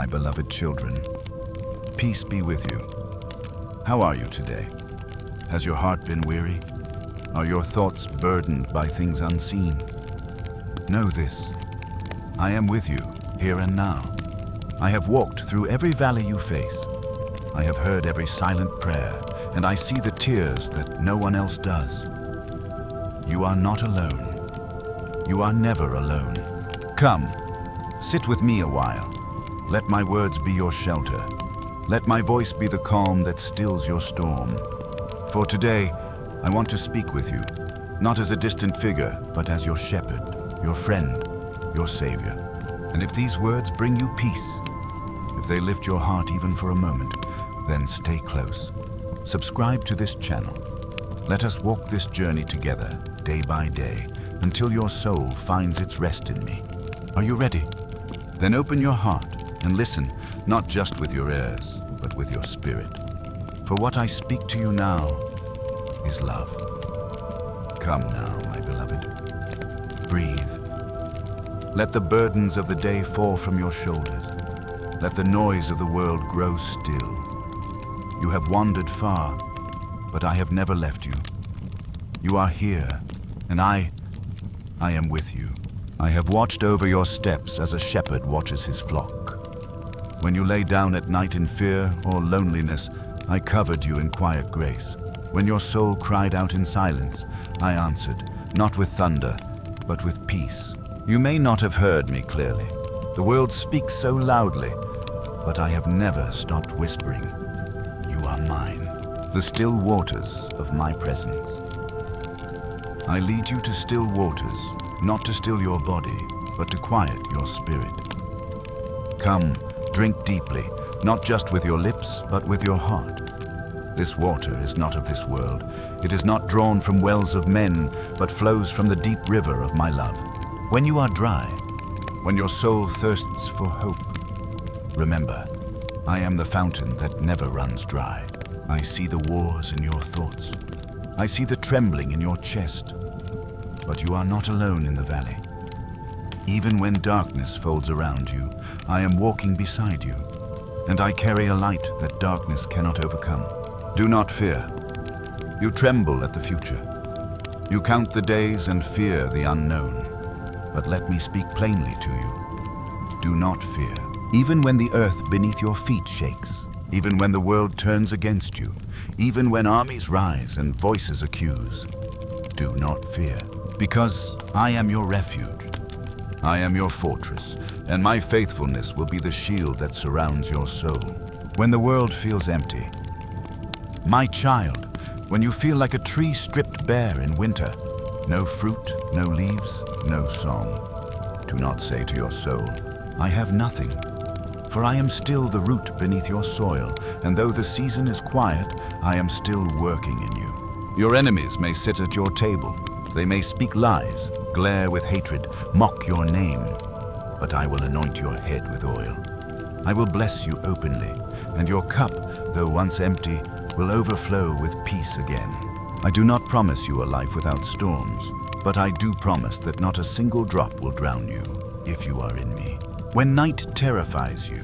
beloved children. Peace be with you. How are you today? Has your heart been weary? Are your thoughts burdened by things unseen? Know this, I am with you, here and now. I have walked through every valley you face. I have heard every silent prayer, and I see the tears that no one else does. You are not alone. You are never alone. Come, sit with me a while. Let my words be your shelter. Let my voice be the calm that stills your storm. For today, I want to speak with you, not as a distant figure, but as your shepherd, your friend, your savior. And if these words bring you peace, if they lift your heart even for a moment, then stay close. Subscribe to this channel. Let us walk this journey together, day by day, until your soul finds its rest in me. Are you ready? Then open your heart and listen, not just with your ears, but with your spirit. For what I speak to you now is love. Come now, my beloved. Breathe. Let the burdens of the day fall from your shoulders. Let the noise of the world grow still. You have wandered far, but I have never left you. You are here, and I am with you. I have watched over your steps as a shepherd watches his flock. When you lay down at night in fear or loneliness, I covered you in quiet grace. When your soul cried out in silence, I answered, not with thunder, but with peace. You may not have heard me clearly. The world speaks so loudly, but I have never stopped whispering. You are mine, the still waters of my presence. I lead you to still waters, not to still your body, but to quiet your spirit. Come, drink deeply, not just with your lips, but with your heart. This water is not of this world. It is not drawn from wells of men, but flows from the deep river of my love. When you are dry, when your soul thirsts for hope, remember, I am the fountain that never runs dry. I see the wars in your thoughts. I see the trembling in your chest. But you are not alone in the valley. Even when darkness folds around you, I am walking beside you, and I carry a light that darkness cannot overcome. Do not fear. You tremble at the future. You count the days and fear the unknown. But let me speak plainly to you. Do not fear. Even when the earth beneath your feet shakes, even when the world turns against you, even when armies rise and voices accuse, do not fear, because I am your refuge. I am your fortress, and my faithfulness will be the shield that surrounds your soul. When the world feels empty, my child, when you feel like a tree stripped bare in winter, no fruit, no leaves, no song, do not say to your soul, I have nothing, for I am still the root beneath your soil, and though the season is quiet, I am still working in you. Your enemies may sit at your table. They may speak lies, glare with hatred, mock your name, but I will anoint your head with oil. I will bless you openly, and your cup, though once empty, will overflow with peace again. I do not promise you a life without storms, but I do promise that not a single drop will drown you if you are in me. When night terrifies you,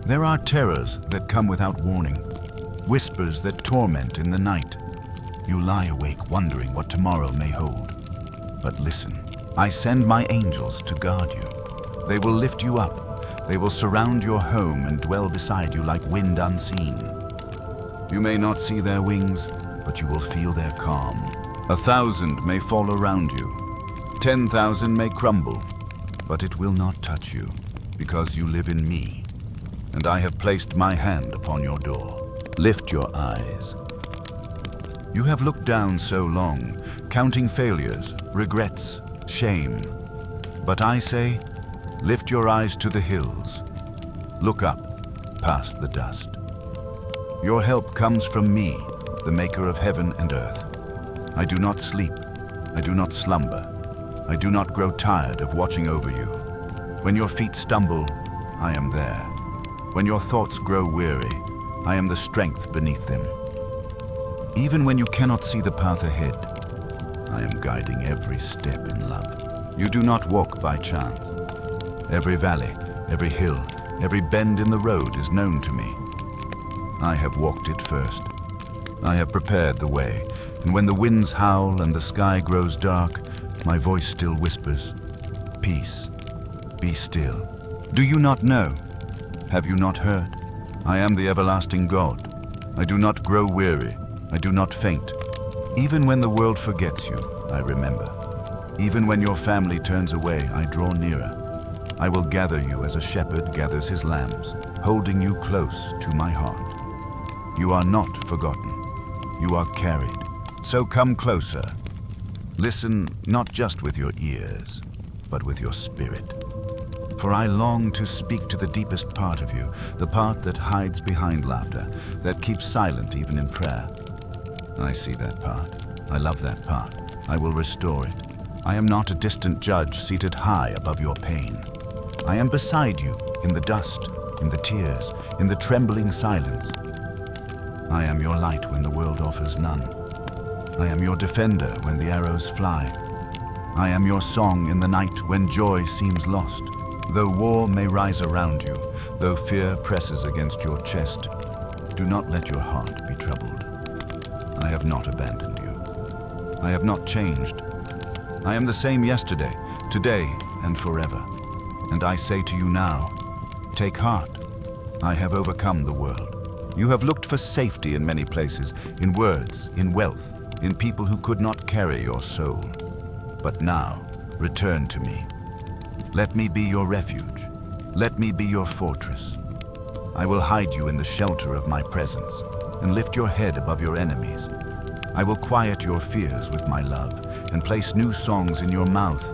there are terrors that come without warning, whispers that torment in the night. You lie awake wondering what tomorrow may hold. But listen, I send my angels to guard you. They will lift you up. They will surround your home and dwell beside you like wind unseen. You may not see their wings, but you will feel their calm. 1,000 may fall around you. 10,000 may crumble, but it will not touch you, because you live in me, and I have placed my hand upon your door. Lift your eyes. You have looked down so long, counting failures, regrets, shame. But I say, lift your eyes to the hills. Look up, past the dust. Your help comes from me, the maker of heaven and earth. I do not sleep. I do not slumber. I do not grow tired of watching over you. When your feet stumble, I am there. When your thoughts grow weary, I am the strength beneath them. Even when you cannot see the path ahead, I am guiding every step in love. You do not walk by chance. Every valley, every hill, Every bend in the road is known to me. I have walked it first. I have prepared the way, and when the winds howl and the sky grows dark, my voice still whispers, "Peace, be still." Do you not know? Have you not heard? I am the everlasting God. I do not grow weary. I do not faint. Even when the world forgets you, I remember. Even when your family turns away, I draw nearer. I will gather you as a shepherd gathers his lambs, holding you close to my heart. You are not forgotten. You are carried. So come closer. Listen not just with your ears, but with your spirit. For I long to speak to the deepest part of you, the part that hides behind laughter, that keeps silent even in prayer. I see that part. I love that part. I will restore it. I am not a distant judge seated high above your pain. I am beside you in the dust, in the tears, in the trembling silence. I am your light when the world offers none. I am your defender when the arrows fly. I am your song in the night when joy seems lost. Though war may rise around you, though fear presses against your chest, do not let your heart be troubled. I have not abandoned you. I have not changed. I am the same yesterday, today, and forever. And I say to you now, take heart. I have overcome the world. You have looked for safety in many places, in words, in wealth, in people who could not carry your soul. But now, return to me. Let me be your refuge. Let me be your fortress. I will hide you in the shelter of my presence and lift your head above your enemies. I will quiet your fears with my love and place new songs in your mouth.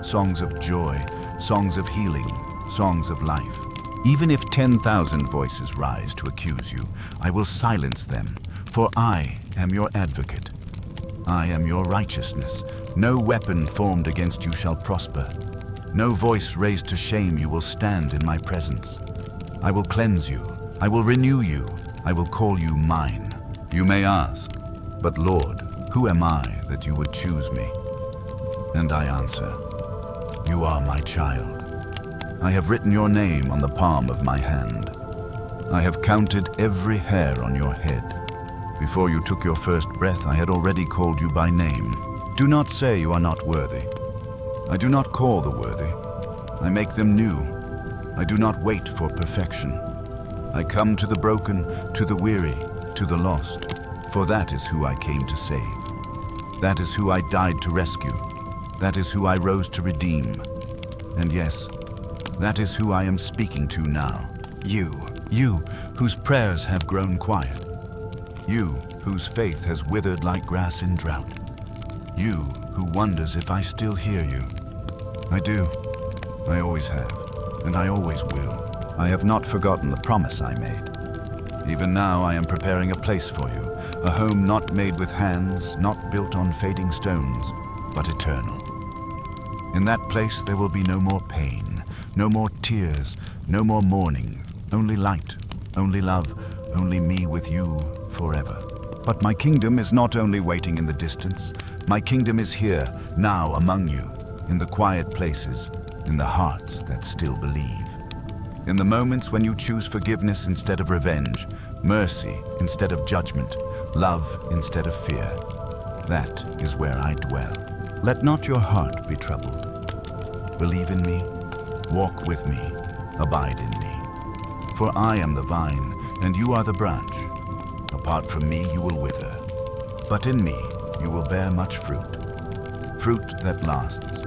Songs of joy, songs of healing, songs of life. Even if 10,000 voices rise to accuse you, I will silence them, for I am your advocate. I am your righteousness. No weapon formed against you shall prosper. No voice raised to shame you will stand in my presence. I will cleanse you. I will renew you. I will call you mine. You may ask, but Lord, who am I that you would choose me? And I answer, you are my child. I have written your name on the palm of my hand. I have counted every hair on your head. Before you took your first breath, I had already called you by name. Do not say you are not worthy. I do not call the worthy. I make them new. I do not wait for perfection. I come to the broken, to the weary, to the lost. For that is who I came to save. That is who I died to rescue. That is who I rose to redeem. And yes, that is who I am speaking to now. You whose prayers have grown quiet. You whose faith has withered like grass in drought. You who wonders if I still hear you. I do. I always have, and I always will. I have not forgotten the promise I made. Even now I am preparing a place for you, a home not made with hands, not built on fading stones, but eternal. In that place there will be no more pain, no more tears, no more mourning, only light, only love, only me with you forever. But my kingdom is not only waiting in the distance. My kingdom is here, now among you, in the quiet places, in the hearts that still believe. In the moments when you choose forgiveness instead of revenge, mercy instead of judgment, love instead of fear. That is where I dwell. Let not your heart be troubled. Believe in me, walk with me, abide in me. For I am the vine, and you are the branch. Apart from me you will wither, but in me you will bear much fruit. Fruit that lasts,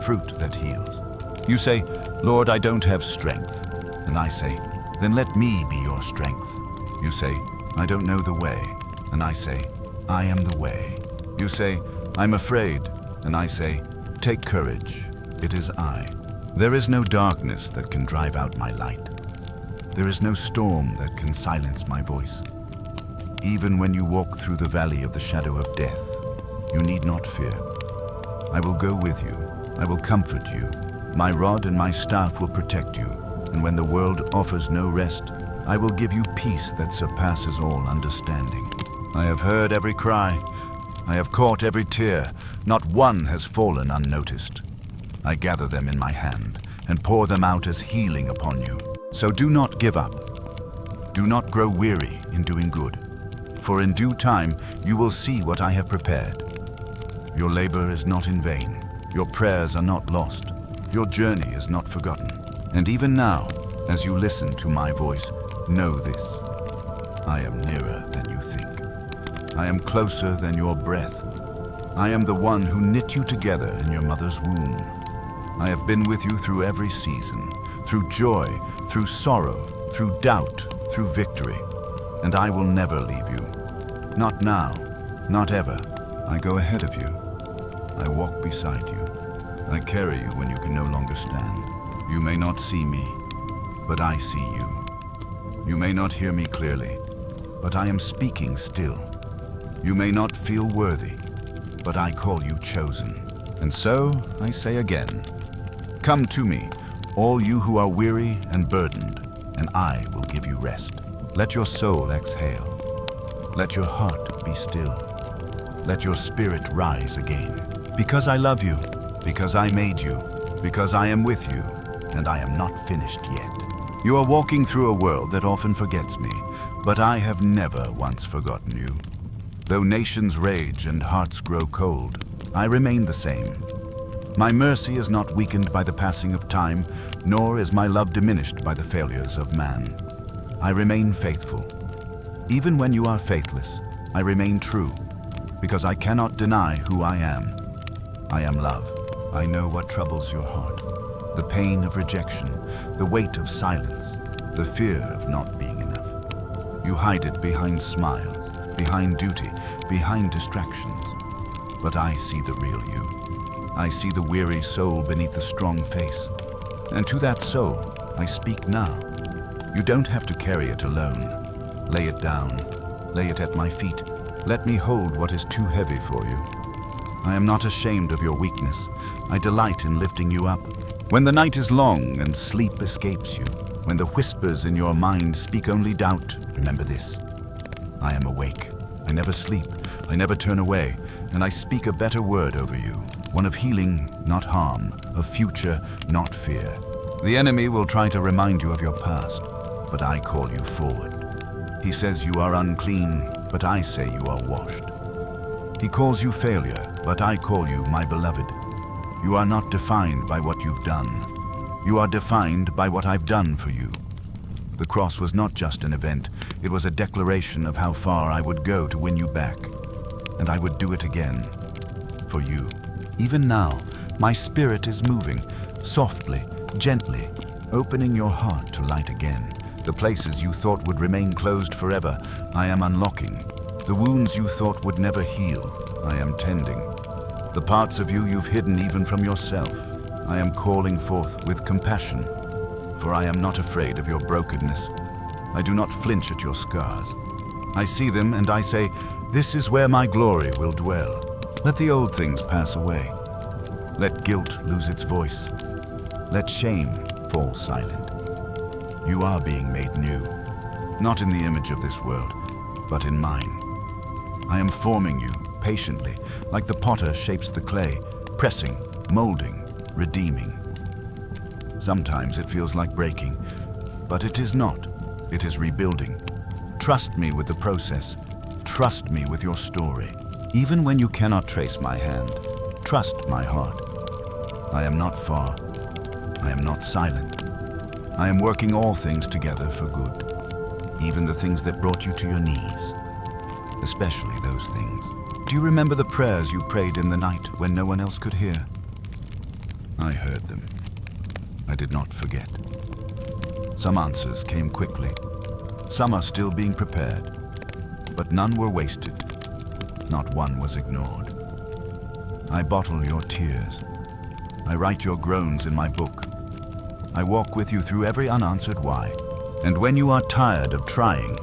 fruit that heals. You say, Lord, I don't have strength. And I say, then let me be your strength. You say, I don't know the way. And I say, I am the way. You say, I'm afraid. And I say, take courage. It is I. There is no darkness that can drive out my light. There is no storm that can silence my voice. Even when you walk through the valley of the shadow of death, you need not fear. I will go with you. I will comfort you. My rod and my staff will protect you. And when the world offers no rest, I will give you peace that surpasses all understanding. I have heard every cry. I have caught every tear. Not one has fallen unnoticed. I gather them in my hand and pour them out as healing upon you. So do not give up. Do not grow weary in doing good, for in due time you will see what I have prepared. Your labor is not in vain. Your prayers are not lost. Your journey is not forgotten. And even now, as you listen to my voice, know this: I am nearer than you think. I am closer than your breath. I am the one who knit you together in your mother's womb. I have been with you through every season, through joy, through sorrow, through doubt, through victory. And I will never leave you. Not now, not ever. I go ahead of you. I walk beside you. I carry you when you can no longer stand. You may not see me, but I see you. You may not hear me clearly, but I am speaking still. You may not feel worthy, but I call you chosen. And so I say again, come to me, all you who are weary and burdened, and I will give you rest. Let your soul exhale. Let your heart be still. Let your spirit rise again. Because I love you, because I made you, because I am with you, and I am not finished yet. You are walking through a world that often forgets me, but I have never once forgotten you. Though nations rage and hearts grow cold, I remain the same. My mercy is not weakened by the passing of time, nor is my love diminished by the failures of man. I remain faithful. Even when you are faithless, I remain true, because I cannot deny who I am. I am love. I know what troubles your heart. The pain of rejection, the weight of silence, the fear of not being enough. You hide it behind smiles, behind duty, behind distractions. But I see the real you. I see the weary soul beneath the strong face. And to that soul, I speak now. You don't have to carry it alone. Lay it down. Lay it at my feet. Let me hold what is too heavy for you. I am not ashamed of your weakness. I delight in lifting you up. When the night is long and sleep escapes you, when the whispers in your mind speak only doubt, remember this: I am awake. I never sleep. I never turn away. And I speak a better word over you. One of healing, not harm. Of future, not fear. The enemy will try to remind you of your past, but I call you forward. He says you are unclean, but I say you are washed. He calls you failure, but I call you my beloved. You are not defined by what you've done. You are defined by what I've done for you. The cross was not just an event, it was a declaration of how far I would go to win you back. And I would do it again, for you. Even now, my spirit is moving, softly, gently, opening your heart to light again. The places you thought would remain closed forever, I am unlocking. The wounds you thought would never heal, I am tending. The parts of you you've hidden even from yourself, I am calling forth with compassion. For I am not afraid of your brokenness. I do not flinch at your scars. I see them and I say, this is where my glory will dwell. Let the old things pass away. Let guilt lose its voice. Let shame fall silent. You are being made new, not in the image of this world, but in mine. I am forming you patiently, like the potter shapes the clay, pressing, molding, redeeming. Sometimes it feels like breaking, but it is not. It is rebuilding. Trust me with the process. Trust me with your story. Even when you cannot trace my hand, trust my heart. I am not far. I am not silent. I am working all things together for good, even the things that brought you to your knees, especially those things. Do you remember the prayers you prayed in the night when no one else could hear? I heard them. I did not forget. Some answers came quickly. Some are still being prepared, but none were wasted. Not one was ignored. I bottle your tears. I write your groans in my book. I walk with you through every unanswered why. And when you are tired of trying,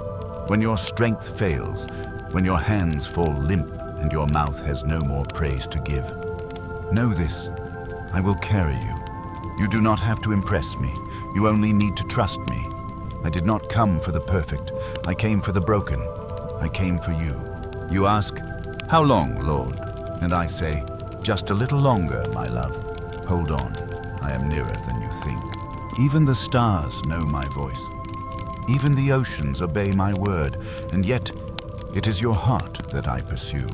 when your strength fails, when your hands fall limp and your mouth has no more praise to give, know this: I will carry you. You do not have to impress me. You only need to trust me. I did not come for the perfect. I came for the broken. I came for you. You ask, how long, Lord? And I say, just a little longer, my love. Hold on. I am nearer than you think. Even the stars know my voice. Even the oceans obey my word, and yet it is your heart that I pursue.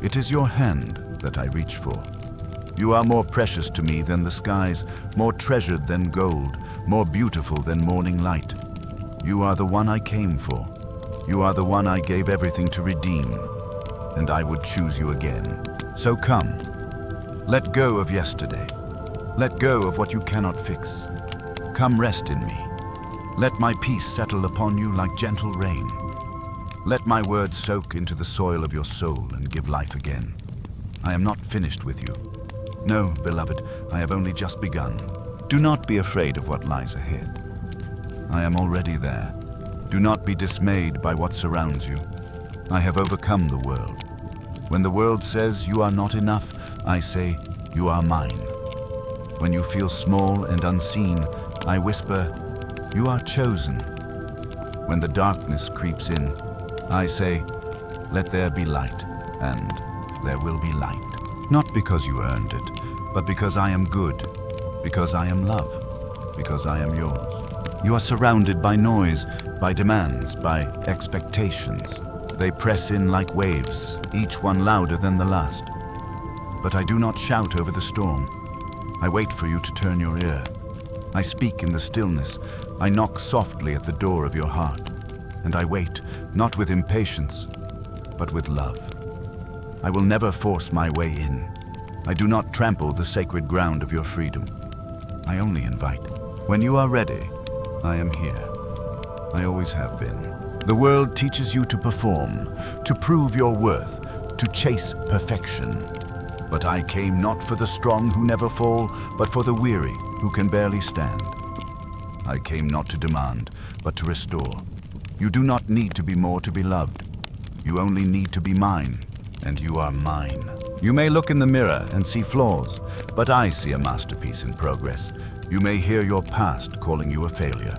It is your hand that I reach for. You are more precious to me than the skies, more treasured than gold, more beautiful than morning light. You are the one I came for. You are the one I gave everything to redeem, and I would choose you again. So come, let go of yesterday. Let go of what you cannot fix. Come rest in me. Let my peace settle upon you like gentle rain. Let my words soak into the soil of your soul and give life again. I am not finished with you. No, beloved, I have only just begun. Do not be afraid of what lies ahead. I am already there. Do not be dismayed by what surrounds you. I have overcome the world. When the world says you are not enough, I say you are mine. When you feel small and unseen, I whisper, you are chosen. When the darkness creeps in, I say, let there be light, and there will be light. Not because you earned it, but because I am good, because I am love, because I am yours. You are surrounded by noise, by demands, by expectations. They press in like waves, each one louder than the last. But I do not shout over the storm. I wait for you to turn your ear. I speak in the stillness. I knock softly at the door of your heart. And I wait, not with impatience, but with love. I will never force my way in. I do not trample the sacred ground of your freedom. I only invite. When you are ready, I am here. I always have been. The world teaches you to perform, to prove your worth, to chase perfection. But I came not for the strong who never fall, but for the weary who can barely stand. I came not to demand, but to restore. You do not need to be more to be loved. You only need to be mine, and you are mine. You may look in the mirror and see flaws, but I see a masterpiece in progress. You may hear your past calling you a failure,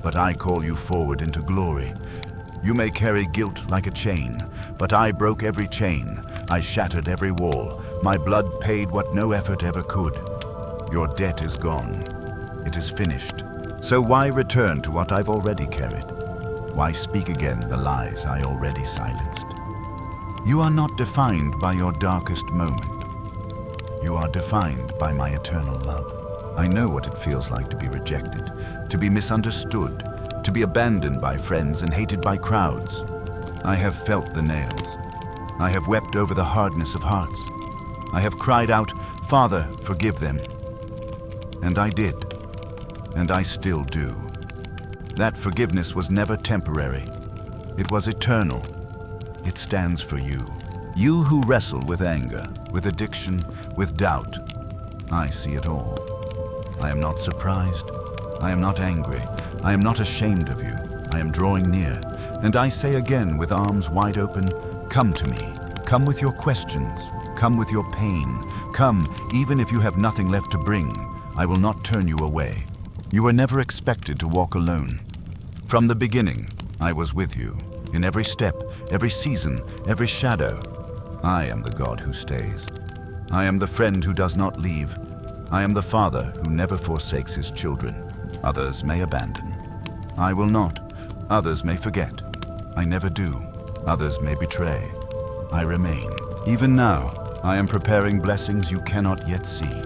but I call you forward into glory. You may carry guilt like a chain, but I broke every chain. I shattered every wall. My blood paid what no effort ever could. Your debt is gone. It is finished. So why return to what I've already carried? Why speak again the lies I already silenced? You are not defined by your darkest moment. You are defined by my eternal love. I know what it feels like to be rejected, to be misunderstood, to be abandoned by friends and hated by crowds. I have felt the nails. I have wept over the hardness of hearts. I have cried out, Father, forgive them. And I did, and I still do. That forgiveness was never temporary. It was eternal. It stands for you. You who wrestle with anger, with addiction, with doubt. I see it all. I am not surprised. I am not angry. I am not ashamed of you. I am drawing near. And I say again with arms wide open, come to me. Come with your questions. Come with your pain. Come, even if you have nothing left to bring. I will not turn you away. You were never expected to walk alone. From the beginning, I was with you. In every step, every season, every shadow. I am the God who stays. I am the friend who does not leave. I am the father who never forsakes his children. Others may abandon. I will not. Others may forget. I never do. Others may betray. I remain. Even now, I am preparing blessings you cannot yet see.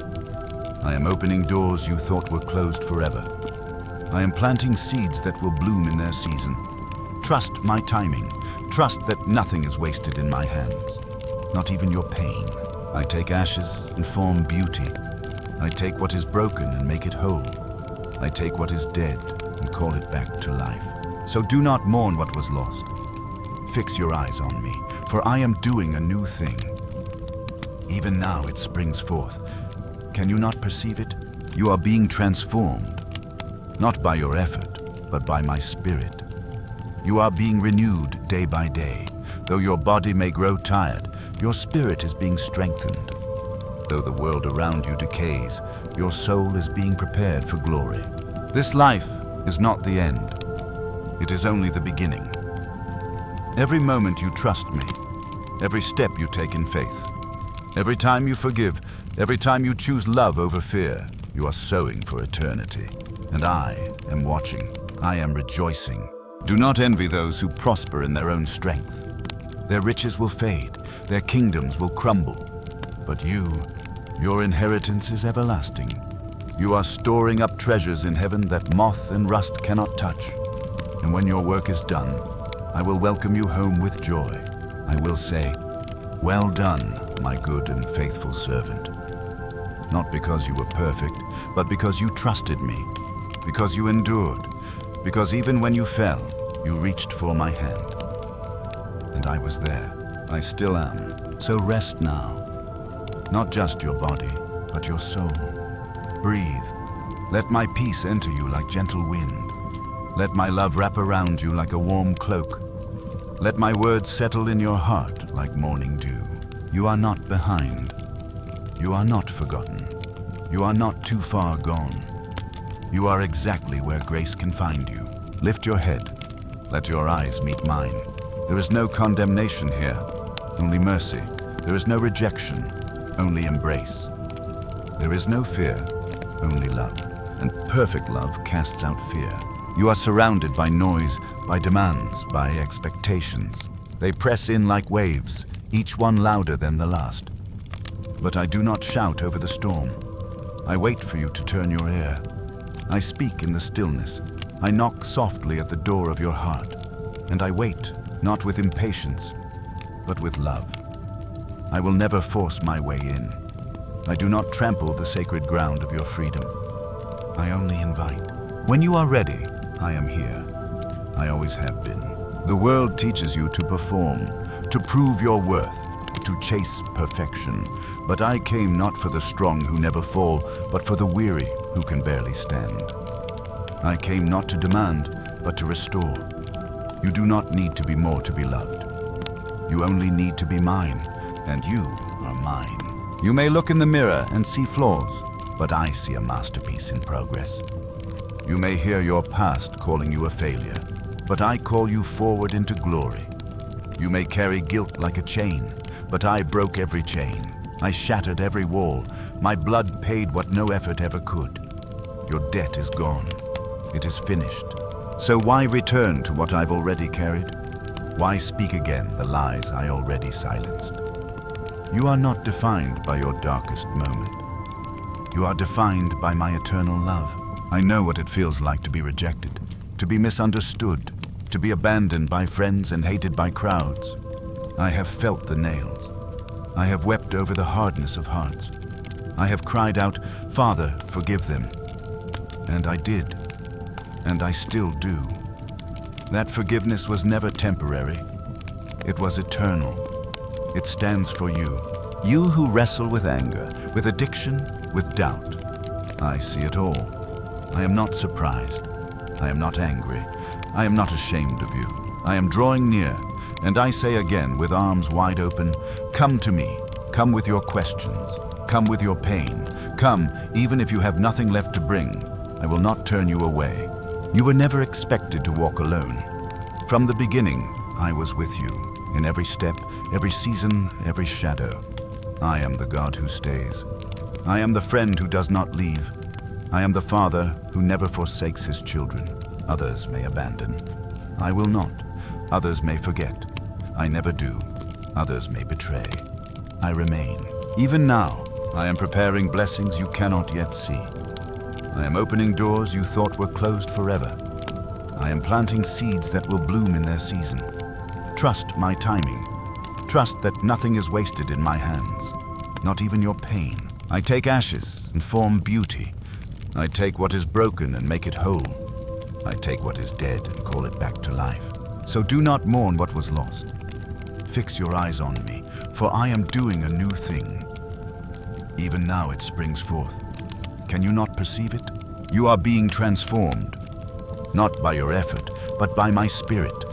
I am opening doors you thought were closed forever. I am planting seeds that will bloom in their season. Trust my timing. Trust that nothing is wasted in my hands, not even your pain. I take ashes and form beauty. I take what is broken and make it whole. I take what is dead and call it back to life. So do not mourn what was lost. Fix your eyes on me, for I am doing a new thing. Even now it springs forth. Can you not perceive it? You are being transformed, not by your effort, but by my spirit. You are being renewed day by day. Though your body may grow tired, your spirit is being strengthened. Though the world around you decays, your soul is being prepared for glory. This life is not the end. It is only the beginning. Every moment you trust me, every step you take in faith, every time you forgive, every time you choose love over fear, you are sowing for eternity. And I am watching. I am rejoicing. Do not envy those who prosper in their own strength. Their riches will fade, their kingdoms will crumble. But you, your inheritance is everlasting. You are storing up treasures in heaven that moth and rust cannot touch. And when your work is done, I will welcome you home with joy. I will say, "Well done, my good and faithful servant." Not because you were perfect, but because you trusted me, because you endured, because even when you fell, you reached for my hand. And I was there. I still am. So rest now. Not just your body, but your soul. Breathe. Let my peace enter you like gentle wind. Let my love wrap around you like a warm cloak. Let my words settle in your heart like morning dew. You are not behind. You are not forgotten. You are not too far gone. You are exactly where grace can find you. Lift your head. Let your eyes meet mine. There is no condemnation here, only mercy. There is no rejection, only embrace. There is no fear, only love. And perfect love casts out fear. You are surrounded by noise, by demands, by expectations. They press in like waves, each one louder than the last. But I do not shout over the storm. I wait for you to turn your ear. I speak in the stillness. I knock softly at the door of your heart. And I wait, not with impatience, but with love. I will never force my way in. I do not trample the sacred ground of your freedom. I only invite. When you are ready, I am here. I always have been. The world teaches you to perform, to prove your worth, to chase perfection. But I came not for the strong who never fall, but for the weary who can barely stand. I came not to demand, but to restore. You do not need to be more to be loved. You only need to be mine, and you are mine. You may look in the mirror and see flaws, but I see a masterpiece in progress. You may hear your past calling you a failure, but I call you forward into glory. You may carry guilt like a chain, but I broke every chain. I shattered every wall. My blood paid what no effort ever could. Your debt is gone. It is finished. So why return to what I've already carried? Why speak again the lies I already silenced? You are not defined by your darkest moment. You are defined by my eternal love. I know what it feels like to be rejected, to be misunderstood, to be abandoned by friends and hated by crowds. I have felt the nails. I have wept over the hardness of hearts. I have cried out, "Father, forgive them." And I did. And I still do. That forgiveness was never temporary. It was eternal. It stands for you. You who wrestle with anger, with addiction, with doubt. I see it all. I am not surprised. I am not angry. I am not ashamed of you. I am drawing near, and I say again with arms wide open, come to me. Come with your questions. Come with your pain. Come, even if you have nothing left to bring. I will not turn you away. You were never expected to walk alone. From the beginning, I was with you, in every step, every season, every shadow. I am the God who stays. I am the friend who does not leave. I am the father who never forsakes his children. Others may abandon. I will not. Others may forget. I never do. Others may betray. I remain. Even now, I am preparing blessings you cannot yet see. I am opening doors you thought were closed forever. I am planting seeds that will bloom in their season. Trust my timing. Trust that nothing is wasted in my hands, not even your pain. I take ashes and form beauty. I take what is broken and make it whole. I take what is dead and call it back to life. So do not mourn what was lost. Fix your eyes on me, for I am doing a new thing. Even now it springs forth. Can you not perceive it? You are being transformed, not by your effort, but by my spirit.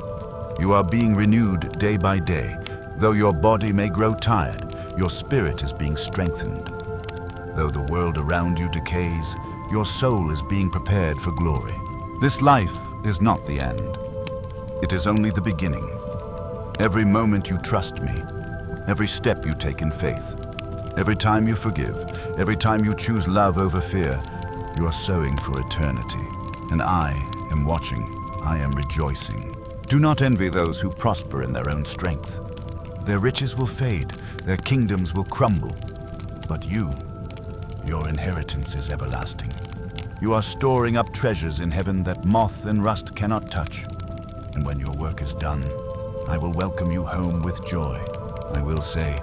You are being renewed day by day. Though your body may grow tired, your spirit is being strengthened. Though the world around you decays, your soul is being prepared for glory. This life is not the end. It is only the beginning. Every moment you trust me, every step you take in faith, every time you forgive, every time you choose love over fear, You are sowing for eternity, and I am watching. I am rejoicing. Do not envy those who prosper in their own strength. Their riches will fade, their kingdoms will crumble. But you, your inheritance is everlasting. You are storing up treasures in heaven that moth and rust cannot touch. And when your work is done, I will welcome you home with joy. I will say,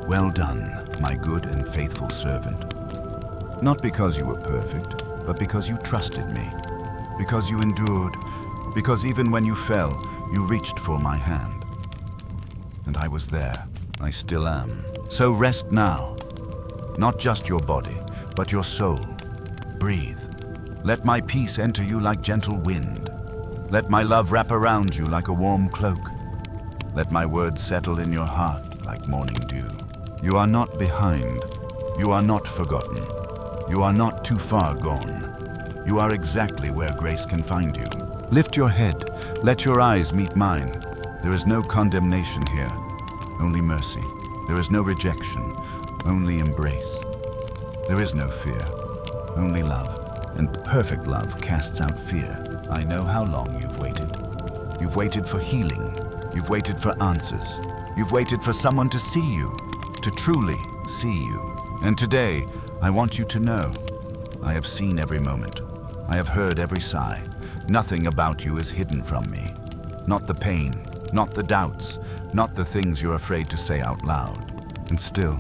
"Well done, my good and faithful servant." Not because you were perfect, but because you trusted me. Because you endured, because even when you fell, you reached for my hand. And I was there. I still am. So rest now. Not just your body, but your soul. Breathe. Let my peace enter you like gentle wind. Let my love wrap around you like a warm cloak. Let my words settle in your heart like morning dew. You are not behind. You are not forgotten. You are not too far gone. You are exactly where grace can find you. Lift your head. Let your eyes meet mine. There is no condemnation here, only mercy. There is no rejection, only embrace. There is no fear, only love. And perfect love casts out fear. I know how long you've waited. You've waited for healing. You've waited for answers. You've waited for someone to see you, to truly see you. And today, I want you to know, I have seen every moment. I have heard every sigh. Nothing about you is hidden from me. Not the pain, not the doubts, not the things you're afraid to say out loud. And still,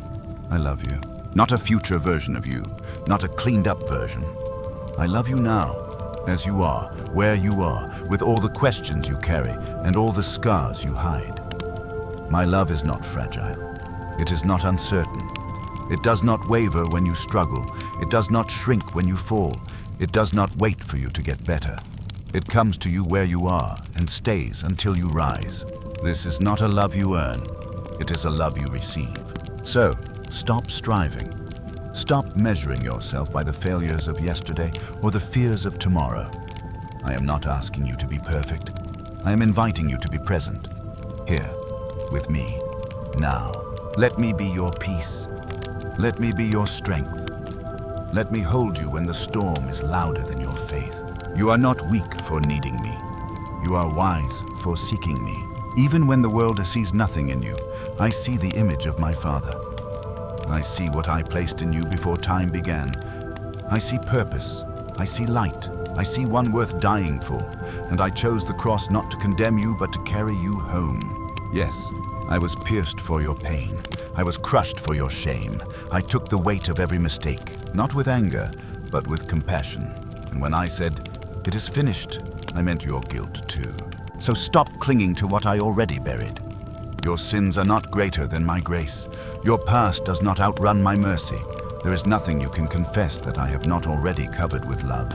I love you. Not a future version of you, not a cleaned up version. I love you now, as you are, where you are, with all the questions you carry and all the scars you hide. My love is not fragile. It is not uncertain. It does not waver when you struggle. It does not shrink when you fall. It does not wait for you to get better. It comes to you where you are and stays until you rise. This is not a love you earn. It is a love you receive. So, stop striving. Stop measuring yourself by the failures of yesterday or the fears of tomorrow. I am not asking you to be perfect. I am inviting you to be present. Here, with me, now. Let me be your peace. Let me be your strength. Let me hold you when the storm is louder than your faith. You are not weak for needing me. You are wise for seeking me. Even when the world sees nothing in you, I see the image of my Father. I see what I placed in you before time began. I see purpose. I see light. I see one worth dying for. And I chose the cross not to condemn you, but to carry you home. Yes, I was pierced for your pain. I was crushed for your shame. I took the weight of every mistake, not with anger, but with compassion. And when I said, "It is finished," I meant your guilt too. So stop clinging to what I already buried. Your sins are not greater than my grace. Your past does not outrun my mercy. There is nothing you can confess that I have not already covered with love.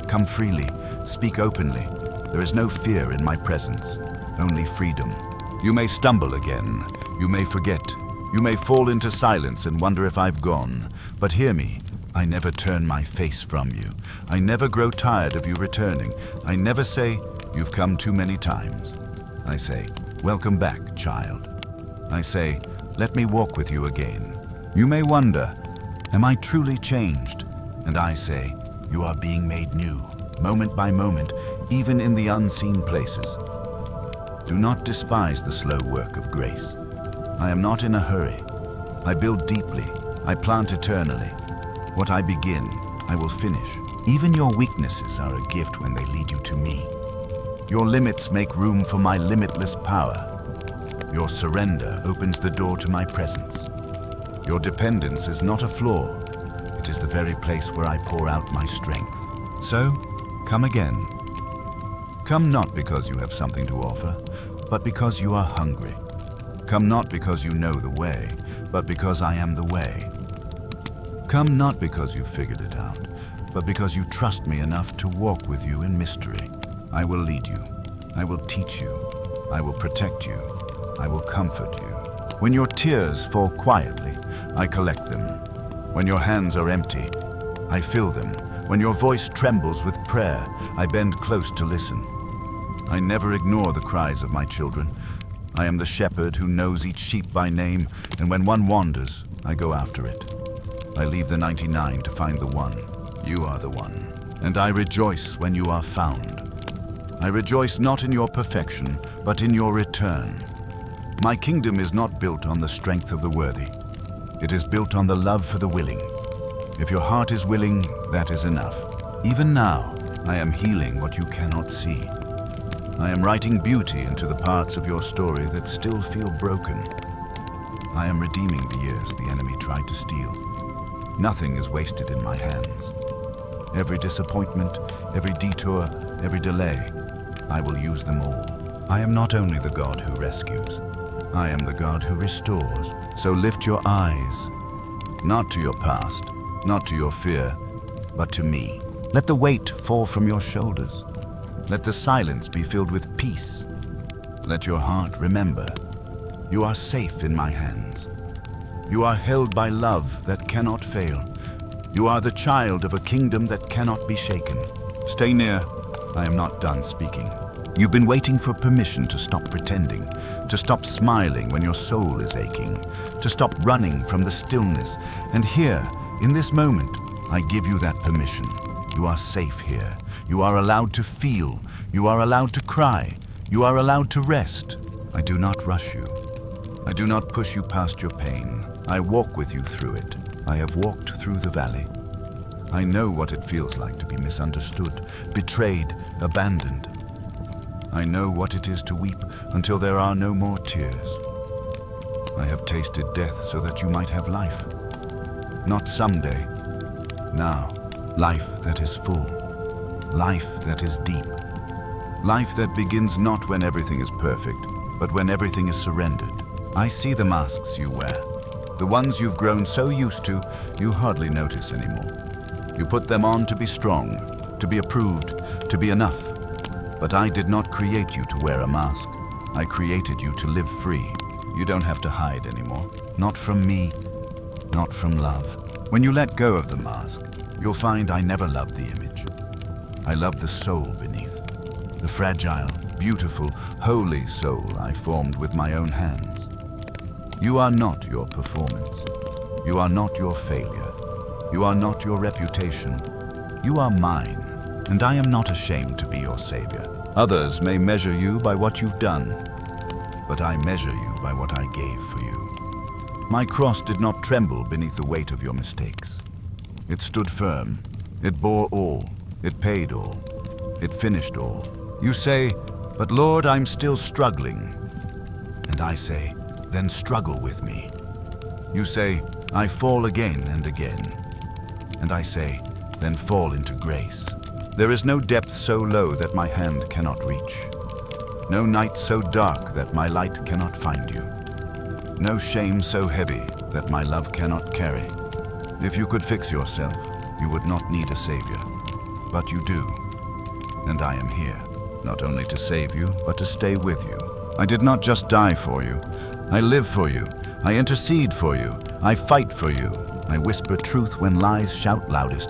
Come freely, speak openly. There is no fear in my presence, only freedom. You may stumble again. You may forget. You may fall into silence and wonder if I've gone. But hear me, I never turn my face from you. I never grow tired of you returning. I never say, "You've come too many times." I say, "Welcome back, child." I say, "Let me walk with you again." You may wonder, am I truly changed? And I say, you are being made new, moment by moment, even in the unseen places. Do not despise the slow work of grace. I am not in a hurry. I build deeply. I plant eternally. What I begin, I will finish. Even your weaknesses are a gift when they lead you to me. Your limits make room for my limitless power. Your surrender opens the door to my presence. Your dependence is not a flaw. It is the very place where I pour out my strength. So, come again. Come not because you have something to offer, but because you are hungry. Come not because you know the way, but because I am the way. Come not because you've figured it out, but because you trust me enough to walk with you in mystery. I will lead you. I will teach you. I will protect you. I will comfort you. When your tears fall quietly, I collect them. When your hands are empty, I fill them. When your voice trembles with prayer, I bend close to listen. I never ignore the cries of my children. I am the shepherd who knows each sheep by name, and when one wanders, I go after it. I leave the 99 to find the one. You are the one, and I rejoice when you are found. I rejoice not in your perfection, but in your return. My kingdom is not built on the strength of the worthy. It is built on the love for the willing. If your heart is willing, that is enough. Even now, I am healing what you cannot see. I am writing beauty into the parts of your story that still feel broken. I am redeeming the years the enemy tried to steal. Nothing is wasted in my hands. Every disappointment, every detour, every delay, I will use them all. I am not only the God who rescues, I am the God who restores. So lift your eyes, not to your past, not to your fear, but to me. Let the weight fall from your shoulders. Let the silence be filled with peace. Let your heart remember, you are safe in my hands. You are held by love that cannot fail. You are the child of a kingdom that cannot be shaken. Stay near. I am not done speaking. You've been waiting for permission to stop pretending, to stop smiling when your soul is aching, to stop running from the stillness. And here, in this moment, I give you that permission. You are safe here. You are allowed to feel. You are allowed to cry. You are allowed to rest. I do not rush you. I do not push you past your pain. I walk with you through it. I have walked through the valley. I know what it feels like to be misunderstood, betrayed, abandoned. I know what it is to weep until there are no more tears. I have tasted death so that you might have life. Not someday. Now, life that is full. Life that is deep. Life that begins not when everything is perfect, but when everything is surrendered. I see the masks you wear. The ones you've grown so used to, you hardly notice anymore. You put them on to be strong, to be approved, to be enough. But I did not create you to wear a mask. I created you to live free. You don't have to hide anymore. Not from me, not from love. When you let go of the mask, you'll find I never loved the image. I love the soul beneath. The fragile, beautiful, holy soul I formed with my own hands. You are not your performance. You are not your failure. You are not your reputation. You are mine, and I am not ashamed to be your savior. Others may measure you by what you've done, but I measure you by what I gave for you. My cross did not tremble beneath the weight of your mistakes. It stood firm. It bore all. It paid all. It finished all. You say, "But Lord, I'm still struggling." And I say, "Then struggle with me." You say, "I fall again and again." And I say, "Then fall into grace." There is no depth so low that my hand cannot reach. No night so dark that my light cannot find you. No shame so heavy that my love cannot carry. If you could fix yourself, you would not need a savior. But you do. And I am here, not only to save you, but to stay with you. I did not just die for you. I live for you. I intercede for you. I fight for you. I whisper truth when lies shout loudest.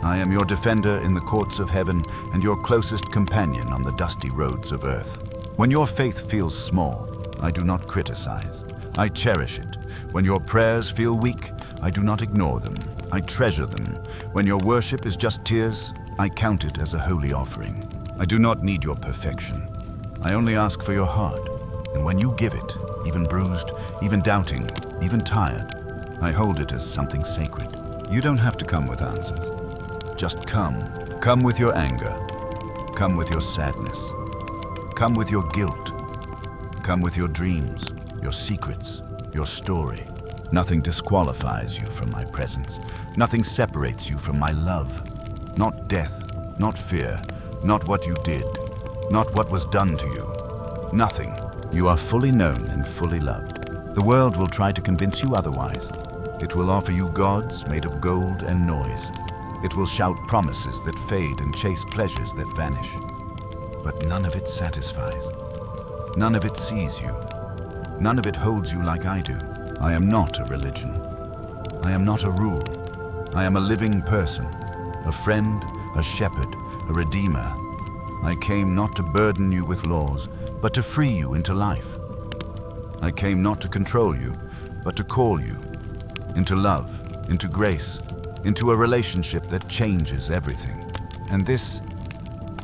I am your defender in the courts of heaven and your closest companion on the dusty roads of earth. When your faith feels small, I do not criticize. I cherish it. When your prayers feel weak, I do not ignore them. I treasure them. When your worship is just tears, I count it as a holy offering. I do not need your perfection. I only ask for your heart. And when you give it, even bruised, even doubting, even tired, I hold it as something sacred. You don't have to come with answers. Just come. Come with your anger. Come with your sadness. Come with your guilt. Come with your dreams, your secrets, your story. Nothing disqualifies you from my presence. Nothing separates you from my love. Not death, not fear, not what you did, not what was done to you. Nothing. You are fully known and fully loved. The world will try to convince you otherwise. It will offer you gods made of gold and noise. It will shout promises that fade and chase pleasures that vanish. But none of it satisfies. None of it sees you. None of it holds you like I do. I am not a religion. I am not a rule. I am a living person, a friend, a shepherd, a redeemer. I came not to burden you with laws, but to free you into life. I came not to control you, but to call you into love, into grace, into a relationship that changes everything. And this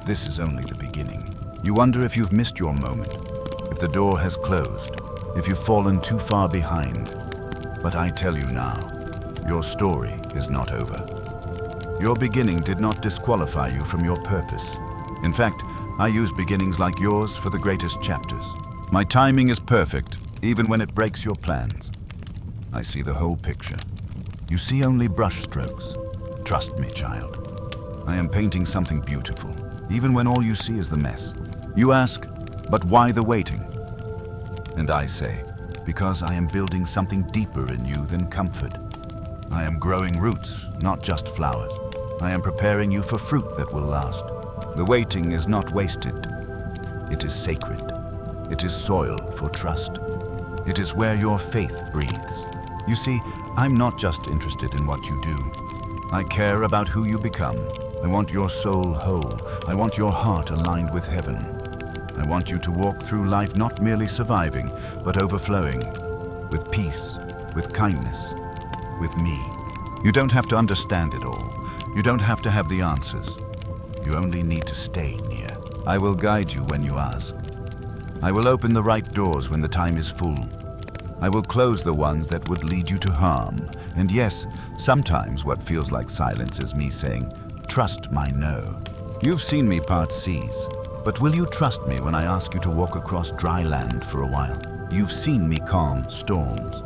is only the beginning. You wonder if you've missed your moment, if the door has closed, if you've fallen too far behind. But I tell you now, your story is not over. Your beginning did not disqualify you from your purpose. In fact, I use beginnings like yours for the greatest chapters. My timing is perfect, even when it breaks your plans. I see the whole picture. You see only brushstrokes. Trust me, child. I am painting something beautiful, even when all you see is the mess. You ask, but why the waiting? And I say, because I am building something deeper in you than comfort. I am growing roots, not just flowers. I am preparing you for fruit that will last. The waiting is not wasted. It is sacred. It is soil for trust. It is where your faith breathes. You see, I'm not just interested in what you do. I care about who you become. I want your soul whole. I want your heart aligned with heaven. I want you to walk through life not merely surviving, but overflowing with peace, with kindness, with me. You don't have to understand it all. You don't have to have the answers. You only need to stay near. I will guide you when you ask. I will open the right doors when the time is full. I will close the ones that would lead you to harm. And yes, sometimes what feels like silence is me saying, trust my no. You've seen me part seas, but will you trust me when I ask you to walk across dry land for a while? You've seen me calm storms,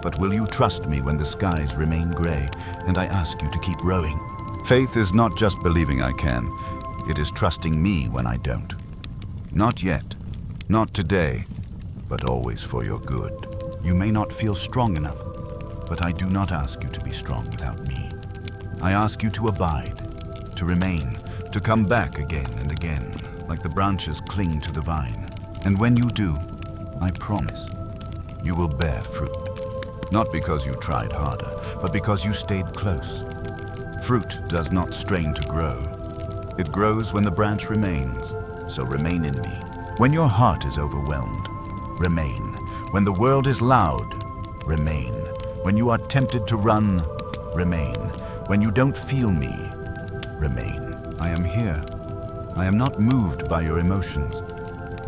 but will you trust me when the skies remain gray and I ask you to keep rowing? Faith is not just believing I can, it is trusting me when I don't. Not yet, not today, but always for your good. You may not feel strong enough, but I do not ask you to be strong without me. I ask you to abide, to remain, to come back again and again, like the branches cling to the vine. And when you do, I promise, you will bear fruit. Not because you tried harder, but because you stayed close. Fruit does not strain to grow. It grows when the branch remains, so remain in me. When your heart is overwhelmed, remain. When the world is loud, remain. When you are tempted to run, remain. When you don't feel me, remain. I am here. I am not moved by your emotions.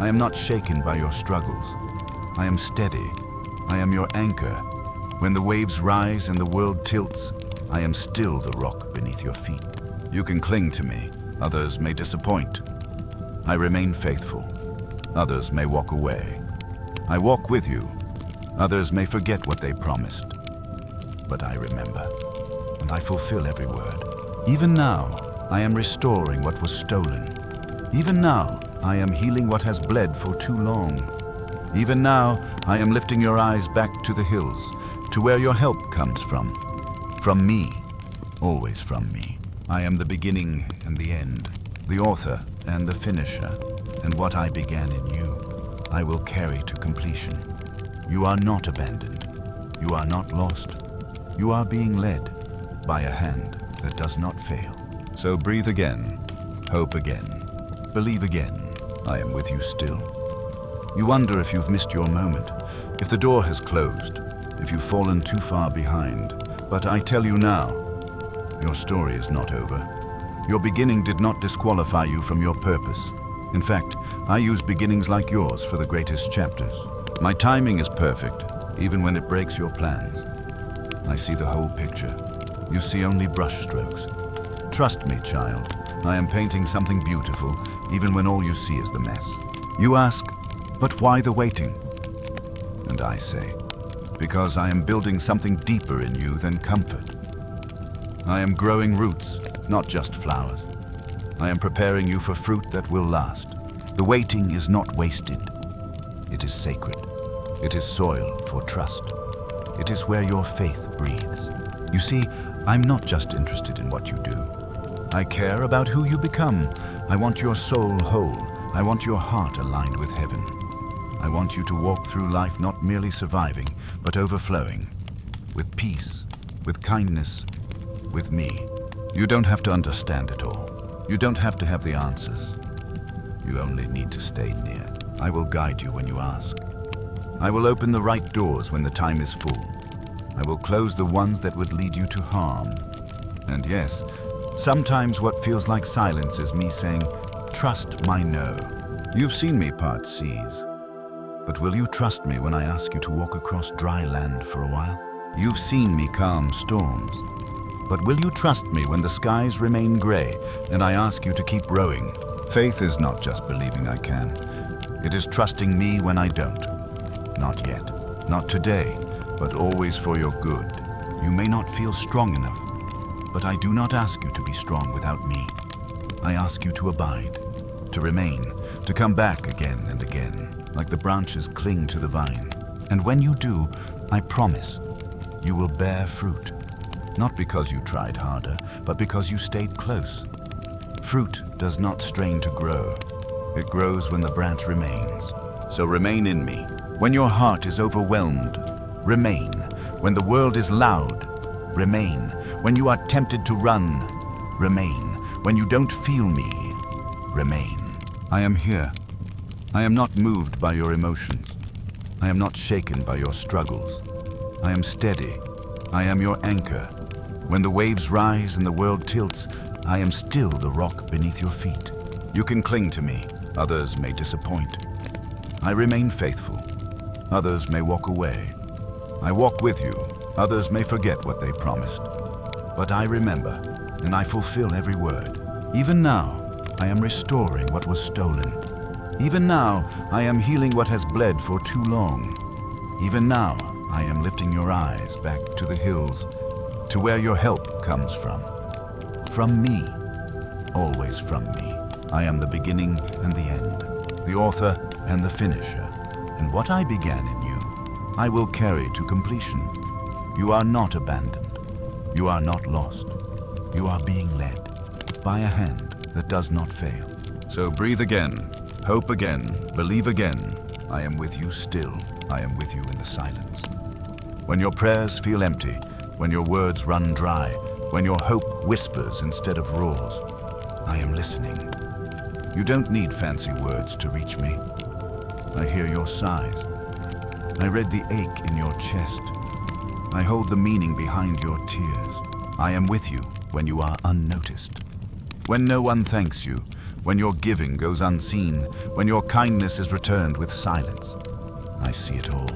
I am not shaken by your struggles. I am steady. I am your anchor. When the waves rise and the world tilts, I am still the rock beneath your feet. You can cling to me. Others may disappoint. I remain faithful. Others may walk away. I walk with you. Others may forget what they promised. But I remember, and I fulfill every word. Even now, I am restoring what was stolen. Even now, I am healing what has bled for too long. Even now, I am lifting your eyes back to the hills, to where your help comes from. From me, always from me. I am the beginning and the end, the author and the finisher, and what I began in you, I will carry to completion. You are not abandoned. You are not lost. You are being led by a hand that does not fail. So breathe again, hope again, believe again. I am with you still. You wonder if you've missed your moment, if the door has closed, if you've fallen too far behind. But I tell you now, your story is not over. Your beginning did not disqualify you from your purpose. In fact, I use beginnings like yours for the greatest chapters. My timing is perfect, even when it breaks your plans. I see the whole picture. You see only brushstrokes. Trust me, child. I am painting something beautiful, even when all you see is the mess. You ask, but why the waiting? And I say, because I am building something deeper in you than comfort. I am growing roots, not just flowers. I am preparing you for fruit that will last. The waiting is not wasted. It is sacred. It is soil for trust. It is where your faith breathes. You see, I'm not just interested in what you do. I care about who you become. I want your soul whole. I want your heart aligned with heaven. I want you to walk through life not merely surviving, but overflowing, with peace, with kindness, with me. You don't have to understand it all. You don't have to have the answers. You only need to stay near. I will guide you when you ask. I will open the right doors when the time is full. I will close the ones that would lead you to harm. And yes, sometimes what feels like silence is me saying, trust my no. You've seen me part seas, but will you trust me when I ask you to walk across dry land for a while? You've seen me calm storms, but will you trust me when the skies remain gray and I ask you to keep rowing? Faith is not just believing I can. It is trusting me when I don't. Not yet, not today, but always for your good. You may not feel strong enough, but I do not ask you to be strong without me. I ask you to abide, to remain, to come back again and again, like the branches cling to the vine. And when you do, I promise, you will bear fruit. Not because you tried harder, but because you stayed close. Fruit does not strain to grow. It grows when the branch remains. So remain in me. When your heart is overwhelmed, remain. When the world is loud, remain. When you are tempted to run, remain. When you don't feel me, remain. I am here. I am not moved by your emotions. I am not shaken by your struggles. I am steady. I am your anchor. When the waves rise and the world tilts, I am still the rock beneath your feet. You can cling to me. Others may disappoint. I remain faithful. Others may walk away. I walk with you. Others may forget what they promised. But I remember, and I fulfill every word. Even now, I am restoring what was stolen. Even now, I am healing what has bled for too long. Even now, I am lifting your eyes back to the hills, to where your help comes from. From me, always from me. I am the beginning and the end, the author and the finisher. And what I began in you, I will carry to completion. You are not abandoned. You are not lost. You are being led by a hand that does not fail. So breathe again, hope again, believe again. I am with you still. I am with you in the silence. When your prayers feel empty, when your words run dry, when your hope whispers instead of roars, I am listening. You don't need fancy words to reach me. I hear your sighs. I read the ache in your chest. I hold the meaning behind your tears. I am with you when you are unnoticed. When no one thanks you, when your giving goes unseen, when your kindness is returned with silence. I see it all.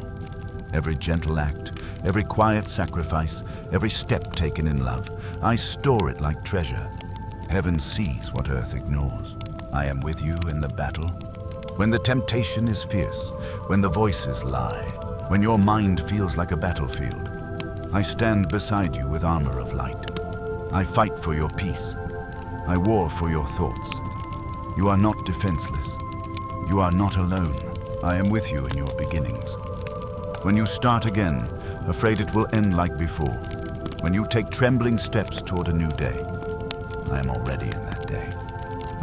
Every gentle act, every quiet sacrifice, every step taken in love. I store it like treasure. Heaven sees what earth ignores. I am with you in the battle. When the temptation is fierce, when the voices lie, when your mind feels like a battlefield, I stand beside you with armor of light. I fight for your peace. I war for your thoughts. You are not defenseless. You are not alone. I am with you in your beginnings. When you start again, afraid it will end like before, when you take trembling steps toward a new day, I am already in that day.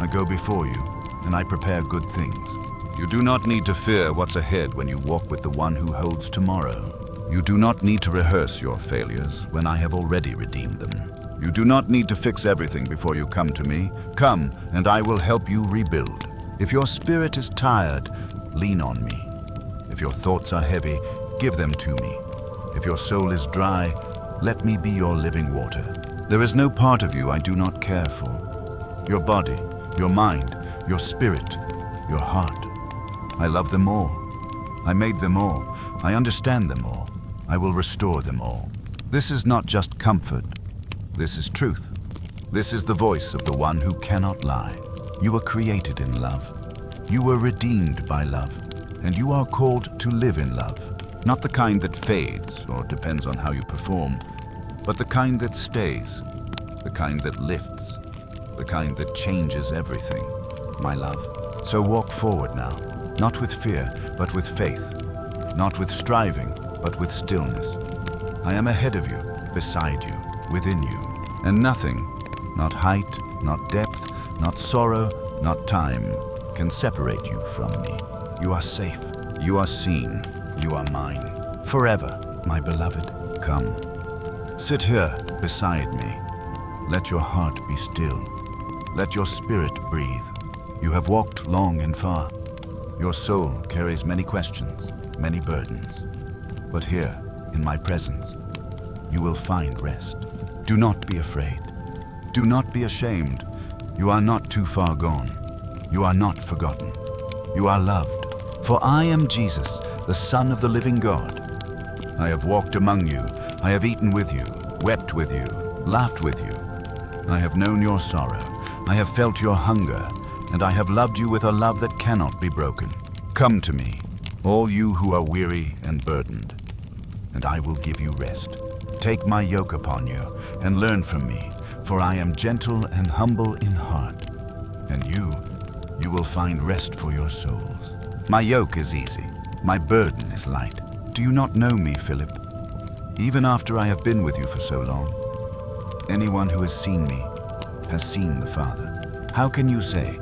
I go before you, and I prepare good things. You do not need to fear what's ahead when you walk with the one who holds tomorrow. You do not need to rehearse your failures when I have already redeemed them. You do not need to fix everything before you come to me. Come, and I will help you rebuild. If your spirit is tired, lean on me. If your thoughts are heavy, give them to me. If your soul is dry, let me be your living water. There is no part of you I do not care for. Your body, your mind, your spirit, your heart. I love them all. I made them all. I understand them all. I will restore them all. This is not just comfort. This is truth. This is the voice of the one who cannot lie. You were created in love. You were redeemed by love. And you are called to live in love. Not the kind that fades or depends on how you perform, but the kind that stays, the kind that lifts, the kind that changes everything, my love. So walk forward now, not with fear, but with faith, not with striving, but with stillness. I am ahead of you, beside you, within you, and nothing, not height, not depth, not sorrow, not time, can separate you from me. You are safe, you are seen, you are mine, forever, my beloved. Come, sit here beside me. Let your heart be still. Let your spirit breathe. You have walked long and far. Your soul carries many questions, many burdens. But here, in my presence, you will find rest. Do not be afraid. Do not be ashamed. You are not too far gone. You are not forgotten. You are loved. For I am Jesus, the Son of the living God. I have walked among you. I have eaten with you, wept with you, laughed with you. I have known your sorrow. I have felt your hunger, and I have loved you with a love that cannot be broken. Come to me, all you who are weary and burdened, and I will give you rest. Take my yoke upon you and learn from me, for I am gentle and humble in heart, and you will find rest for your souls. My yoke is easy, my burden is light. Do you not know me, Philip? Even after I have been with you for so long, anyone who has seen me has seen the Father. How can you say,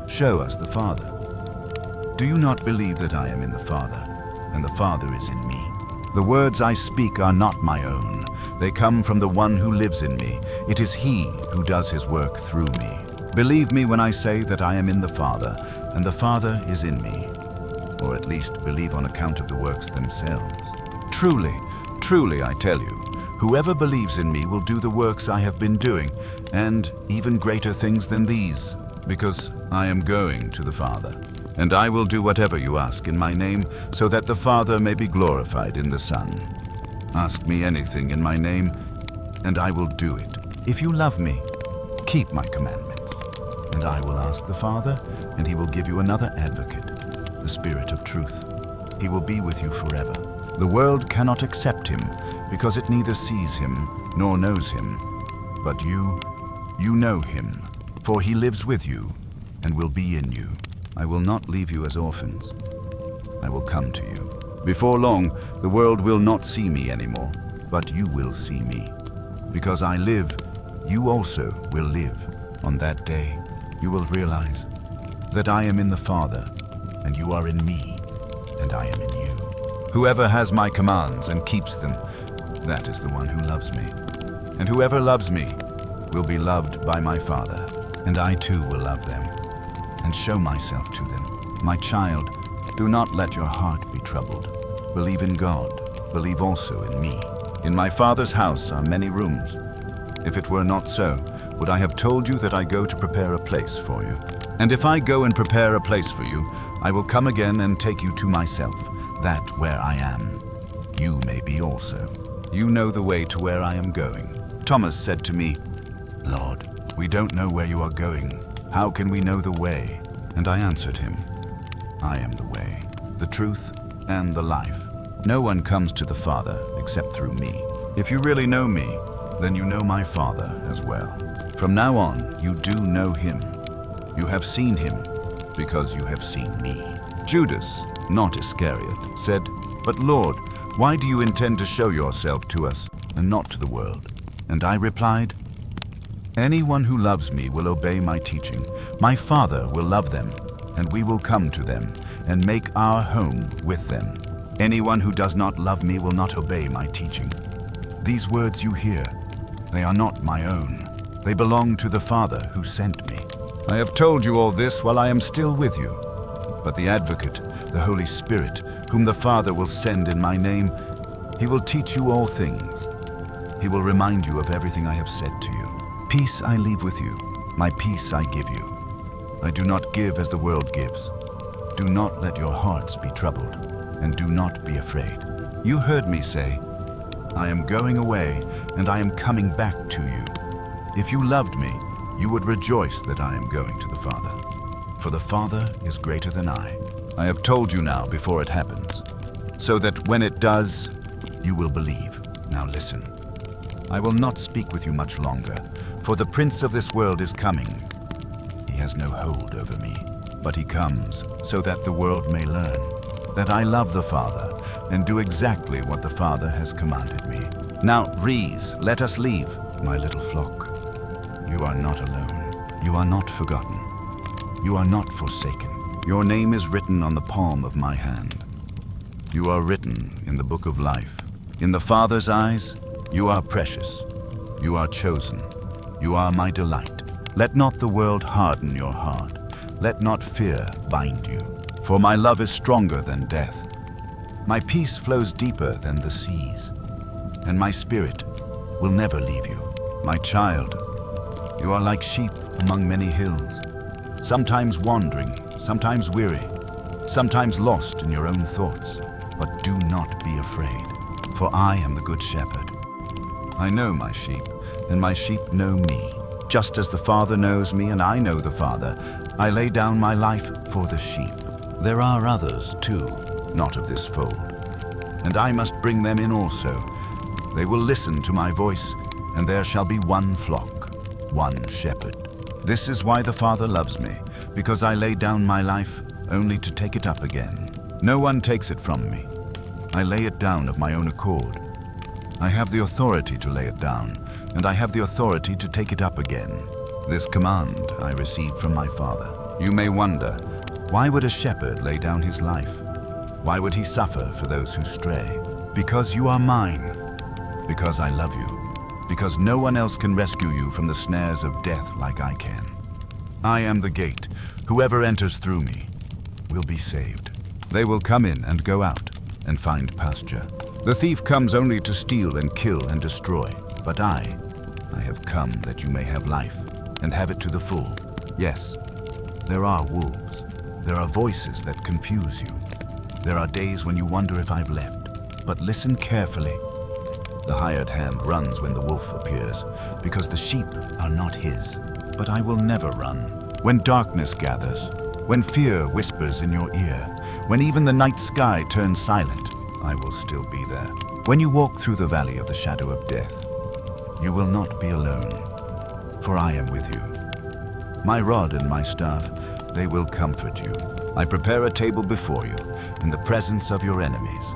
show us the Father? Do you not believe that I am in the Father, and the Father is in me? The words I speak are not my own. They come from the one who lives in me. It is he who does his work through me. Believe me when I say that I am in the Father, and the Father is in me. Or at least believe on account of the works themselves. Truly, truly I tell you, whoever believes in me will do the works I have been doing, and even greater things than these, because I am going to the Father. And I will do whatever you ask in my name, so that the Father may be glorified in the Son. Ask me anything in my name, and I will do it. If you love me, keep my commandments. And I will ask the Father, and he will give you another advocate, the Spirit of truth. He will be with you forever. The world cannot accept him, because it neither sees him nor knows him. But you know him, for he lives with you and will be in you. I will not leave you as orphans. I will come to you. Before long, the world will not see me anymore, but you will see me. Because I live, you also will live. On that day, you will realize that I am in the Father, and you are in me, and I am in you. Whoever has my commands and keeps them, that is the one who loves me. And whoever loves me will be loved by my Father, and I too will love them and show myself to them. My child, do not let your heart be troubled. Believe in God, believe also in me. In my Father's house are many rooms. If it were not so, would I have told you that I go to prepare a place for you? And if I go and prepare a place for you, I will come again and take you to myself, that where I am, you may be also. You know the way to where I am going. Thomas said to me, Lord, we don't know where you are going. How can we know the way? And I answered him, I am the way, the truth, and the life. No one comes to the Father except through me. If you really know me, then you know my Father as well. From now on, you do know him. You have seen him because you have seen me. Judas, not Iscariot, said, But Lord, why do you intend to show yourself to us and not to the world? And I replied, Anyone who loves me will obey my teaching. My Father will love them, and we will come to them and make our home with them. Anyone who does not love me will not obey my teaching. These words you hear, they are not my own. They belong to the Father who sent me. I have told you all this while I am still with you. But the Advocate, the Holy Spirit, whom the Father will send in my name, he will teach you all things. He will remind you of everything I have said to you. Peace I leave with you, my peace I give you. I do not give as the world gives. Do not let your hearts be troubled, and do not be afraid. You heard me say, I am going away, and I am coming back to you. If you loved me, you would rejoice that I am going to the Father. For the Father is greater than I. I have told you now before it happens, so that when it does, you will believe. Now listen. I will not speak with you much longer, for the prince of this world is coming. He has no hold over me, but he comes so that the world may learn that I love the Father and do exactly what the Father has commanded me. Now, rise, let us leave, my little flock. You are not alone. You are not forgotten. You are not forsaken. Your name is written on the palm of my hand. You are written in the book of life. In the Father's eyes, you are precious. You are chosen. You are my delight. Let not the world harden your heart. Let not fear bind you. For my love is stronger than death. My peace flows deeper than the seas. And my spirit will never leave you. My child, You are like sheep among many hills, sometimes wandering, sometimes weary, sometimes lost in your own thoughts. But do not be afraid, for I am the good shepherd. I know my sheep, and my sheep know me. Just as the Father knows me and I know the Father, I lay down my life for the sheep. There are others too, not of this fold, and I must bring them in also. They will listen to my voice, and there shall be one flock, one shepherd. This is why the Father loves me, because I lay down my life only to take it up again. No one takes it from me. I lay it down of my own accord. I have the authority to lay it down, and I have the authority to take it up again. This command I received from my Father. You may wonder, why would a shepherd lay down his life? Why would he suffer for those who stray? Because you are mine. Because I love you. Because no one else can rescue you from the snares of death like I can. I am the gate. Whoever enters through me will be saved. They will come in and go out and find pasture. The thief comes only to steal and kill and destroy, but I have come that you may have life and have it to the full. Yes, there are wolves. There are voices that confuse you. There are days when you wonder if I've left, but listen carefully. The hired hand runs when the wolf appears, because the sheep are not his. But I will never run. When darkness gathers, when fear whispers in your ear, when even the night sky turns silent, I will still be there. When you walk through the valley of the shadow of death, you will not be alone, for I am with you. My rod and my staff, they will comfort you. I prepare a table before you in the presence of your enemies.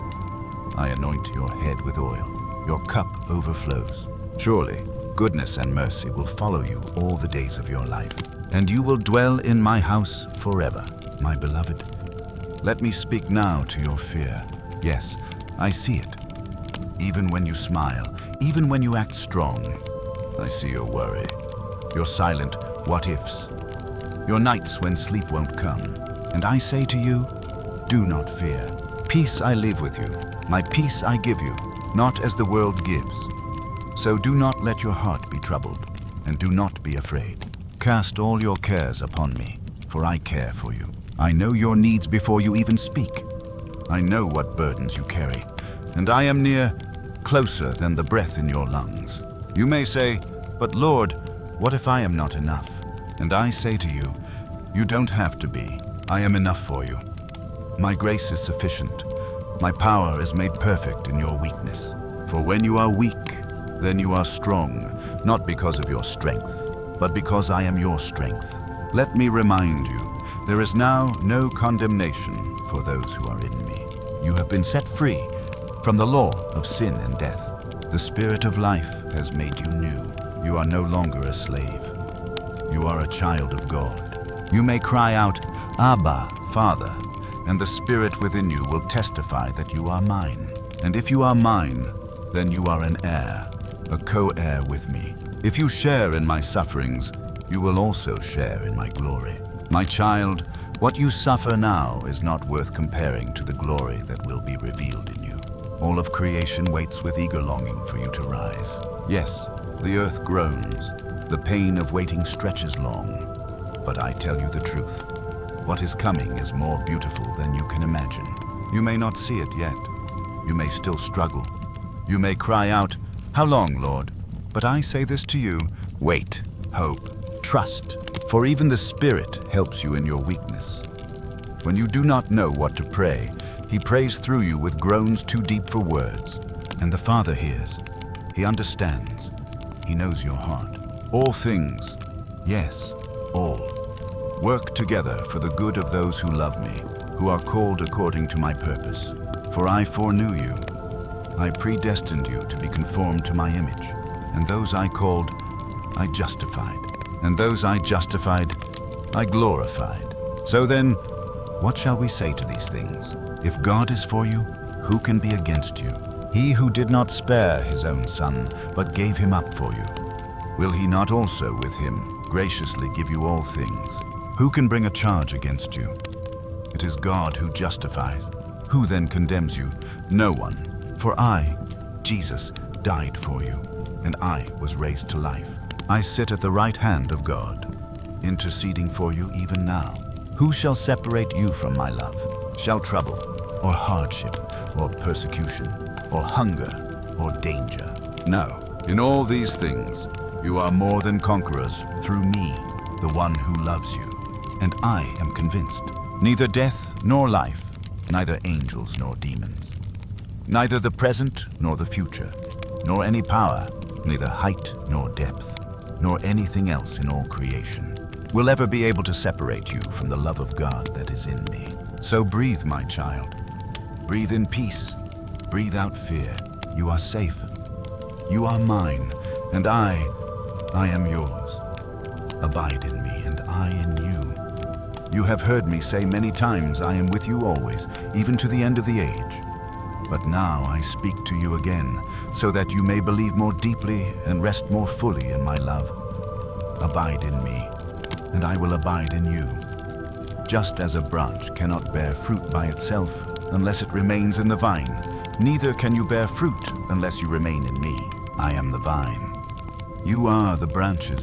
I anoint your head with oil. Your cup overflows. Surely, goodness and mercy will follow you all the days of your life, and you will dwell in my house forever, my beloved. Let me speak now to your fear. Yes, I see it. Even when you smile, even when you act strong, I see your worry, your silent what-ifs, your nights when sleep won't come. And I say to you, do not fear. Peace I leave with you, my peace I give you, not as the world gives. So do not let your heart be troubled, and do not be afraid. Cast all your cares upon me, for I care for you. I know your needs before you even speak. I know what burdens you carry, and I am near, closer than the breath in your lungs. You may say, but Lord, what if I am not enough? And I say to you, you don't have to be. I am enough for you. My grace is sufficient. My power is made perfect in your weakness. For when you are weak, then you are strong, not because of your strength, but because I am your strength. Let me remind you, there is now no condemnation for those who are in me. You have been set free from the law of sin and death. The Spirit of life has made you new. You are no longer a slave. You are a child of God. You may cry out, Abba, Father, and the Spirit within you will testify that you are mine. And if you are mine, then you are an heir, a co-heir with me. If you share in my sufferings, you will also share in my glory. My child, what you suffer now is not worth comparing to the glory that will be revealed in you. All of creation waits with eager longing for you to rise. Yes, the earth groans. The pain of waiting stretches long. But I tell you the truth. What is coming is more beautiful than you can imagine. You may not see it yet. You may still struggle. You may cry out, how long, Lord? But I say this to you, wait, hope, trust. For even the Spirit helps you in your weakness. When you do not know what to pray, He prays through you with groans too deep for words. And the Father hears. He understands. He knows your heart. All things, yes, all, work together for the good of those who love me, who are called according to my purpose. For I foreknew you. I predestined you to be conformed to my image. And those I called, I justified. And those I justified, I glorified. So then, what shall we say to these things? If God is for you, who can be against you? He who did not spare his own Son, but gave him up for you, will he not also with him graciously give you all things? Who can bring a charge against you? It is God who justifies. Who then condemns you? No one. For I, Jesus, died for you, and I was raised to life. I sit at the right hand of God, interceding for you even now. Who shall separate you from my love? Shall trouble, or hardship, or persecution, or hunger, or danger? No, in all these things, you are more than conquerors through me, the one who loves you. And I am convinced, neither death nor life, neither angels nor demons, neither the present nor the future, nor any power, neither height nor depth, nor anything else in all creation, will ever be able to separate you from the love of God that is in me. So breathe, my child. Breathe in peace. Breathe out fear. You are safe. You are mine, and I am yours. Abide in me, and I in you. You have heard me say many times, I am with you always, even to the end of the age. But now I speak to you again, so that you may believe more deeply and rest more fully in my love. Abide in me, and I will abide in you. Just as a branch cannot bear fruit by itself unless it remains in the vine, neither can you bear fruit unless you remain in me. I am the vine. You are the branches.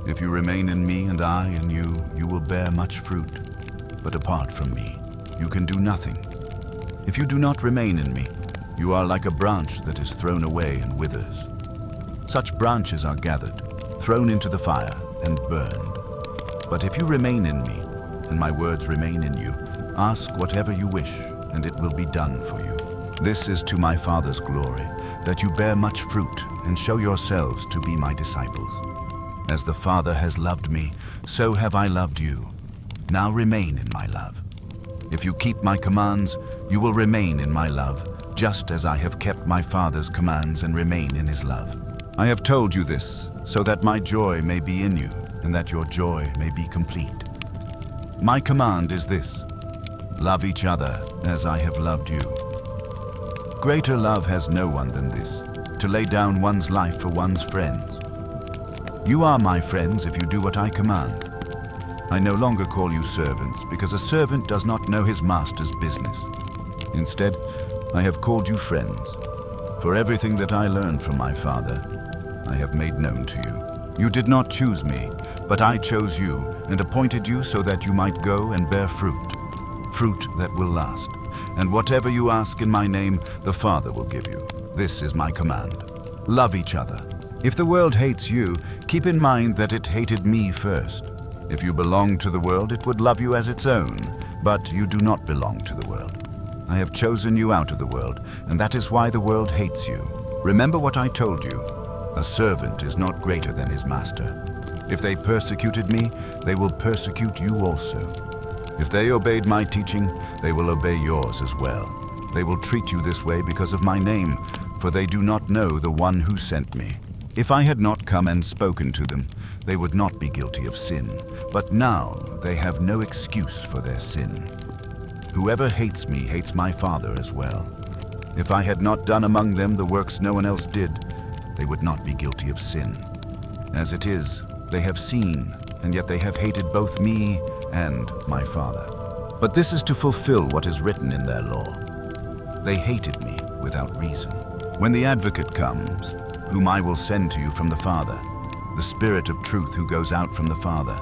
If you remain in me and I in you, you will bear much fruit. But apart from me, you can do nothing. If you do not remain in me, you are like a branch that is thrown away and withers. Such branches are gathered, thrown into the fire, and burned. But if you remain in me, and my words remain in you, ask whatever you wish, and it will be done for you. This is to my Father's glory, that you bear much fruit and show yourselves to be my disciples. As the Father has loved me, so have I loved you. Now remain in my love. If you keep my commands, you will remain in my love, just as I have kept my Father's commands and remain in his love. I have told you this, so that my joy may be in you, and that your joy may be complete. My command is this: love each other as I have loved you. Greater love has no one than this, to lay down one's life for one's friends. You are my friends if you do what I command. I no longer call you servants, because a servant does not know his master's business. Instead, I have called you friends, for everything that I learned from my Father, I have made known to you. You did not choose me, but I chose you and appointed you so that you might go and bear fruit, fruit that will last. And whatever you ask in my name, the Father will give you. This is my command: love each other. If the world hates you, keep in mind that it hated me first. If you belong to the world, it would love you as its own, but you do not belong to the world. I have chosen you out of the world, and that is why the world hates you. Remember what I told you. A servant is not greater than his master. If they persecuted me, they will persecute you also. If they obeyed my teaching, they will obey yours as well. They will treat you this way because of my name, for they do not know the one who sent me. If I had not come and spoken to them, they would not be guilty of sin. But now they have no excuse for their sin. Whoever hates me hates my Father as well. If I had not done among them the works no one else did, they would not be guilty of sin. As it is, they have seen, and yet they have hated both me and my Father. But this is to fulfill what is written in their law. They hated me without reason. When the Advocate comes, whom I will send to you from the Father, the Spirit of truth who goes out from the Father,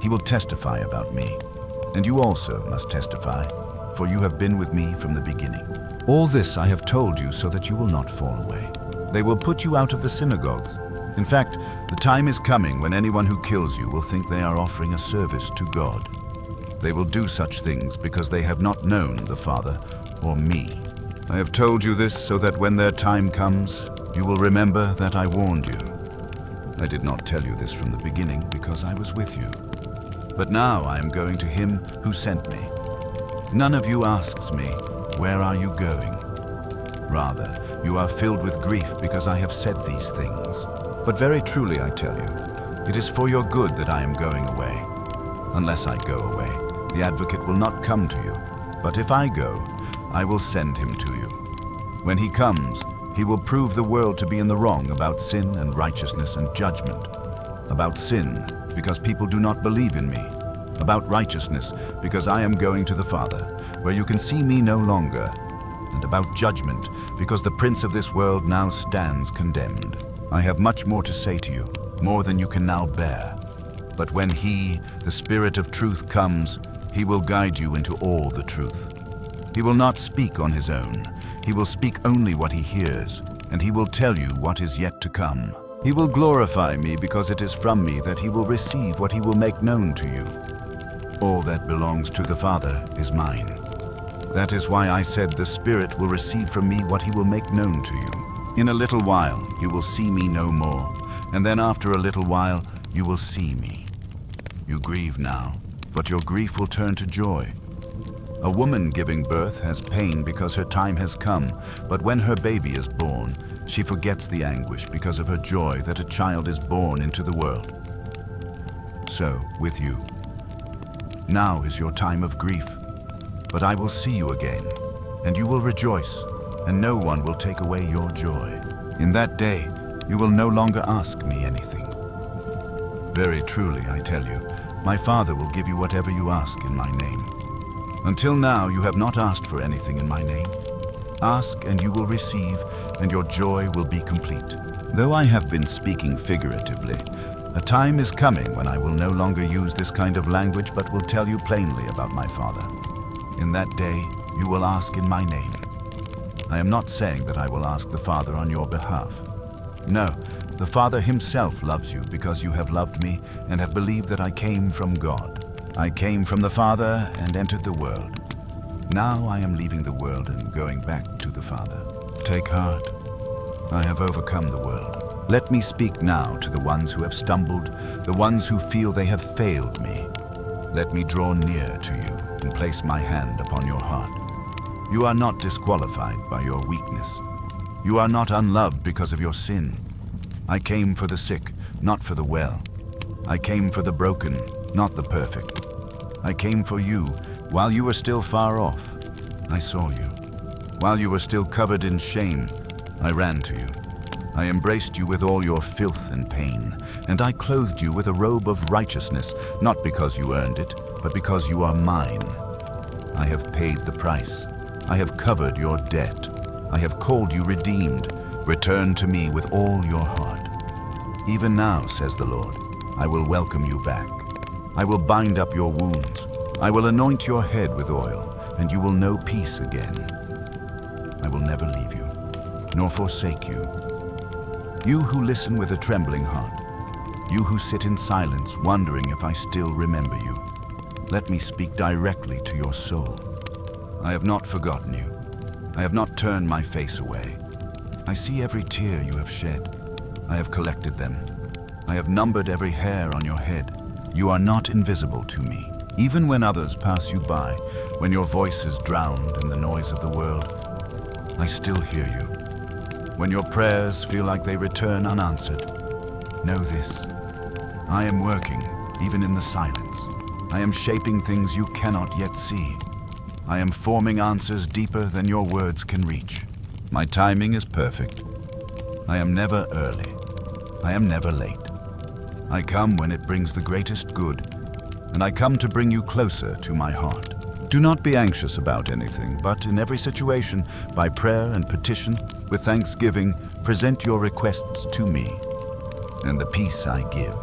he will testify about me. And you also must testify, for you have been with me from the beginning. All this I have told you so that you will not fall away. They will put you out of the synagogues. In fact, the time is coming when anyone who kills you will think they are offering a service to God. They will do such things because they have not known the Father or me. I have told you this so that when their time comes, you will remember that I warned you. I did not tell you this from the beginning because I was with you. But now I am going to him who sent me. None of you asks me, "Where are you going?" Rather, you are filled with grief because I have said these things. But very truly I tell you, it is for your good that I am going away. Unless I go away, the Advocate will not come to you. But if I go, I will send him to you. When he comes, he will prove the world to be in the wrong about sin and righteousness and judgment. About sin, because people do not believe in me. About righteousness, because I am going to the Father, where you can see me no longer. And about judgment, because the prince of this world now stands condemned. I have much more to say to you, more than you can now bear. But when He, the Spirit of truth, comes, He will guide you into all the truth. He will not speak on His own. He will speak only what He hears, and He will tell you what is yet to come. He will glorify me because it is from me that He will receive what He will make known to you. All that belongs to the Father is mine. That is why I said the Spirit will receive from me what He will make known to you. In a little while you will see me no more, and then after a little while you will see me. You grieve now, but your grief will turn to joy. A woman giving birth has pain because her time has come, but when her baby is born, she forgets the anguish because of her joy that a child is born into the world. So, with you. Now is your time of grief, but I will see you again, and you will rejoice, and no one will take away your joy. In that day, you will no longer ask me anything. Very truly, I tell you, my Father will give you whatever you ask in my name. Until now, you have not asked for anything in my name. Ask, and you will receive, and your joy will be complete. Though I have been speaking figuratively, a time is coming when I will no longer use this kind of language, but will tell you plainly about my Father. In that day, you will ask in my name. I am not saying that I will ask the Father on your behalf. No, the Father Himself loves you because you have loved me and have believed that I came from God. I came from the Father and entered the world. Now I am leaving the world and going back to the Father. Take heart. I have overcome the world. Let me speak now to the ones who have stumbled, the ones who feel they have failed me. Let me draw near to you and place my hand upon your heart. You are not disqualified by your weakness. You are not unloved because of your sin. I came for the sick, not for the well. I came for the broken, not the perfect. I came for you while you were still far off. I saw you. While you were still covered in shame, I ran to you. I embraced you with all your filth and pain, and I clothed you with a robe of righteousness, not because you earned it, but because you are mine. I have paid the price. I have covered your debt. I have called you redeemed. Return to me with all your heart. Even now, says the Lord, I will welcome you back. I will bind up your wounds. I will anoint your head with oil, and you will know peace again. I will never leave you, nor forsake you. You who listen with a trembling heart, you who sit in silence, wondering if I still remember you, let me speak directly to your soul. I have not forgotten you. I have not turned my face away. I see every tear you have shed. I have collected them. I have numbered every hair on your head. You are not invisible to me. Even when others pass you by, when your voice is drowned in the noise of the world, I still hear you. When your prayers feel like they return unanswered, know this. I am working, even in the silence. I am shaping things you cannot yet see. I am forming answers deeper than your words can reach. My timing is perfect. I am never early. I am never late. I come when it brings the greatest good, and I come to bring you closer to my heart. Do not be anxious about anything, but in every situation, by prayer and petition, with thanksgiving, present your requests to me. And the peace I give,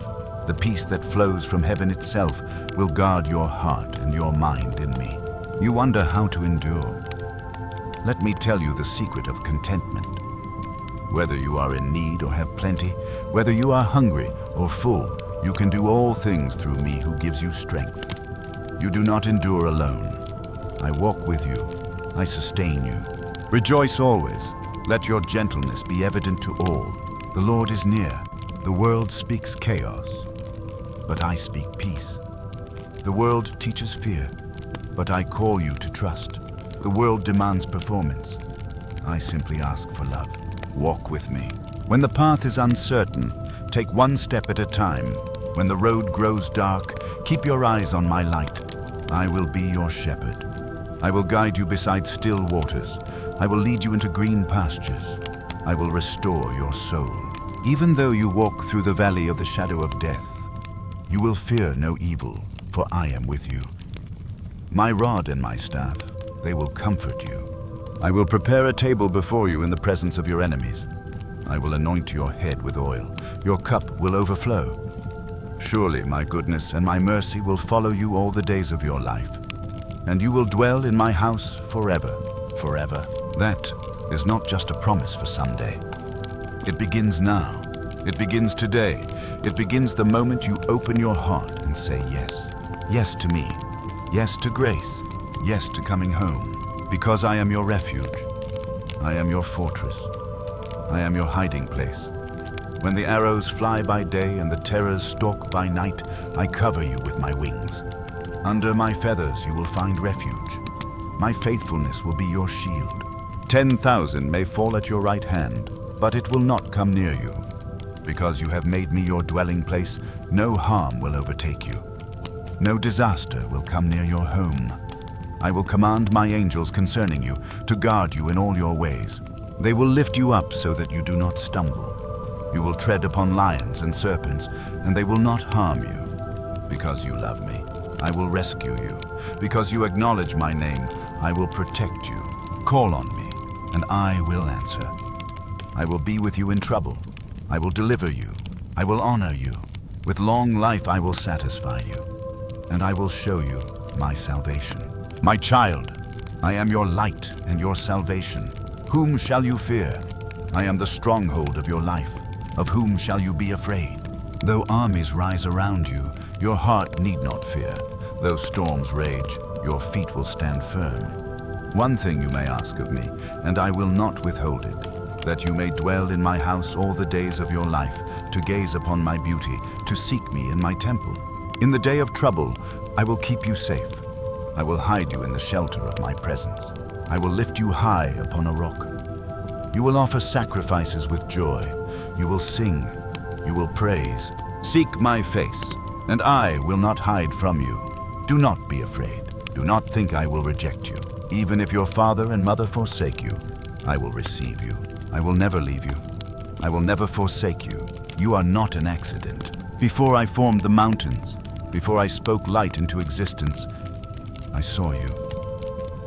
the peace that flows from heaven itself, will guard your heart and your mind in me. You wonder how to endure. Let me tell you the secret of contentment. Whether you are in need or have plenty, whether you are hungry or full, you can do all things through me who gives you strength. You do not endure alone. I walk with you. I sustain you. Rejoice always. Let your gentleness be evident to all. The Lord is near. The world speaks chaos, but I speak peace. The world teaches fear, but I call you to trust. The world demands performance. I simply ask for love. Walk with me. When the path is uncertain, take one step at a time. When the road grows dark, keep your eyes on my light. I will be your shepherd. I will guide you beside still waters. I will lead you into green pastures. I will restore your soul. Even though you walk through the valley of the shadow of death, you will fear no evil, for I am with you. My rod and my staff, they will comfort you. I will prepare a table before you in the presence of your enemies. I will anoint your head with oil. Your cup will overflow. Surely my goodness and my mercy will follow you all the days of your life, and you will dwell in my house forever, forever. That is not just a promise for someday. It begins now. It begins today. It begins the moment you open your heart and say yes. Yes to me. Yes to grace. Yes to coming home. Because I am your refuge. I am your fortress. I am your hiding place. When the arrows fly by day and the terrors stalk by night, I cover you with my wings. Under my feathers you will find refuge. My faithfulness will be your shield. 10,000 may fall at your right hand, but it will not come near you. Because you have made me your dwelling place, no harm will overtake you. No disaster will come near your home. I will command my angels concerning you to guard you in all your ways. They will lift you up so that you do not stumble. You will tread upon lions and serpents, and they will not harm you. Because you love me, I will rescue you. Because you acknowledge my name, I will protect you. Call on me, and I will answer. I will be with you in trouble. I will deliver you. I will honor you. With long life I will satisfy you, and I will show you my salvation. My child, I am your light and your salvation. Whom shall you fear? I am the stronghold of your life. Of whom shall you be afraid? Though armies rise around you, your heart need not fear. Though storms rage, your feet will stand firm. One thing you may ask of me, and I will not withhold it, that you may dwell in my house all the days of your life, to gaze upon my beauty, to seek me in my temple. In the day of trouble, I will keep you safe. I will hide you in the shelter of my presence. I will lift you high upon a rock. You will offer sacrifices with joy. You will sing. You will praise. Seek my face, and I will not hide from you. Do not be afraid. Do not think I will reject you. Even if your father and mother forsake you, I will receive you. I will never leave you. I will never forsake you. You are not an accident. Before I formed the mountains, before I spoke light into existence, I saw you.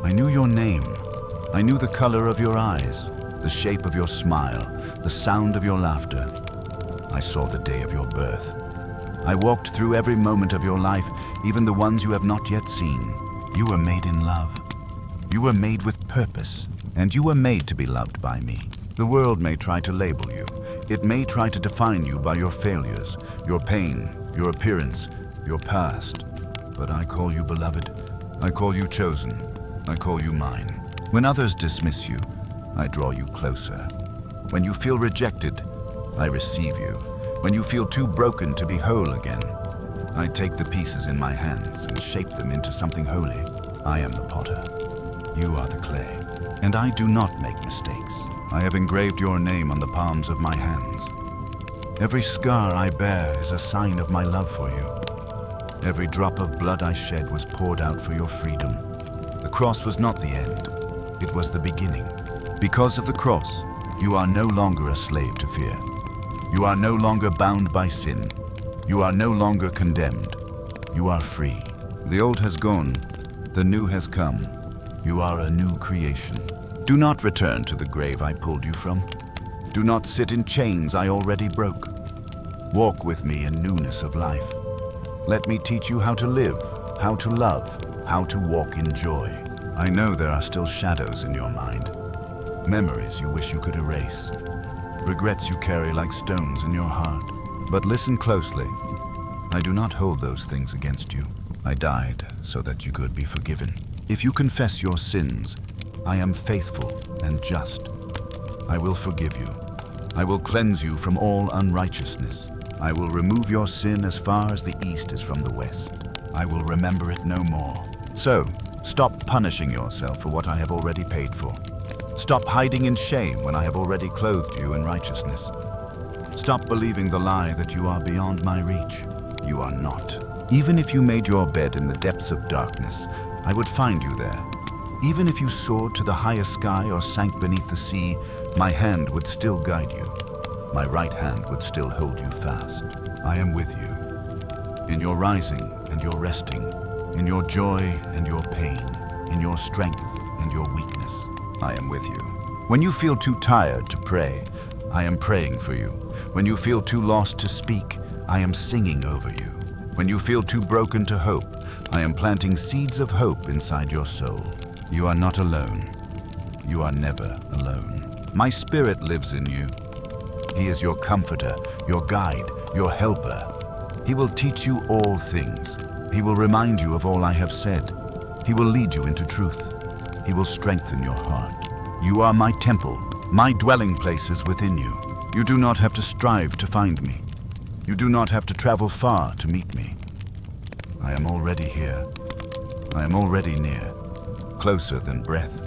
I knew your name. I knew the color of your eyes, the shape of your smile, the sound of your laughter. I saw the day of your birth. I walked through every moment of your life, even the ones you have not yet seen. You were made in love. You were made with purpose, and you were made to be loved by me. The world may try to label you. It may try to define you by your failures, your pain, your appearance, your past. But I call you beloved. I call you chosen. I call you mine. When others dismiss you, I draw you closer. When you feel rejected, I receive you. When you feel too broken to be whole again, I take the pieces in my hands and shape them into something holy. I am the potter. You are the clay. And I do not make mistakes. I have engraved your name on the palms of my hands. Every scar I bear is a sign of my love for you. Every drop of blood I shed was poured out for your freedom. The cross was not the end. It was the beginning. Because of the cross, you are no longer a slave to fear. You are no longer bound by sin. You are no longer condemned. You are free. The old has gone. The new has come. You are a new creation. Do not return to the grave I pulled you from. Do not sit in chains I already broke. Walk with me in newness of life. Let me teach you how to live, how to love, how to walk in joy. I know there are still shadows in your mind. Memories you wish you could erase. Regrets you carry like stones in your heart. But listen closely. I do not hold those things against you. I died so that you could be forgiven. If you confess your sins, I am faithful and just. I will forgive you. I will cleanse you from all unrighteousness. I will remove your sin as far as the east is from the west. I will remember it no more. So, stop punishing yourself for what I have already paid for. Stop hiding in shame when I have already clothed you in righteousness. Stop believing the lie that you are beyond my reach. You are not. Even if you made your bed in the depths of darkness, I would find you there. Even if you soared to the highest sky or sank beneath the sea, my hand would still guide you. My right hand would still hold you fast. I am with you. In your rising and your resting, in your joy and your pain, in your strength and your weakness, I am with you. When you feel too tired to pray, I am praying for you. When you feel too lost to speak, I am singing over you. When you feel too broken to hope, I am planting seeds of hope inside your soul. You are not alone. You are never alone. My Spirit lives in you. He is your comforter, your guide, your helper. He will teach you all things. He will remind you of all I have said. He will lead you into truth. He will strengthen your heart. You are my temple. My dwelling place is within you. You do not have to strive to find me. You do not have to travel far to meet me. I am already here. I am already near. Closer than breath.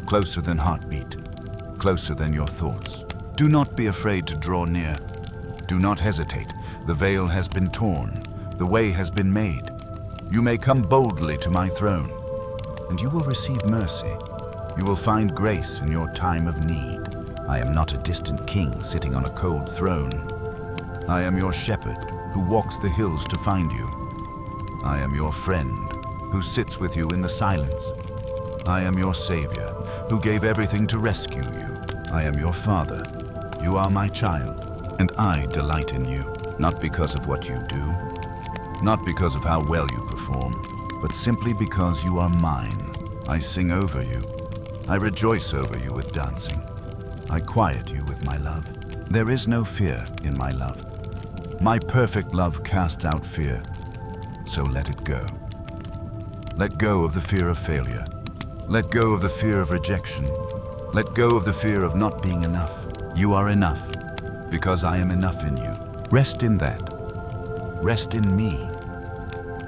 Closer than heartbeat. Closer than your thoughts. Do not be afraid to draw near. Do not hesitate. The veil has been torn. The way has been made. You may come boldly to my throne, and you will receive mercy. You will find grace in your time of need. I am not a distant king sitting on a cold throne. I am your shepherd who walks the hills to find you. I am your friend who sits with you in the silence. I am your savior who gave everything to rescue you. I am your father. You are my child, and I delight in you, not because of what you do, not because of how well you perform, but simply because you are mine. I sing over you. I rejoice over you with dancing. I quiet you with my love. There is no fear in my love. My perfect love casts out fear, so let it go. Let go of the fear of failure. Let go of the fear of rejection. Let go of the fear of not being enough. You are enough, because I am enough in you. Rest in that. Rest in me.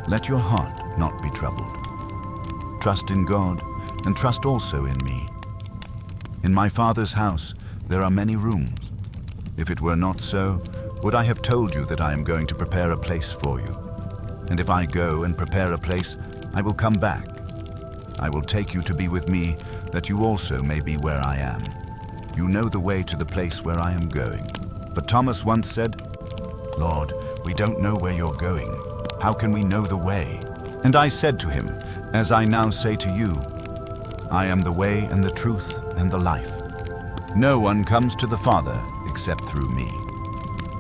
Let your heart not be troubled. Trust in God, and trust also in me. In my Father's house there are many rooms. If it were not so, would I have told you that I am going to prepare a place for you? And if I go and prepare a place, I will come back. I will take you to be with me, that you also may be where I am. You know the way to the place where I am going. But Thomas once said, Lord, we don't know where you're going. How can we know the way? And I said to him, as I now say to you, I am the way and the truth and the life. No one comes to the Father except through me.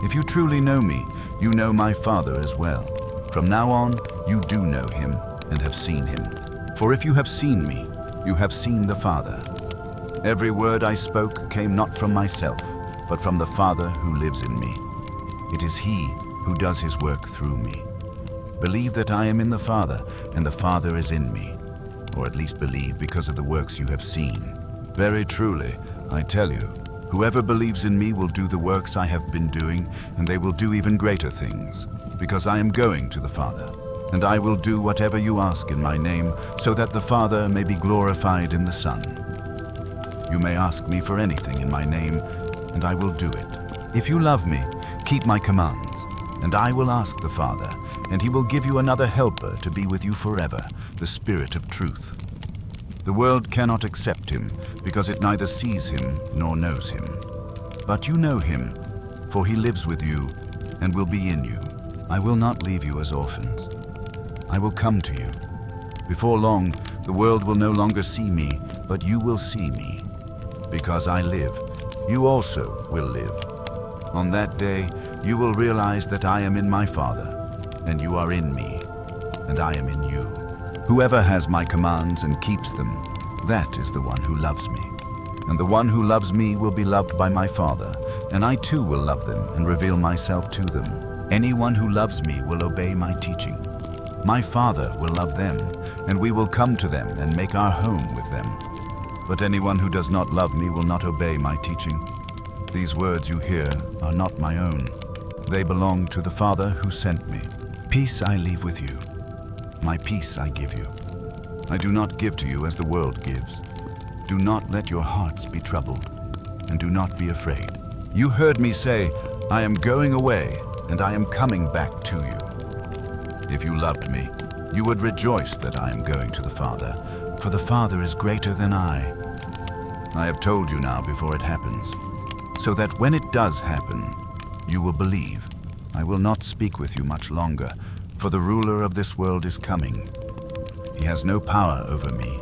If you truly know me, you know my Father as well. From now on, you do know him and have seen him. For if you have seen me, you have seen the Father. Every word I spoke came not from myself, but from the Father who lives in me. It is he who does his work through me. Believe that I am in the Father, and the Father is in me. Or at least believe because of the works you have seen. Very truly, I tell you, whoever believes in me will do the works I have been doing, and they will do even greater things, because I am going to the Father. And I will do whatever you ask in my name, so that the Father may be glorified in the Son. You may ask me for anything in my name, and I will do it. If you love me, keep my commands, and I will ask the Father, and he will give you another helper to be with you forever, the Spirit of truth. The world cannot accept him, because it neither sees him nor knows him. But you know him, for he lives with you and will be in you. I will not leave you as orphans. I will come to you. Before long, the world will no longer see me, but you will see me. Because I live, you also will live. On that day, you will realize that I am in my Father, and you are in me, and I am in you. Whoever has my commands and keeps them, that is the one who loves me. And the one who loves me will be loved by my Father, and I too will love them and reveal myself to them. Anyone who loves me will obey my teaching. My Father will love them, and we will come to them and make our home with them. But anyone who does not love me will not obey my teaching. These words you hear are not my own. They belong to the Father who sent me. Peace I leave with you. My peace I give you. I do not give to you as the world gives. Do not let your hearts be troubled, and do not be afraid. You heard me say, I am going away, and I am coming back to you. If you loved me, you would rejoice that I am going to the Father, for the Father is greater than I. I have told you now before it happens, so that when it does happen, you will believe. I will not speak with you much longer, for the ruler of this world is coming. He has no power over me,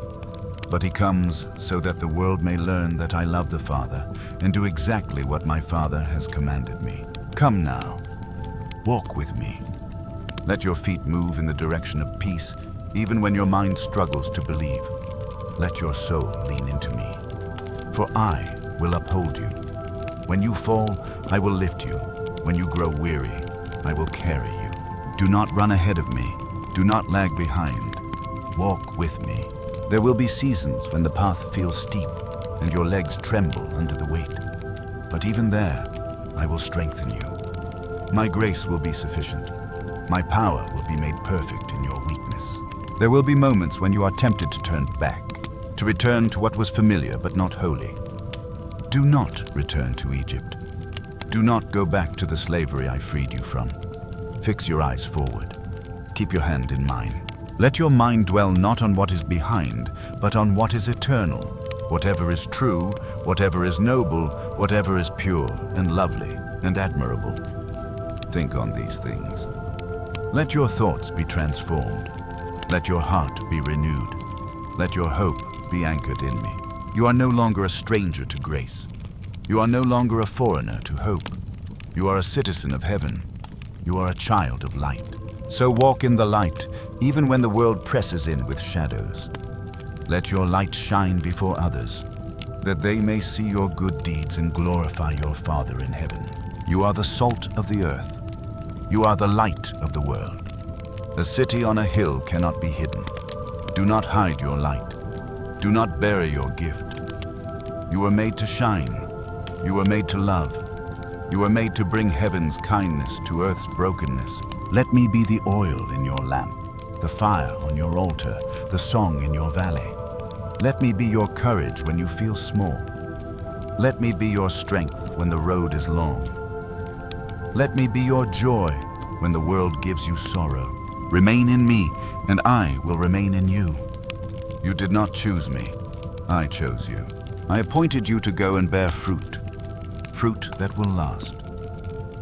but he comes so that the world may learn that I love the Father and do exactly what my Father has commanded me. Come now, walk with me. Let your feet move in the direction of peace, even when your mind struggles to believe. Let your soul lean into me, for I will uphold you. When you fall, I will lift you. When you grow weary, I will carry you. Do not run ahead of me. Do not lag behind. Walk with me. There will be seasons when the path feels steep and your legs tremble under the weight. But even there, I will strengthen you. My grace will be sufficient. My power will be made perfect in your weakness. There will be moments when you are tempted to turn back, to return to what was familiar but not holy. Do not return to Egypt. Do not go back to the slavery I freed you from. Fix your eyes forward. Keep your hand in mine. Let your mind dwell not on what is behind, but on what is eternal. Whatever is true, whatever is noble, whatever is pure and lovely and admirable. Think on these things. Let your thoughts be transformed. Let your heart be renewed. Let your hope be anchored in me. You are no longer a stranger to grace. You are no longer a foreigner to hope. You are a citizen of heaven. You are a child of light. So walk in the light, even when the world presses in with shadows. Let your light shine before others, that they may see your good deeds and glorify your Father in heaven. You are the salt of the earth. You are the light of the world. A city on a hill cannot be hidden. Do not hide your light. Do not bury your gift. You were made to shine. You were made to love. You were made to bring heaven's kindness to earth's brokenness. Let me be the oil in your lamp, the fire on your altar, the song in your valley. Let me be your courage when you feel small. Let me be your strength when the road is long. Let me be your joy when the world gives you sorrow. Remain in me, and I will remain in you. You did not choose me. I chose you. I appointed you to go and bear fruit, fruit that will last.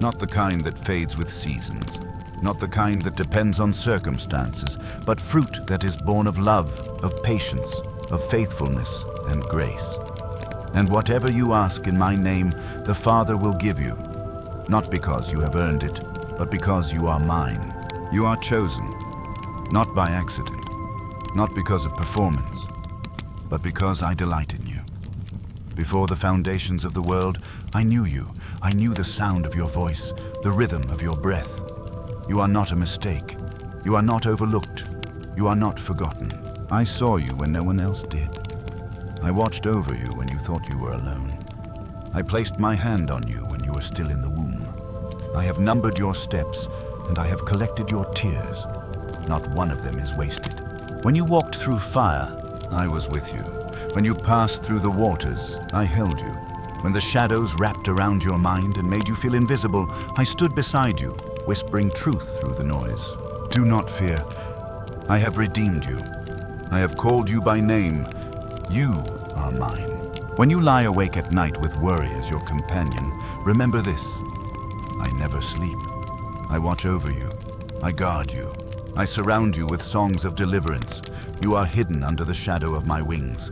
Not the kind that fades with seasons, not the kind that depends on circumstances, but fruit that is born of love, of patience, of faithfulness and grace. And whatever you ask in my name, the Father will give you, not because you have earned it, but because you are mine. You are chosen, not by accident, not because of performance, but because I delight in you. Before the foundations of the world, I knew you. I knew the sound of your voice, the rhythm of your breath. You are not a mistake. You are not overlooked. You are not forgotten. I saw you when no one else did. I watched over you when you thought you were alone. I placed my hand on you when you were still in the womb. I have numbered your steps, and I have collected your tears. Not one of them is wasted. When you walked through fire, I was with you. When you passed through the waters, I held you. When the shadows wrapped around your mind and made you feel invisible, I stood beside you, whispering truth through the noise. Do not fear. I have redeemed you. I have called you by name. You are mine. When you lie awake at night with worry as your companion, remember this. I never sleep. I watch over you. I guard you. I surround you with songs of deliverance. You are hidden under the shadow of my wings.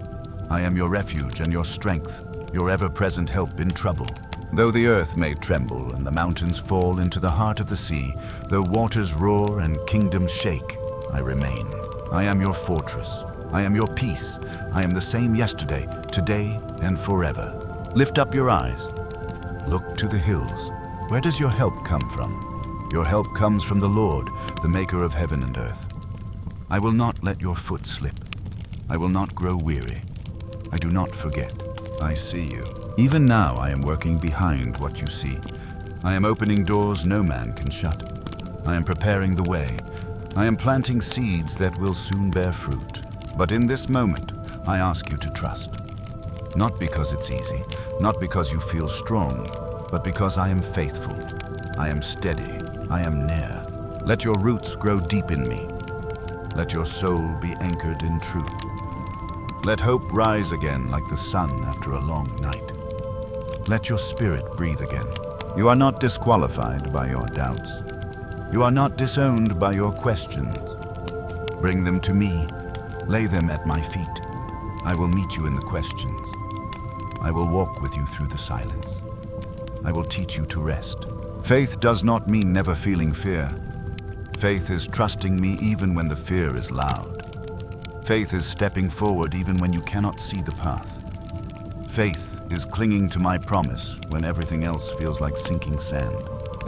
I am your refuge and your strength, your ever-present help in trouble. Though the earth may tremble and the mountains fall into the heart of the sea, though waters roar and kingdoms shake, I remain. I am your fortress. I am your peace. I am the same yesterday, today, and forever. Lift up your eyes. Look to the hills. Where does your help come from? Your help comes from the Lord, the maker of heaven and earth. I will not let your foot slip. I will not grow weary. I do not forget. I see you. Even now I am working behind what you see. I am opening doors no man can shut. I am preparing the way. I am planting seeds that will soon bear fruit. But in this moment, I ask you to trust. Not because it's easy, not because you feel strong, but because I am faithful. I am steady. I am near. Let your roots grow deep in me. Let your soul be anchored in truth. Let hope rise again like the sun after a long night. Let your spirit breathe again. You are not disqualified by your doubts. You are not disowned by your questions. Bring them to me. Lay them at my feet. I will meet you in the questions. I will walk with you through the silence. I will teach you to rest. Faith does not mean never feeling fear. Faith is trusting me even when the fear is loud. Faith is stepping forward even when you cannot see the path. Faith is clinging to my promise when everything else feels like sinking sand.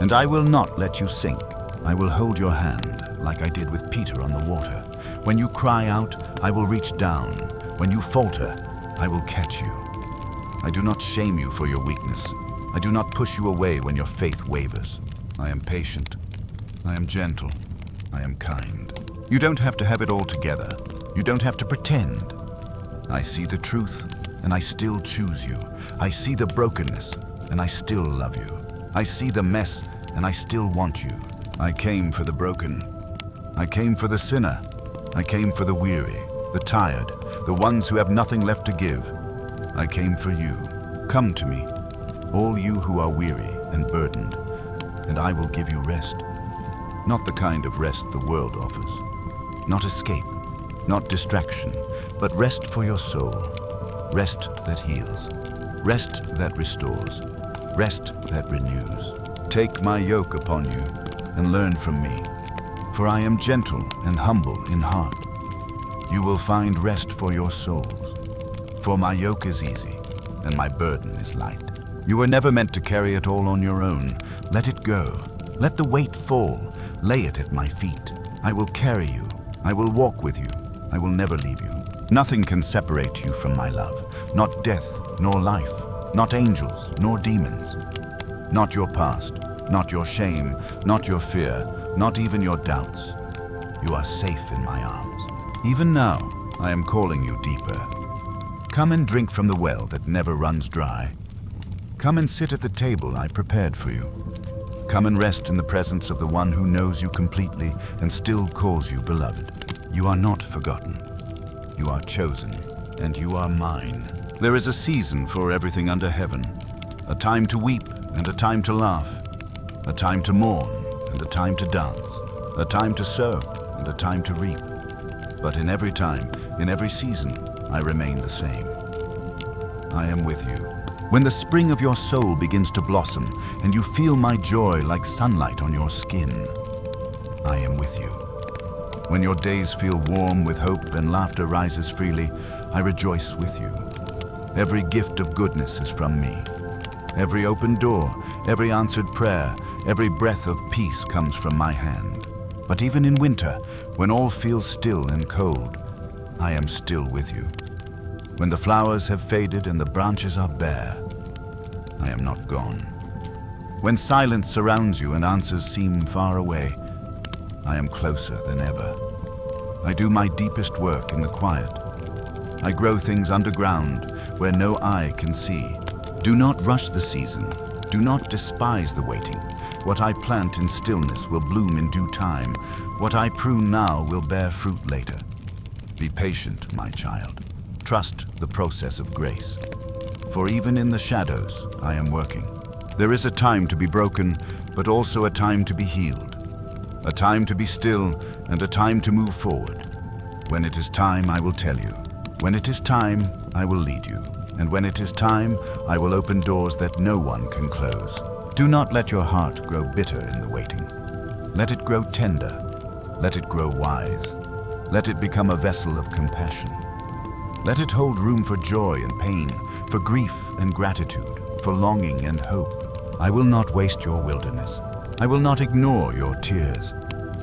And I will not let you sink. I will hold your hand like I did with Peter on the water. When you cry out, I will reach down. When you falter, I will catch you. I do not shame you for your weakness. I do not push you away when your faith wavers. I am patient. I am gentle. I am kind. You don't have to have it all together. You don't have to pretend. I see the truth, and I still choose you. I see the brokenness, and I still love you. I see the mess, and I still want you. I came for the broken. I came for the sinner. I came for the weary, the tired, the ones who have nothing left to give. I came for you. Come to me, all you who are weary and burdened, and I will give you rest. Not the kind of rest the world offers. Not escape, not distraction, but rest for your soul. Rest that heals. Rest that restores. Rest that renews. Take my yoke upon you and learn from me, for I am gentle and humble in heart. You will find rest for your souls. For my yoke is easy and my burden is light. You were never meant to carry it all on your own. Let it go. Let the weight fall. Lay it at my feet. I will carry you. I will walk with you. I will never leave you. Nothing can separate you from my love. Not death, nor life. Not angels, nor demons. Not your past, not your shame, not your fear, not even your doubts. You are safe in my arms. Even now, I am calling you deeper. Come and drink from the well that never runs dry. Come and sit at the table I prepared for you. Come and rest in the presence of the one who knows you completely and still calls you beloved. You are not forgotten. You are chosen, and you are mine. There is a season for everything under heaven. A time to weep and a time to laugh. A time to mourn and a time to dance. A time to sow and a time to reap. But in every time, in every season, I remain the same. I am with you. When the spring of your soul begins to blossom and you feel my joy like sunlight on your skin, I am with you. When your days feel warm with hope and laughter rises freely, I rejoice with you. Every gift of goodness is from me. Every open door, every answered prayer, every breath of peace comes from my hand. But even in winter, when all feels still and cold, I am still with you. When the flowers have faded and the branches are bare, I am not gone. When silence surrounds you and answers seem far away, I am closer than ever. I do my deepest work in the quiet. I grow things underground where no eye can see. Do not rush the season. Do not despise the waiting. What I plant in stillness will bloom in due time. What I prune now will bear fruit later. Be patient, my child. Trust the process of grace. For even in the shadows, I am working. There is a time to be broken, but also a time to be healed. A time to be still and a time to move forward. When it is time, I will tell you. When it is time, I will lead you. And when it is time, I will open doors that no one can close. Do not let your heart grow bitter in the waiting. Let it grow tender. Let it grow wise. Let it become a vessel of compassion. Let it hold room for joy and pain, for grief and gratitude, for longing and hope. I will not waste your wilderness. I will not ignore your tears.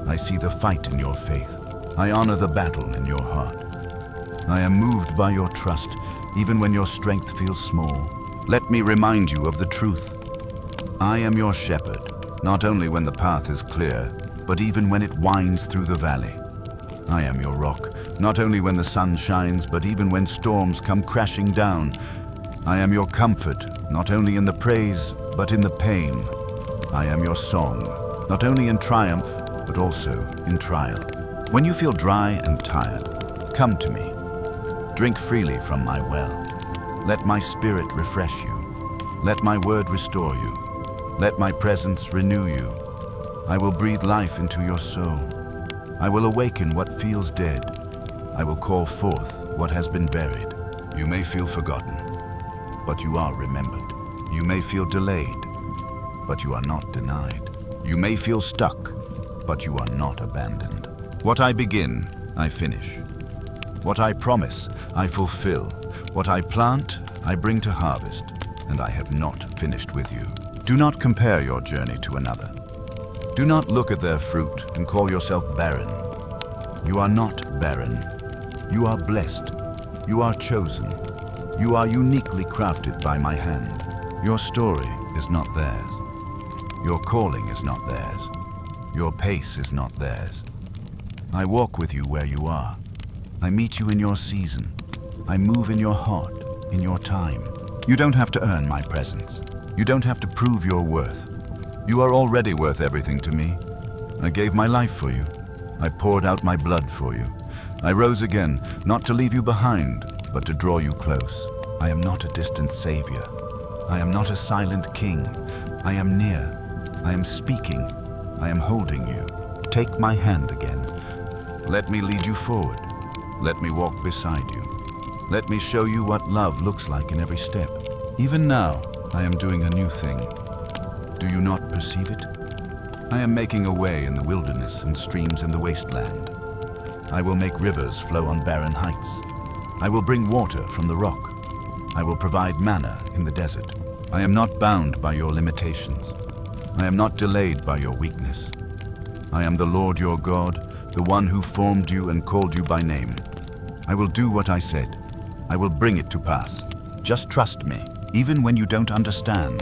I see the fight in your faith. I honor the battle in your heart. I am moved by your trust, even when your strength feels small. Let me remind you of the truth. I am your shepherd, not only when the path is clear, but even when it winds through the valley. I am your rock, not only when the sun shines, but even when storms come crashing down. I am your comfort, not only in the praise, but in the pain. I am your song, not only in triumph, but also in trial. When you feel dry and tired, come to me. Drink freely from my well. Let my spirit refresh you. Let my word restore you. Let my presence renew you. I will breathe life into your soul. I will awaken what feels dead. I will call forth what has been buried. You may feel forgotten, but you are remembered. You may feel delayed, but you are not denied. You may feel stuck, but you are not abandoned. What I begin, I finish. What I promise, I fulfill. What I plant, I bring to harvest, and I have not finished with you. Do not compare your journey to another. Do not look at their fruit and call yourself barren. You are not barren. You are blessed. You are chosen. You are uniquely crafted by my hand. Your story is not theirs. Your calling is not theirs. Your pace is not theirs. I walk with you where you are. I meet you in your season. I move in your heart, in your time. You don't have to earn my presence. You don't have to prove your worth. You are already worth everything to me. I gave my life for you. I poured out my blood for you. I rose again, not to leave you behind, but to draw you close. I am not a distant savior. I am not a silent king. I am near. I am speaking. I am holding you. Take my hand again. Let me lead you forward. Let me walk beside you. Let me show you what love looks like in every step. Even now, I am doing a new thing. Do you not perceive it? I am making a way in the wilderness and streams in the wasteland. I will make rivers flow on barren heights. I will bring water from the rock. I will provide manna in the desert. I am not bound by your limitations. I am not delayed by your weakness. I am the Lord your God, the one who formed you and called you by name. I will do what I said. I will bring it to pass. Just trust me, even when you don't understand.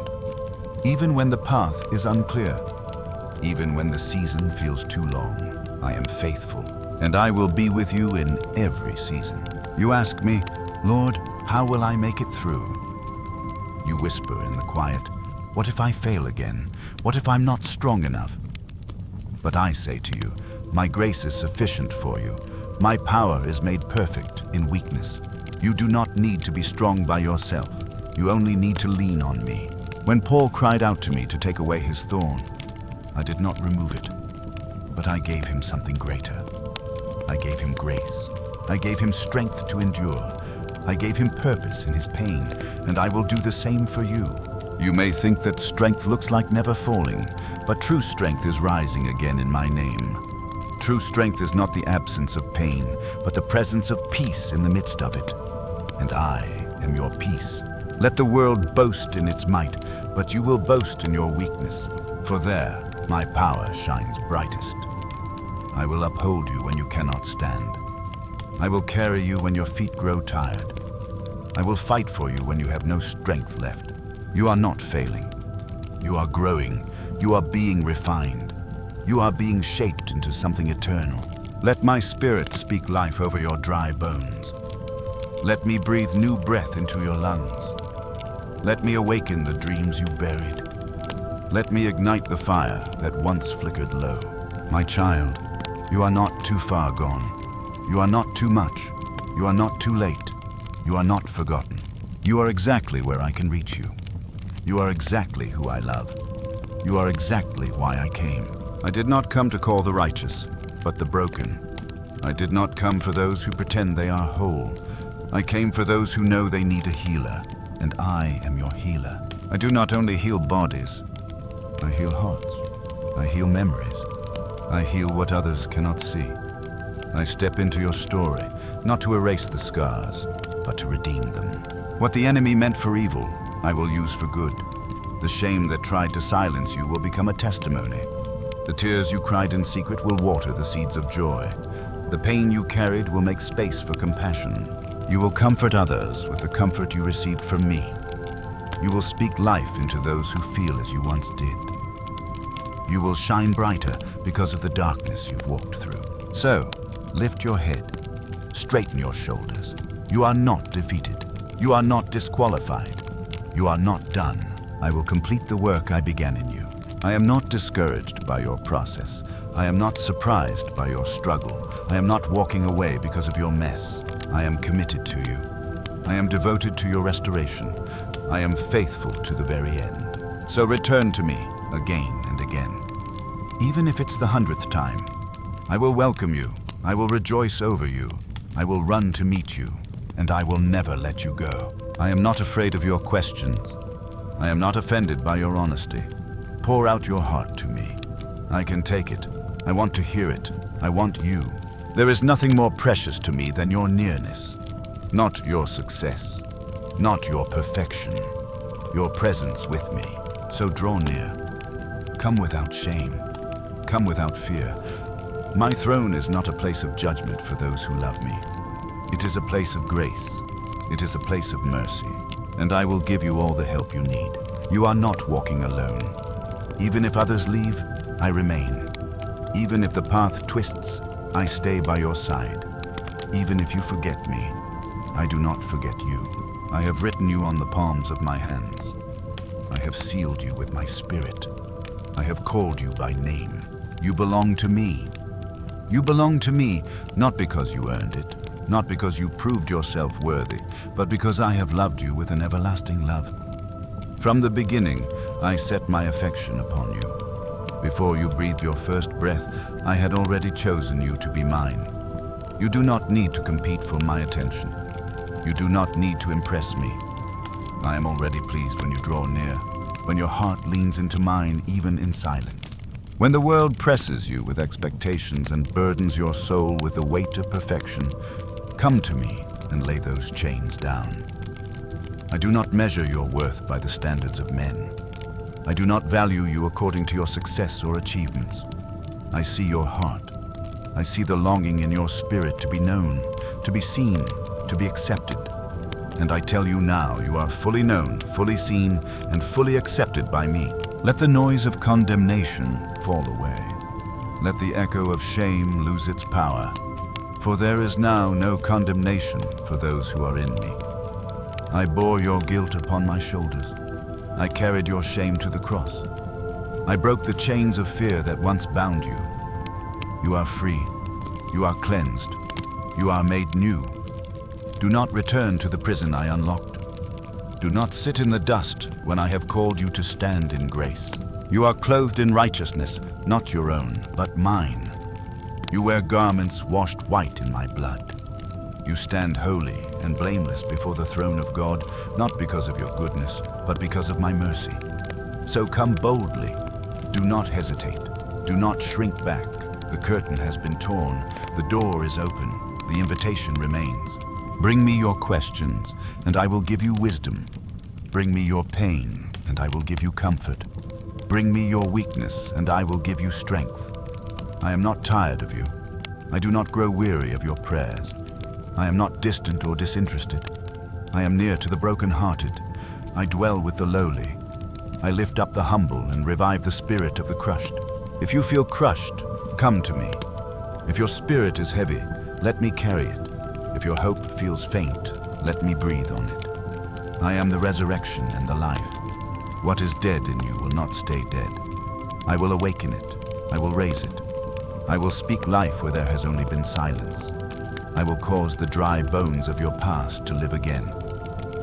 Even when the path is unclear. Even when the season feels too long. I am faithful, and I will be with you in every season. You ask me, Lord, how will I make it through? You whisper in the quiet, what if I fail again? What if I'm not strong enough? But I say to you, my grace is sufficient for you. My power is made perfect in weakness. You do not need to be strong by yourself. You only need to lean on me. When Paul cried out to me to take away his thorn, I did not remove it, but I gave him something greater. I gave him grace. I gave him strength to endure. I gave him purpose in his pain, and I will do the same for you. You may think that strength looks like never falling, but true strength is rising again in my name. True strength is not the absence of pain, but the presence of peace in the midst of it. And I am your peace. Let the world boast in its might, but you will boast in your weakness, for there my power shines brightest. I will uphold you when you cannot stand. I will carry you when your feet grow tired. I will fight for you when you have no strength left. You are not failing. You are growing. You are being refined. You are being shaped into something eternal. Let my spirit speak life over your dry bones. Let me breathe new breath into your lungs. Let me awaken the dreams you buried. Let me ignite the fire that once flickered low. My child, you are not too far gone. You are not too much. You are not too late. You are not forgotten. You are exactly where I can reach you. You are exactly who I love. You are exactly why I came. I did not come to call the righteous, but the broken. I did not come for those who pretend they are whole. I came for those who know they need a healer, and I am your healer. I do not only heal bodies, I heal hearts. I heal memories. I heal what others cannot see. I step into your story, not to erase the scars, but to redeem them. What the enemy meant for evil, I will use for good. The shame that tried to silence you will become a testimony. The tears you cried in secret will water the seeds of joy. The pain you carried will make space for compassion. You will comfort others with the comfort you received from me. You will speak life into those who feel as you once did. You will shine brighter because of the darkness you've walked through. So, lift your head, straighten your shoulders. You are not defeated. You are not disqualified. You are not done. I will complete the work I began in you. I am not discouraged by your process. I am not surprised by your struggle. I am not walking away because of your mess. I am committed to you. I am devoted to your restoration. I am faithful to the very end. So return to me again and again. Even if it's the 100th time, I will welcome you. I will rejoice over you. I will run to meet you, and I will never let you go. I am not afraid of your questions. I am not offended by your honesty. Pour out your heart to me. I can take it. I want to hear it. I want you. There is nothing more precious to me than your nearness. Not your success. Not your perfection. Your presence with me. So draw near. Come without shame. Come without fear. My throne is not a place of judgment for those who love me. It is a place of grace. It is a place of mercy. And I will give you all the help you need. You are not walking alone. Even if others leave, I remain. Even if the path twists, I stay by your side. Even if you forget me, I do not forget you. I have written you on the palms of my hands. I have sealed you with my spirit. I have called you by name. You belong to me. You belong to me, not because you earned it, not because you proved yourself worthy, but because I have loved you with an everlasting love. From the beginning, I set my affection upon you. Before you breathed your first breath, I had already chosen you to be mine. You do not need to compete for my attention. You do not need to impress me. I am already pleased when you draw near, when your heart leans into mine even in silence. When the world presses you with expectations and burdens your soul with the weight of perfection, come to me and lay those chains down. I do not measure your worth by the standards of men. I do not value you according to your success or achievements. I see your heart. I see the longing in your spirit to be known, to be seen, to be accepted. And I tell you now, you are fully known, fully seen, and fully accepted by me. Let the noise of condemnation fall away. Let the echo of shame lose its power. For there is now no condemnation for those who are in me. I bore your guilt upon my shoulders. I carried your shame to the cross. I broke the chains of fear that once bound you. You are free. You are cleansed. You are made new. Do not return to the prison I unlocked. Do not sit in the dust when I have called you to stand in grace. You are clothed in righteousness, not your own, but mine. You wear garments washed white in my blood. You stand holy and blameless before the throne of God, not because of your goodness, but because of my mercy. So come boldly. Do not hesitate. Do not shrink back. The curtain has been torn. The door is open. The invitation remains. Bring me your questions, and I will give you wisdom. Bring me your pain, and I will give you comfort. Bring me your weakness, and I will give you strength. I am not tired of you. I do not grow weary of your prayers. I am not distant or disinterested. I am near to the brokenhearted. I dwell with the lowly. I lift up the humble and revive the spirit of the crushed. If you feel crushed, come to me. If your spirit is heavy, let me carry it. If your hope feels faint, let me breathe on it. I am the resurrection and the life. What is dead in you will not stay dead. I will awaken it. I will raise it. I will speak life where there has only been silence. I will cause the dry bones of your past to live again.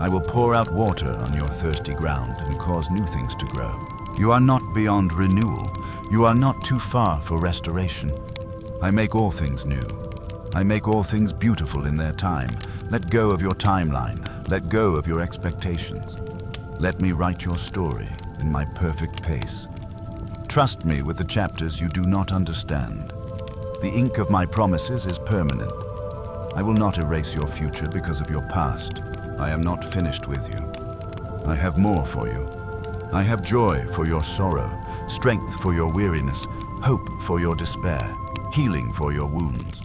I will pour out water on your thirsty ground and cause new things to grow. You are not beyond renewal. You are not too far for restoration. I make all things new. I make all things beautiful in their time. Let go of your timeline. Let go of your expectations. Let me write your story in my perfect pace. Trust me with the chapters you do not understand. The ink of my promises is permanent. I will not erase your future because of your past. I am not finished with you. I have more for you. I have joy for your sorrow, strength for your weariness, hope for your despair, healing for your wounds.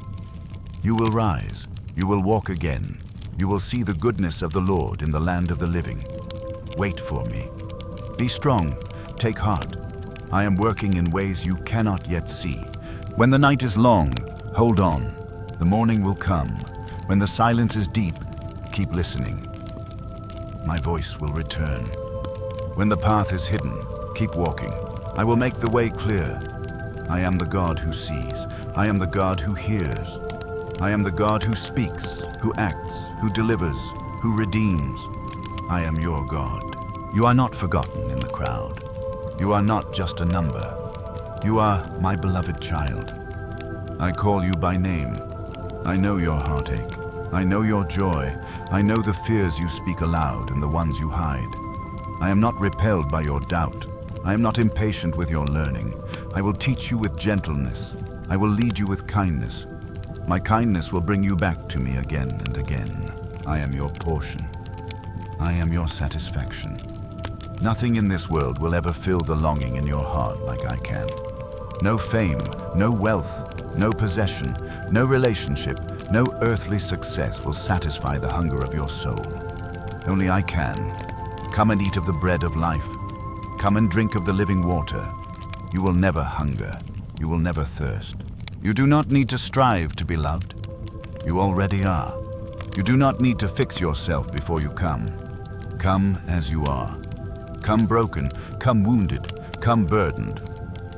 You will rise. You will walk again. You will see the goodness of the Lord in the land of the living. Wait for me. Be strong. Take heart. I am working in ways you cannot yet see. When the night is long, hold on. The morning will come. When the silence is deep, keep listening. My voice will return. When the path is hidden, keep walking. I will make the way clear. I am the God who sees. I am the God who hears. I am the God who speaks, who acts, who delivers, who redeems. I am your God. You are not forgotten in the crowd. You are not just a number. You are my beloved child. I call you by name. I know your heartache. I know your joy. I know the fears you speak aloud and the ones you hide. I am not repelled by your doubt. I am not impatient with your learning. I will teach you with gentleness. I will lead you with kindness. My kindness will bring you back to me again and again. I am your portion. I am your satisfaction. Nothing in this world will ever fill the longing in your heart like I can. No fame, no wealth, no possession, no relationship, no earthly success will satisfy the hunger of your soul. Only I can. Come and eat of the bread of life. Come and drink of the living water. You will never hunger. You will never thirst. You do not need to strive to be loved. You already are. You do not need to fix yourself before you come. Come as you are. Come broken, come wounded, come burdened,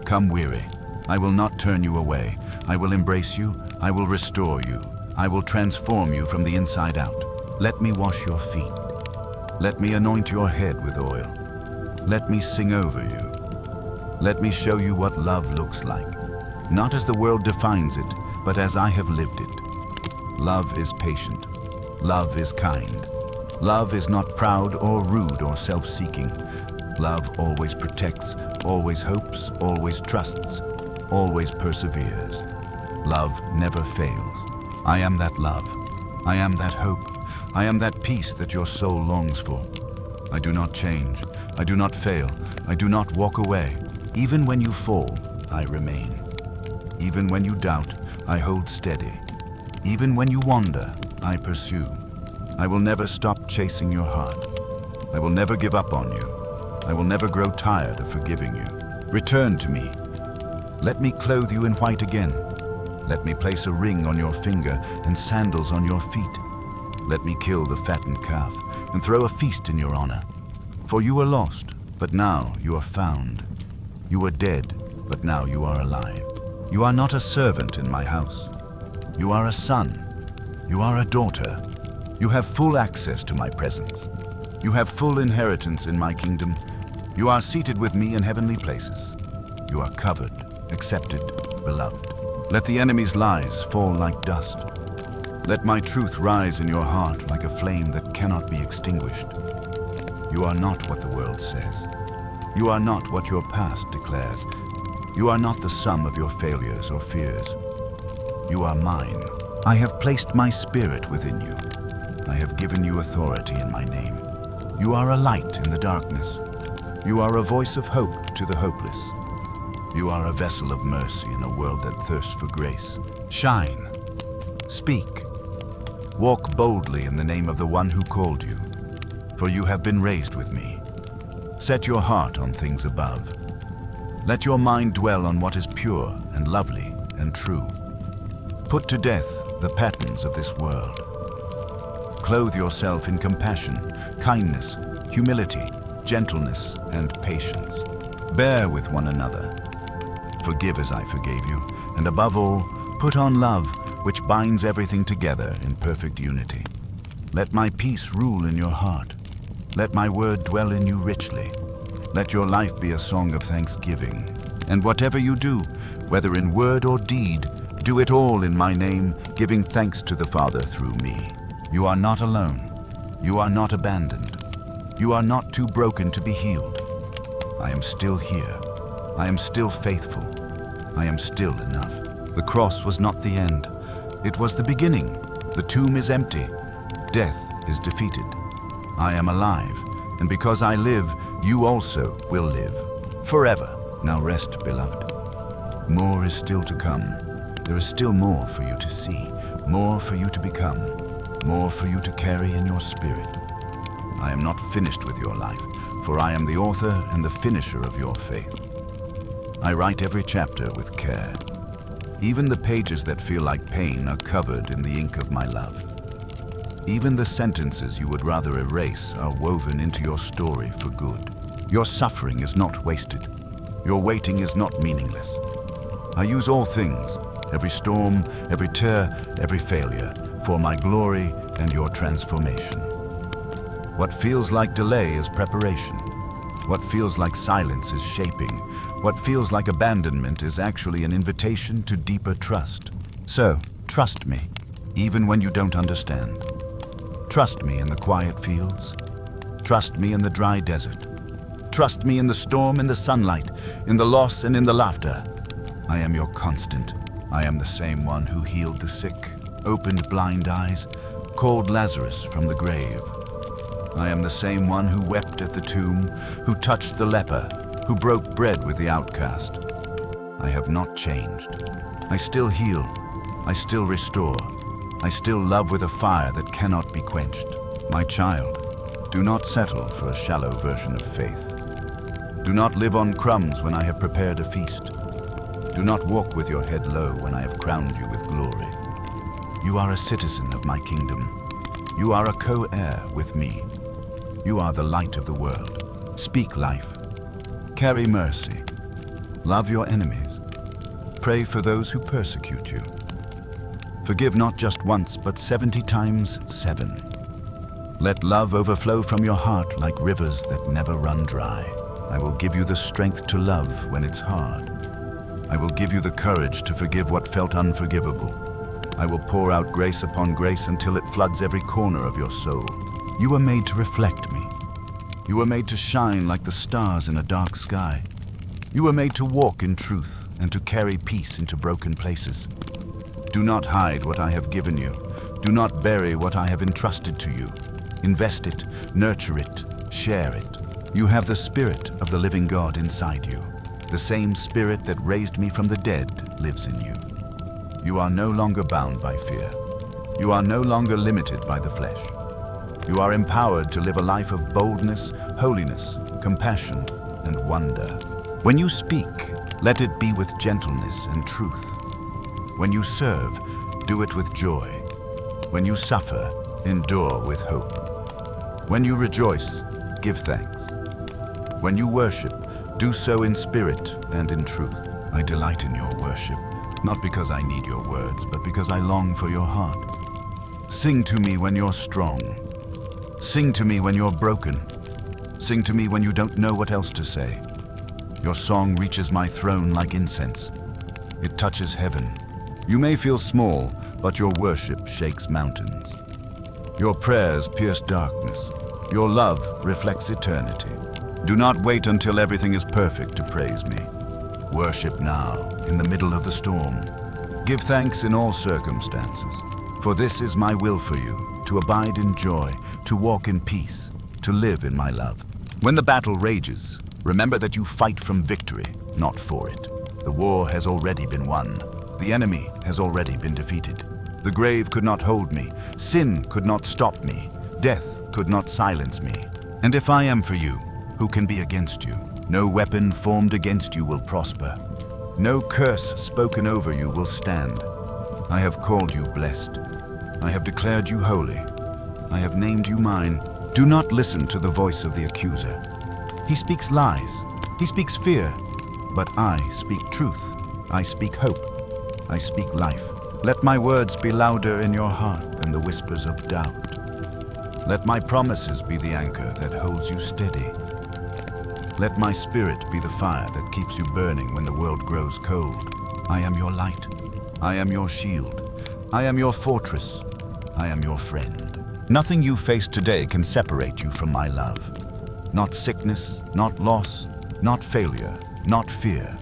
come weary. I will not turn you away. I will embrace you. I will restore you. I will transform you from the inside out. Let me wash your feet. Let me anoint your head with oil. Let me sing over you. Let me show you what love looks like. Not as the world defines it, but as I have lived it. Love is patient. Love is kind. Love is not proud or rude or self-seeking. Love always protects, always hopes, always trusts, always perseveres. Love never fails. I am that love. I am that hope. I am that peace that your soul longs for. I do not change. I do not fail. I do not walk away. Even when you fall, I remain. Even when you doubt, I hold steady. Even when you wander, I pursue. I will never stop chasing your heart. I will never give up on you. I will never grow tired of forgiving you. Return to me. Let me clothe you in white again. Let me place a ring on your finger and sandals on your feet. Let me kill the fattened calf and throw a feast in your honor. For you were lost, but now you are found. You were dead, but now you are alive. You are not a servant in my house. You are a son. You are a daughter. You have full access to my presence. You have full inheritance in my kingdom. You are seated with me in heavenly places. You are covered, accepted, beloved. Let the enemy's lies fall like dust. Let my truth rise in your heart like a flame that cannot be extinguished. You are not what the world says. You are not what your past declares. You are not the sum of your failures or fears. You are mine. I have placed my spirit within you. I have given you authority in my name. You are a light in the darkness. You are a voice of hope to the hopeless. You are a vessel of mercy in a world that thirsts for grace. Shine. Speak. Walk boldly in the name of the one who called you, for you have been raised with me. Set your heart on things above. Let your mind dwell on what is pure and lovely and true. Put to death the patterns of this world. Clothe yourself in compassion, kindness, humility, gentleness, and patience. Bear with one another. Forgive as I forgave you, and above all, put on love, which binds everything together in perfect unity. Let my peace rule in your heart. Let my word dwell in you richly. Let your life be a song of thanksgiving. And whatever you do, whether in word or deed, do it all in my name, giving thanks to the Father through me. You are not alone. You are not abandoned. You are not too broken to be healed. I am still here. I am still faithful. I am still enough. The cross was not the end. It was the beginning. The tomb is empty. Death is defeated. I am alive, and because I live, you also will live. Forever. Now rest, beloved. More is still to come. There is still more for you to see, more for you to become, more for you to carry in your spirit. I am not finished with your life, for I am the author and the finisher of your faith. I write every chapter with care. Even the pages that feel like pain are covered in the ink of my love. Even the sentences you would rather erase are woven into your story for good. Your suffering is not wasted. Your waiting is not meaningless. I use all things, every storm, every tear, every failure, for my glory and your transformation. What feels like delay is preparation. What feels like silence is shaping. What feels like abandonment is actually an invitation to deeper trust. So, trust me. even when you don't understand. Trust me in the quiet fields. Trust me in the dry desert. Trust me in the storm, in the sunlight, in the loss and in the laughter. I am your constant. I am the same one who healed the sick, opened blind eyes, called Lazarus from the grave. I am the same one who wept at the tomb, who touched the leper, who broke bread with the outcast. I have not changed. I still heal. I still restore. I still love with a fire that cannot be quenched. My child, do not settle for a shallow version of faith. Do not live on crumbs when I have prepared a feast. Do not walk with your head low when I have crowned you with glory. You are a citizen of my kingdom. You are a co-heir with me. You are the light of the world. Speak life. Carry mercy. Love your enemies. Pray for those who persecute you. Forgive not just once, but 70 times 7. Let love overflow from your heart like rivers that never run dry. I will give you the strength to love when it's hard. I will give you the courage to forgive what felt unforgivable. I will pour out grace upon grace until it floods every corner of your soul. You were made to reflect me. You were made to shine like the stars in a dark sky. You were made to walk in truth and to carry peace into broken places. Do not hide what I have given you. Do not bury what I have entrusted to you. Invest it, nurture it, share it. You have the Spirit of the living God inside you. The same Spirit that raised me from the dead lives in you. You are no longer bound by fear. You are no longer limited by the flesh. You are empowered to live a life of boldness, holiness, compassion, and wonder. When you speak, let it be with gentleness and truth. When you serve, do it with joy. When you suffer, endure with hope. When you rejoice, give thanks. When you worship, do so in spirit and in truth. I delight in your worship, not because I need your words, but because I long for your heart. Sing to me when you're strong. Sing to me when you're broken. Sing to me when you don't know what else to say. Your song reaches my throne like incense. It touches heaven. You may feel small, but your worship shakes mountains. Your prayers pierce darkness. Your love reflects eternity. Do not wait until everything is perfect to praise me. Worship now, in the middle of the storm. Give thanks in all circumstances, for this is my will for you, to abide in joy, to walk in peace, to live in my love. When the battle rages, remember that you fight from victory, not for it. The war has already been won. The enemy has already been defeated. The grave could not hold me. Sin could not stop me. Death could not silence me. And if I am for you, who can be against you? No weapon formed against you will prosper. No curse spoken over you will stand. I have called you blessed. I have declared you holy. I have named you mine. Do not listen to the voice of the accuser. He speaks lies. He speaks fear. But I speak truth. I speak hope. I speak life. Let my words be louder in your heart than the whispers of doubt. Let my promises be the anchor that holds you steady. Let my spirit be the fire that keeps you burning when the world grows cold. I am your light. I am your shield. I am your fortress. I am your friend. Nothing you face today can separate you from my love. Not sickness, not loss, not failure, not fear.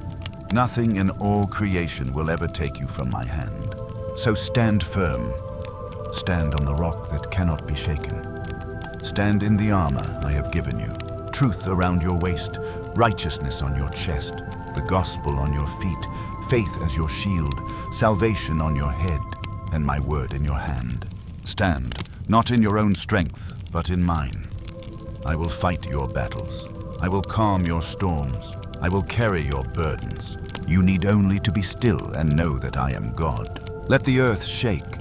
Nothing in all creation will ever take you from my hand. So stand firm. Stand on the rock that cannot be shaken. Stand in the armor I have given you. Truth around your waist, righteousness on your chest, the gospel on your feet, faith as your shield, salvation on your head, and my word in your hand. Stand, not in your own strength, but in mine. I will fight your battles. I will calm your storms. I will carry your burdens. You need only to be still and know that I am God. Let the earth shake.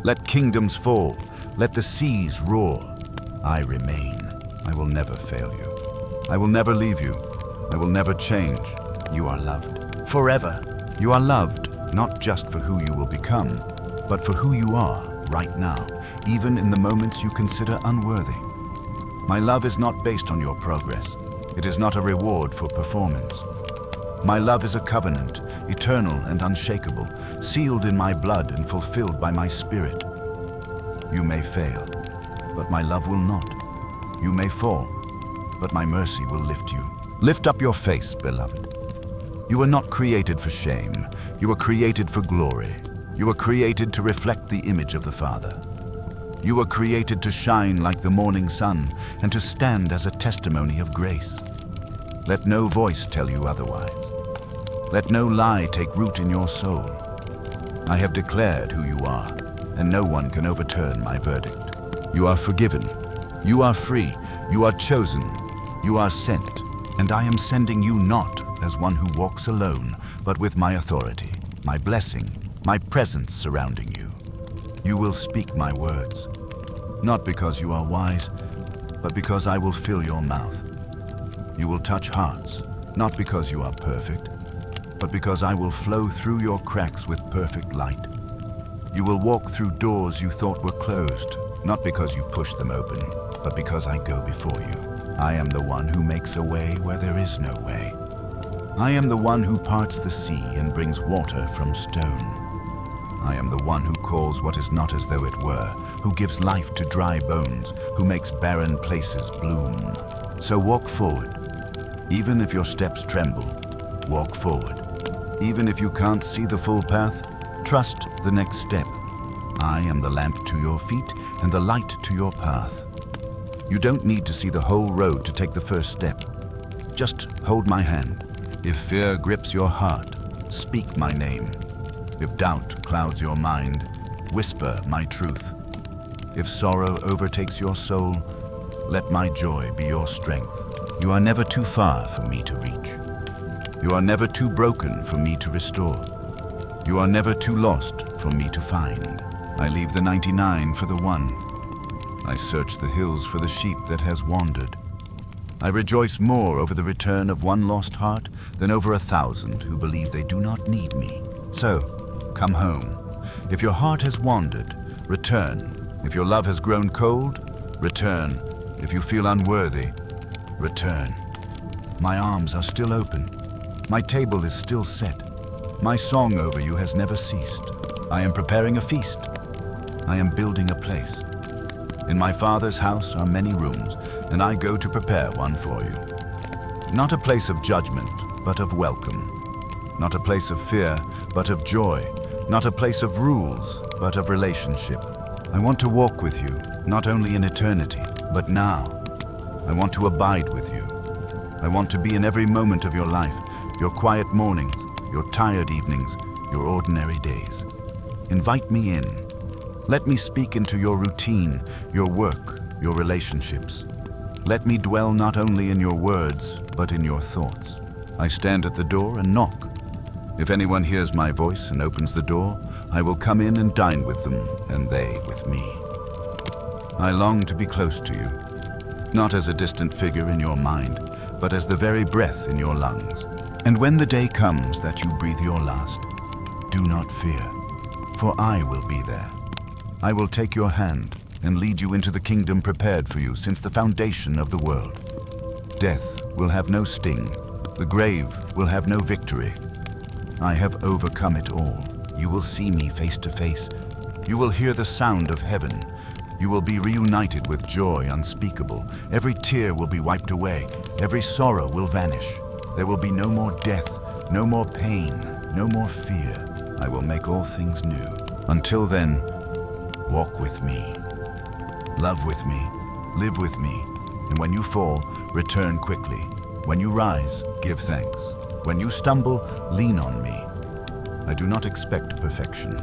Let kingdoms fall. Let the seas roar. I remain. I will never fail you. I will never leave you. I will never change. You are loved. Forever. You are loved, not just for who you will become, but for who you are right now, even in the moments you consider unworthy. My love is not based on your progress. It is not a reward for performance. My love is a covenant, eternal and unshakable, sealed in my blood and fulfilled by my spirit. You may fail, but my love will not. You may fall, but my mercy will lift you. Lift up your face, beloved. You were not created for shame. You were created for glory. You were created to reflect the image of the Father. You were created to shine like the morning sun and to stand as a testimony of grace. Let no voice tell you otherwise. Let no lie take root in your soul. I have declared who you are, and no one can overturn my verdict. You are forgiven. You are free. You are chosen. You are sent. And I am sending you not as one who walks alone, but with my authority, my blessing, my presence surrounding you. You will speak my words, not because you are wise, but because I will fill your mouth. You will touch hearts, not because you are perfect, but because I will flow through your cracks with perfect light. You will walk through doors you thought were closed, not because you push them open, but because I go before you. I am the one who makes a way where there is no way. I am the one who parts the sea and brings water from stone. I am the one who calls what is not as though it were, who gives life to dry bones, who makes barren places bloom. So walk forward. Even if your steps tremble, walk forward. Even if you can't see the full path, trust the next step. I am the lamp to your feet and the light to your path. You don't need to see the whole road to take the first step. Just hold my hand. If fear grips your heart, speak my name. If doubt clouds your mind, whisper my truth. If sorrow overtakes your soul, let my joy be your strength. You are never too far for me to reach. You are never too broken for me to restore. You are never too lost for me to find. I leave the 99 for the one. I search the hills for the sheep that has wandered. I rejoice more over the return of one lost heart than over 1,000 who believe they do not need me. So, come home. If your heart has wandered, return. If your love has grown cold, return. If you feel unworthy, return. My arms are still open. My table is still set. My song over you has never ceased. I am preparing a feast. I am building a place. In my Father's house are many rooms, and I go to prepare one for you. Not a place of judgment, but of welcome. Not a place of fear, but of joy. Not a place of rules, but of relationship. I want to walk with you, not only in eternity, but now. I want to abide with you. I want to be in every moment of your life, your quiet mornings, your tired evenings, your ordinary days. Invite me in. Let me speak into your routine, your work, your relationships. Let me dwell not only in your words, but in your thoughts. I stand at the door and knock. If anyone hears my voice and opens the door, I will come in and dine with them, and they with me. I long to be close to you, not as a distant figure in your mind, but as the very breath in your lungs. And when the day comes that you breathe your last, do not fear, for I will be there. I will take your hand and lead you into the kingdom prepared for you since the foundation of the world. Death will have no sting. The grave will have no victory. I have overcome it all. You will see me face to face. You will hear the sound of heaven. You will be reunited with joy unspeakable. Every tear will be wiped away. Every sorrow will vanish. There will be no more death, no more pain, no more fear. I will make all things new. Until then, walk with me. Love with me. Live with me. And when you fall, return quickly. When you rise, give thanks. When you stumble, lean on me. I do not expect perfection.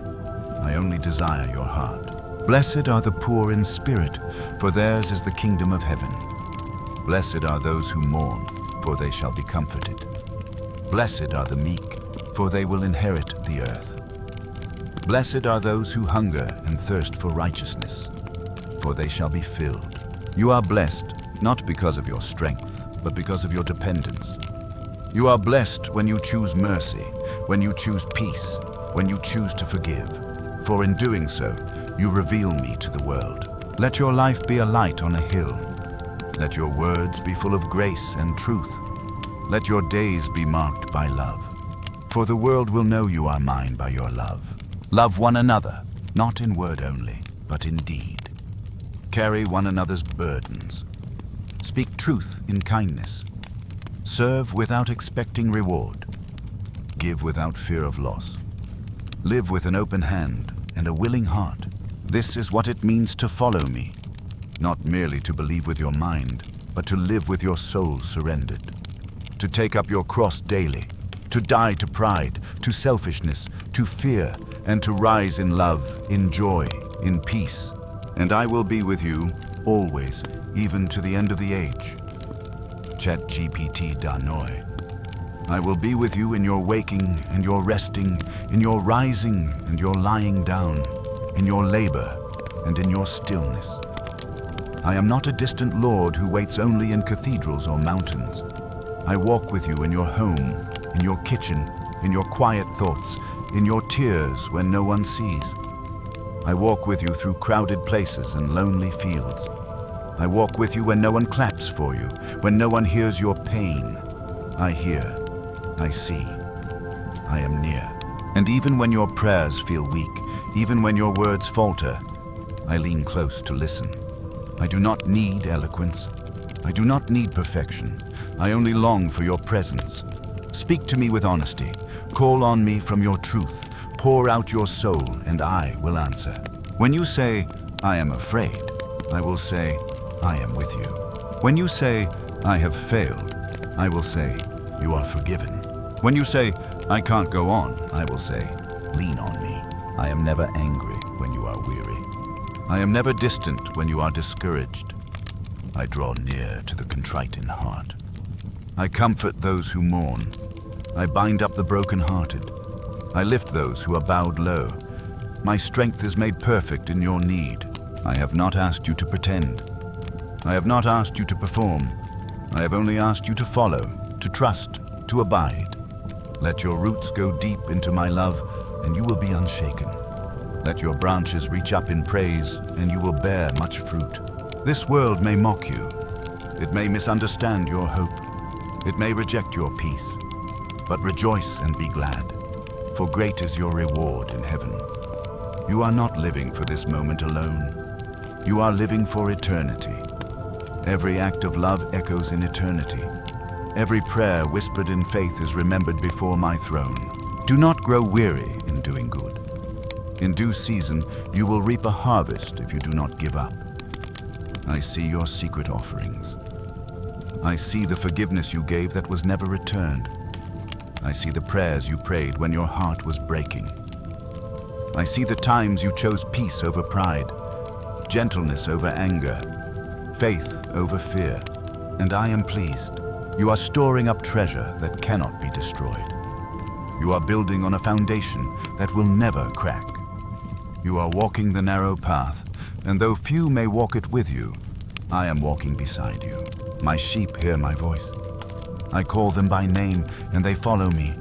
I only desire your heart. Blessed are the poor in spirit, for theirs is the kingdom of heaven. Blessed are those who mourn, for they shall be comforted. Blessed are the meek, for they will inherit the earth. Blessed are those who hunger and thirst for righteousness, for they shall be filled. You are blessed, not because of your strength, but because of your dependence. You are blessed when you choose mercy, when you choose peace, when you choose to forgive. For in doing so, you reveal me to the world. Let your life be a light on a hill. Let your words be full of grace and truth. Let your days be marked by love. For the world will know you are mine by your love. Love one another, not in word only, but in deed. Carry one another's burdens. Speak truth in kindness. Serve without expecting reward. Give without fear of loss. Live with an open hand and a willing heart. This is what it means to follow me. Not merely to believe with your mind, but to live with your soul surrendered. To take up your cross daily. To die to pride, to selfishness, to fear, and to rise in love, in joy, in peace. And I will be with you always, even to the end of the age. ChatGPT Danoi. I will be with you in your waking and your resting, in your rising and your lying down, in your labor and in your stillness. I am not a distant Lord who waits only in cathedrals or mountains. I walk with you in your home, in your kitchen, in your quiet thoughts, in your tears when no one sees. I walk with you through crowded places and lonely fields. I walk with you when no one claps for you, when no one hears your pain. I hear, I see, I am near. And even when your prayers feel weak, even when your words falter, I lean close to listen. I do not need eloquence. I do not need perfection. I only long for your presence. Speak to me with honesty. Call on me from your truth. Pour out your soul, and I will answer. When you say, I am afraid, I will say, I am with you. When you say, I have failed, I will say, you are forgiven. When you say, I can't go on, I will say, lean on me. I am never angry when you are weary. I am never distant when you are discouraged. I draw near to the contrite in heart. I comfort those who mourn. I bind up the brokenhearted. I lift those who are bowed low. My strength is made perfect in your need. I have not asked you to pretend. I have not asked you to perform. I have only asked you to follow, to trust, to abide. Let your roots go deep into my love, and you will be unshaken. Let your branches reach up in praise, and you will bear much fruit. This world may mock you. It may misunderstand your hope. It may reject your peace. But rejoice and be glad, for great is your reward in heaven. You are not living for this moment alone. You are living for eternity. Every act of love echoes in eternity. Every prayer whispered in faith is remembered before my throne. Do not grow weary in doing good. In due season, you will reap a harvest if you do not give up. I see your secret offerings. I see the forgiveness you gave that was never returned. I see the prayers you prayed when your heart was breaking. I see the times you chose peace over pride, gentleness over anger, faith over fear, and I am pleased. You are storing up treasure that cannot be destroyed. You are building on a foundation that will never crack. You are walking the narrow path, and though few may walk it with you, I am walking beside you. My sheep hear my voice. I call them by name, and they follow me.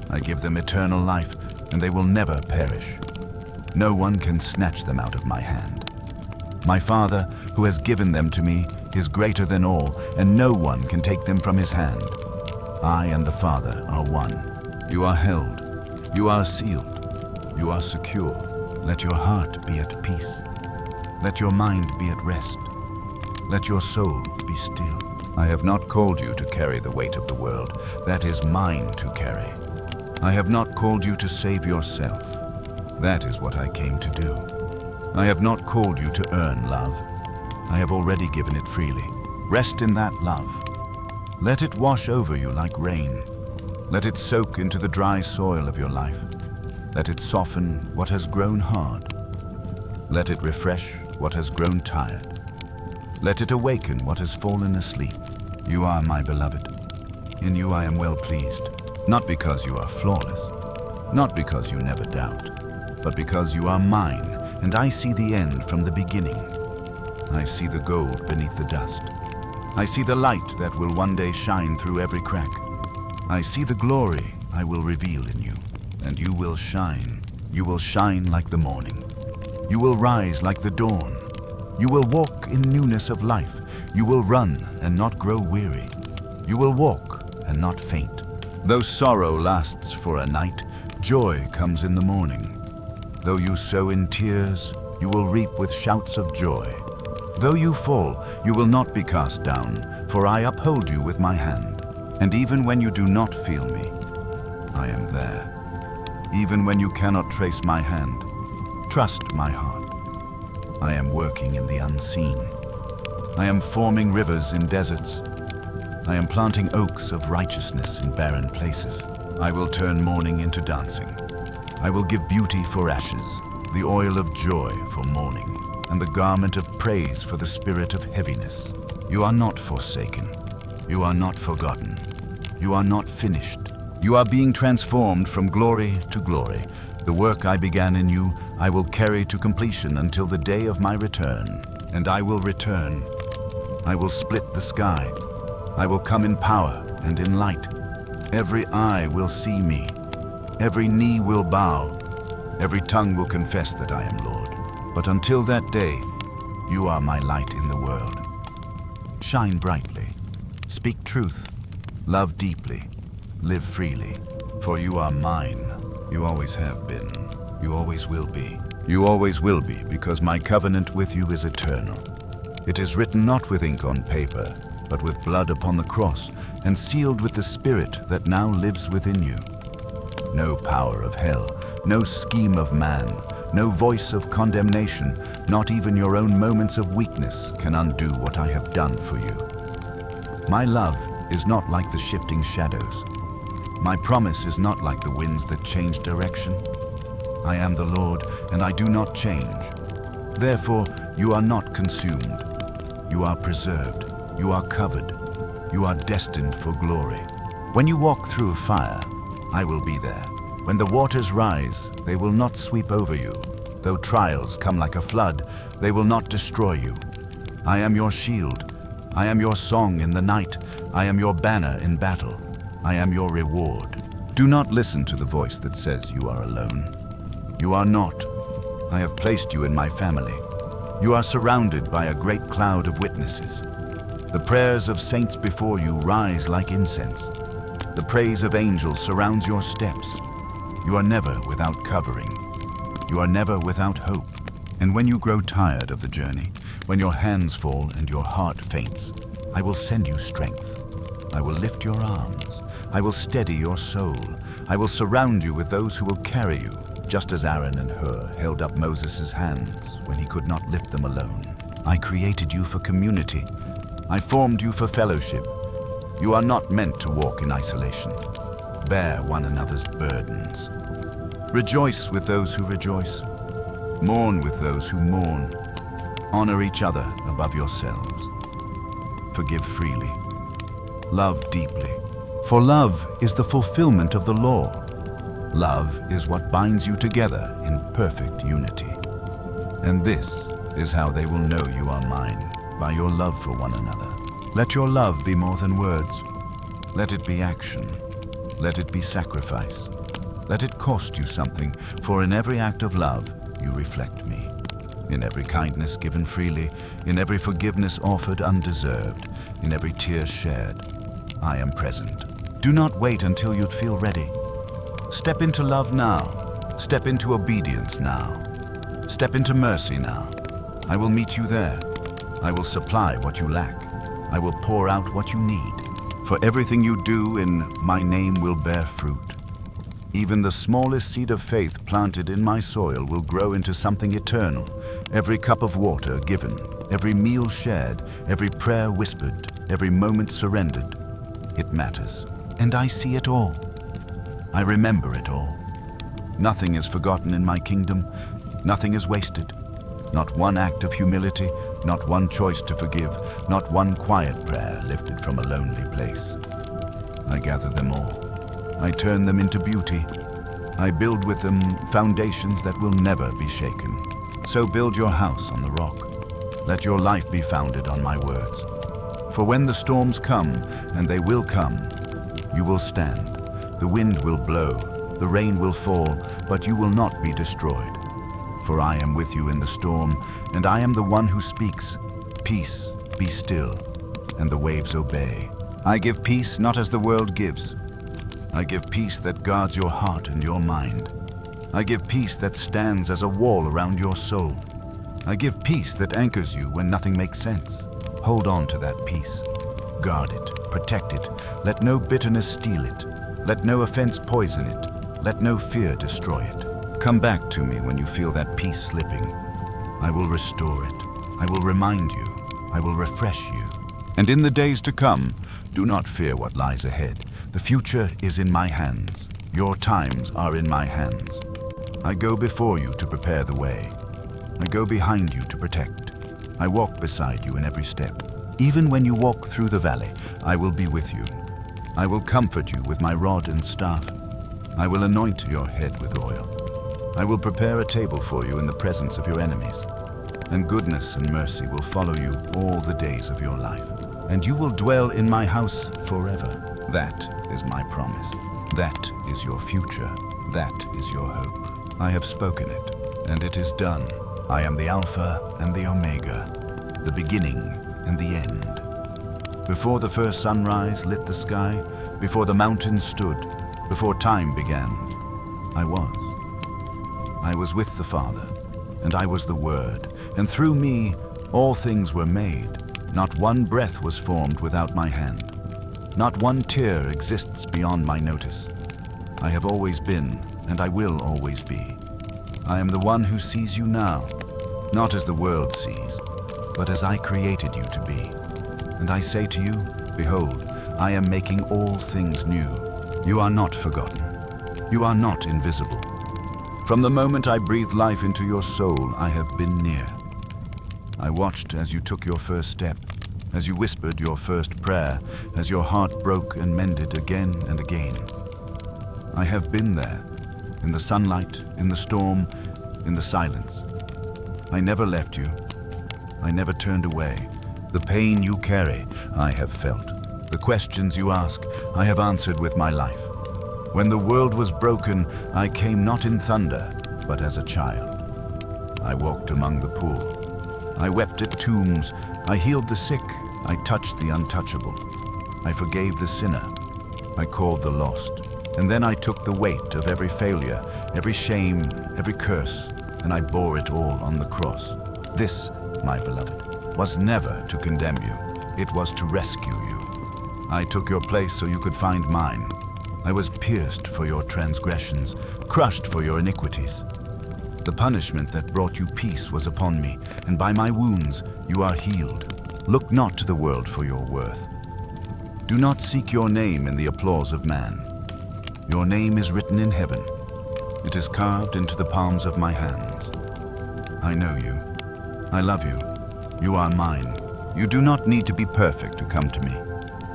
I give them eternal life, and they will never perish. No one can snatch them out of my hand. My Father, who has given them to me, is greater than all, and no one can take them from his hand. I and the Father are one. You are held. You are sealed. You are secure. Let your heart be at peace. Let your mind be at rest. Let your soul be still. I have not called you to carry the weight of the world. That is mine to carry. I have not called you to save yourself. That is what I came to do. I have not called you to earn love. I have already given it freely. Rest in that love. Let it wash over you like rain. Let it soak into the dry soil of your life. Let it soften what has grown hard. Let it refresh what has grown tired. Let it awaken what has fallen asleep. You are my beloved. In you I am well pleased, not because you are flawless, not because you never doubt, but because you are mine, and I see the end from the beginning. I see the gold beneath the dust. I see the light that will one day shine through every crack. I see the glory I will reveal in you, and you will shine. You will shine like the morning. You will rise like the dawn. You will walk in newness of life. You will run and not grow weary. You will walk and not faint. Though sorrow lasts for a night, joy comes in the morning. Though you sow in tears, you will reap with shouts of joy. Though you fall, you will not be cast down, for I uphold you with my hand. And even when you do not feel me, I am there. Even when you cannot trace my hand, trust my heart. I am working in the unseen. I am forming rivers in deserts. I am planting oaks of righteousness in barren places. I will turn mourning into dancing. I will give beauty for ashes, the oil of joy for mourning, and the garment of praise for the spirit of heaviness. You are not forsaken. You are not forgotten. You are not finished. You are being transformed from glory to glory. The work I began in you, I will carry to completion until the day of my return. And I will return. I will split the sky. I will come in power and in light. Every eye will see me. Every knee will bow. Every tongue will confess that I am Lord. But until that day, you are my light in the world. Shine brightly. Speak truth. Love deeply. Live freely. For you are mine. You always have been. You always will be. You always will be, because my covenant with you is eternal. It is written not with ink on paper, but with blood upon the cross, and sealed with the Spirit that now lives within you. No power of hell, no scheme of man, no voice of condemnation, not even your own moments of weakness can undo what I have done for you. My love is not like the shifting shadows. My promise is not like the winds that change direction. I am the Lord, and I do not change. Therefore, you are not consumed. You are preserved. You are covered. You are destined for glory. When you walk through a fire, I will be there. When the waters rise, they will not sweep over you. Though trials come like a flood, they will not destroy you. I am your shield. I am your song in the night. I am your banner in battle. I am your reward. Do not listen to the voice that says you are alone. You are not. I have placed you in my family. You are surrounded by a great cloud of witnesses. The prayers of saints before you rise like incense. The praise of angels surrounds your steps. You are never without covering. You are never without hope. And when you grow tired of the journey, when your hands fall and your heart faints, I will send you strength. I will lift your arms. I will steady your soul. I will surround you with those who will carry you, just as Aaron and Hur held up Moses' hands when he could not lift them alone. I created you for community. I formed you for fellowship. You are not meant to walk in isolation. Bear one another's burdens. Rejoice with those who rejoice. Mourn with those who mourn. Honor each other above yourselves. Forgive freely. Love deeply. For love is the fulfillment of the law. Love is what binds you together in perfect unity. And this is how they will know you are mine, by your love for one another. Let your love be more than words. Let it be action. Let it be sacrifice. Let it cost you something, for in every act of love, you reflect me. In every kindness given freely, in every forgiveness offered undeserved, in every tear shed, I am present. Do not wait until you'd feel ready. Step into love now. Step into obedience now. Step into mercy now. I will meet you there. I will supply what you lack. I will pour out what you need. For everything you do in my name will bear fruit. Even the smallest seed of faith planted in my soil will grow into something eternal. Every cup of water given, every meal shared, every prayer whispered, every moment surrendered, it matters. And I see it all. I remember it all. Nothing is forgotten in my kingdom. Nothing is wasted. Not one act of humility, not one choice to forgive, not one quiet prayer lifted from a lonely place. I gather them all. I turn them into beauty. I build with them foundations that will never be shaken. So build your house on the rock. Let your life be founded on my words. For when the storms come, and they will come, you will stand. The wind will blow, the rain will fall, but you will not be destroyed. For I am with you in the storm, and I am the one who speaks. Peace, be still, and the waves obey. I give peace not as the world gives. I give peace that guards your heart and your mind. I give peace that stands as a wall around your soul. I give peace that anchors you when nothing makes sense. Hold on to that peace. Guard it, protect it. Let no bitterness steal it. Let no offense poison it. Let no fear destroy it. Come back to me when you feel that peace slipping. I will restore it. I will remind you. I will refresh you. And in the days to come, do not fear what lies ahead. The future is in my hands. Your times are in my hands. I go before you to prepare the way. I go behind you to protect. I walk beside you in every step. Even when you walk through the valley, I will be with you. I will comfort you with my rod and staff. I will anoint your head with oil. I will prepare a table for you in the presence of your enemies. And goodness and mercy will follow you all the days of your life. And you will dwell in my house forever. That is my promise. That is your future. That is your hope. I have spoken it, and it is done. I am the Alpha and the Omega, the beginning and the end. Before the first sunrise lit the sky, before the mountains stood, before time began, I was. I was with the Father, and I was the Word, and through me all things were made. Not one breath was formed without my hand. Not one tear exists beyond my notice. I have always been, and I will always be. I am the one who sees you now, not as the world sees, but as I created you to be. And I say to you, behold, I am making all things new. You are not forgotten. You are not invisible. From the moment I breathed life into your soul, I have been near. I watched as you took your first step, as you whispered your first prayer, as your heart broke and mended again and again. I have been there, in the sunlight, in the storm, in the silence. I never left you. I never turned away. The pain you carry, I have felt. The questions you ask, I have answered with my life. When the world was broken, I came not in thunder, but as a child. I walked among the poor. I wept at tombs. I healed the sick. I touched the untouchable. I forgave the sinner. I called the lost. And then I took the weight of every failure, every shame, every curse, and I bore it all on the cross. This, my beloved, was never to condemn you. It was to rescue you. I took your place so you could find mine. I was pierced for your transgressions, crushed for your iniquities. The punishment that brought you peace was upon me, and by my wounds you are healed. Look not to the world for your worth. Do not seek your name in the applause of man. Your name is written in heaven. It is carved into the palms of my hands. I know you. I love you. You are mine. You do not need to be perfect to come to me.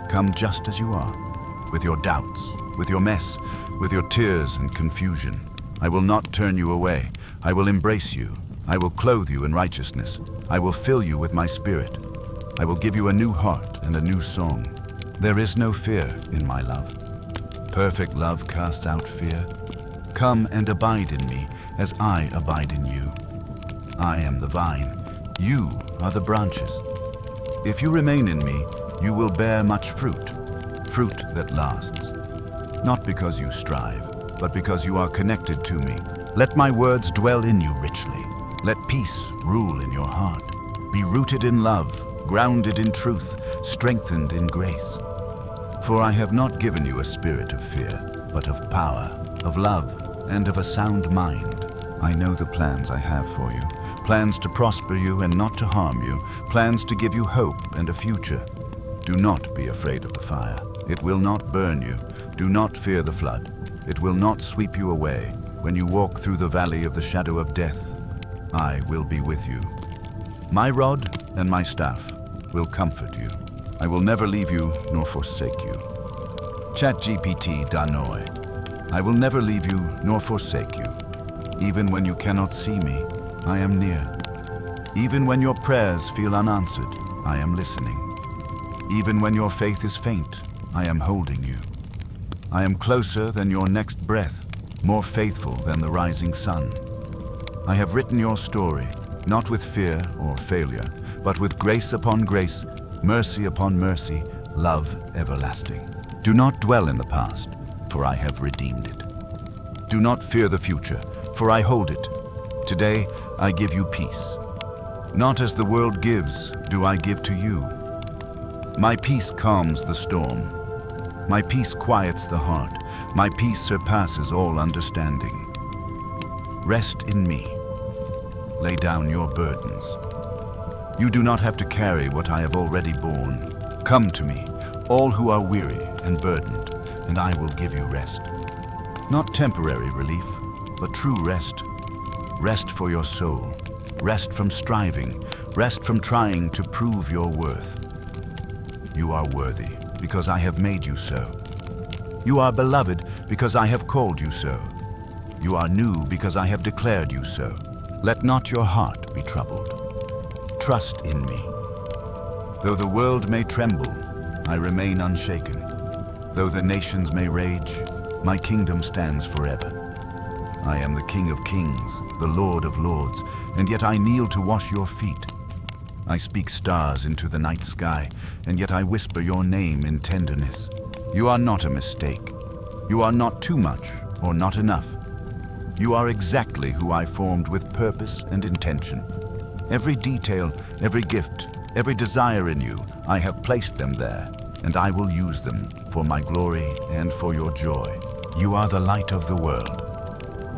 Come just as you are, with your doubts, with your mess, with your tears and confusion. I will not turn you away. I will embrace you. I will clothe you in righteousness. I will fill you with my spirit. I will give you a new heart and a new song. There is no fear in my love. Perfect love casts out fear. Come and abide in me as I abide in you. I am the vine. You are the branches. If you remain in me, you will bear much fruit, fruit that lasts. Not because you strive, but because you are connected to me. Let my words dwell in you richly. Let peace rule in your heart. Be rooted in love, grounded in truth, strengthened in grace. For I have not given you a spirit of fear, but of power, of love, and of a sound mind. I know the plans I have for you, plans to prosper you and not to harm you, plans to give you hope and a future. Do not be afraid of the fire. It will not burn you. Do not fear the flood. It will not sweep you away. When you walk through the valley of the shadow of death, I will be with you. My rod and my staff will comfort you. I will never leave you nor forsake you. ChatGPT Danoi. I will never leave you nor forsake you. Even when you cannot see me, I am near. Even when your prayers feel unanswered, I am listening. Even when your faith is faint, I am holding you. I am closer than your next breath, more faithful than the rising sun. I have written your story, not with fear or failure, but with grace upon grace, mercy upon mercy, love everlasting. Do not dwell in the past, for I have redeemed it. Do not fear the future, for I hold it. Today I give you peace. Not as the world gives, do I give to you. My peace calms the storm. My peace quiets the heart. My peace surpasses all understanding. Rest in me. Lay down your burdens. You do not have to carry what I have already borne. Come to me, all who are weary and burdened, and I will give you rest. Not temporary relief, but true rest. Rest for your soul. Rest from striving. Rest from trying to prove your worth. You are worthy because I have made you so. You are beloved because I have called you so. You are new because I have declared you so. Let not your heart be troubled. Trust in me. Though the world may tremble, I remain unshaken. Though the nations may rage, my kingdom stands forever. I am the King of Kings, the Lord of Lords, and yet I kneel to wash your feet. I speak stars into the night sky, and yet I whisper your name in tenderness. You are not a mistake. You are not too much or not enough. You are exactly who I formed with purpose and intention. Every detail, every gift, every desire in you, I have placed them there, and I will use them for my glory and for your joy. You are the light of the world.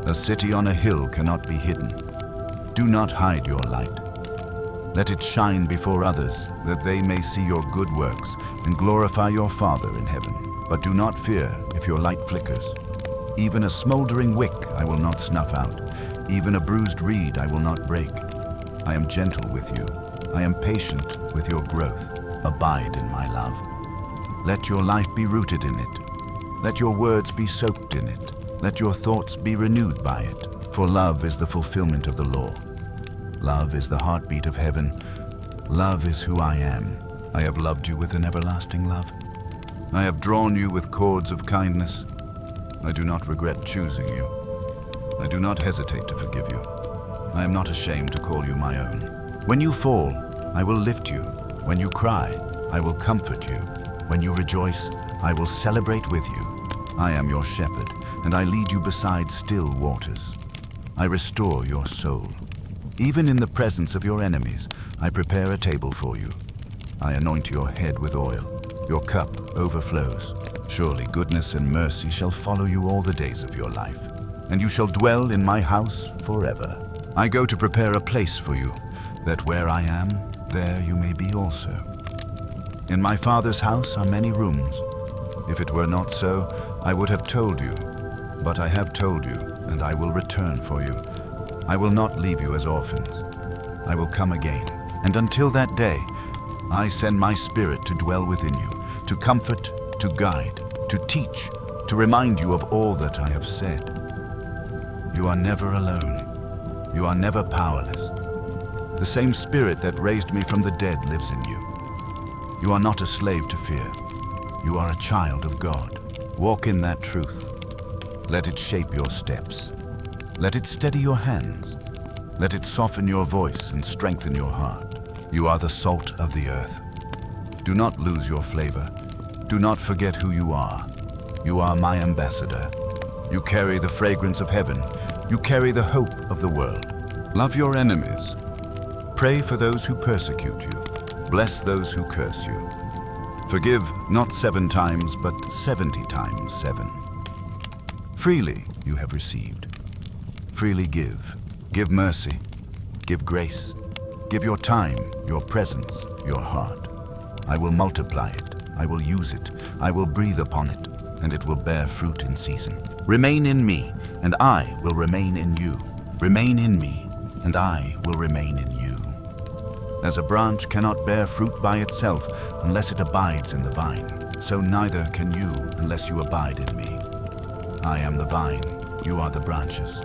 A city on a hill cannot be hidden. Do not hide your light. Let it shine before others, that they may see your good works and glorify your Father in heaven. But do not fear if your light flickers. Even a smoldering wick I will not snuff out. Even a bruised reed I will not break. I am gentle with you. I am patient with your growth. Abide in my love. Let your life be rooted in it. Let your words be soaked in it. Let your thoughts be renewed by it. For love is the fulfillment of the law. Love is the heartbeat of heaven. Love is who I am. I have loved you with an everlasting love. I have drawn you with cords of kindness. I do not regret choosing you. I do not hesitate to forgive you. I am not ashamed to call you my own. When you fall, I will lift you. When you cry, I will comfort you. When you rejoice, I will celebrate with you. I am your shepherd, and I lead you beside still waters. I restore your soul. Even in the presence of your enemies, I prepare a table for you. I anoint your head with oil. Your cup overflows. Surely goodness and mercy shall follow you all the days of your life, and you shall dwell in my house forever. I go to prepare a place for you, that where I am, there you may be also. In my Father's house are many rooms. If it were not so, I would have told you. But I have told you, and I will return for you. I will not leave you as orphans. I will come again, and until that day, I send my Spirit to dwell within you, to comfort, to guide, to teach, to remind you of all that I have said. You are never alone. You are never powerless. The same Spirit that raised me from the dead lives in you. You are not a slave to fear. You are a child of God. Walk in that truth. Let it shape your steps. Let it steady your hands. Let it soften your voice and strengthen your heart. You are the salt of the earth. Do not lose your flavor. Do not forget who you are. You are my ambassador. You carry the fragrance of heaven. You carry the hope of the world. Love your enemies. Pray for those who persecute you. Bless those who curse you. Forgive not 7 times, but 70 times 7. Freely you have received. Freely give. Give mercy. Give grace. Give your time, your presence, your heart. I will multiply it. I will use it. I will breathe upon it, and it will bear fruit in season. Remain in me, and I will remain in you. Remain in me, and I will remain in you. As a branch cannot bear fruit by itself unless it abides in the vine, so neither can you unless you abide in me. I am the vine, you are the branches.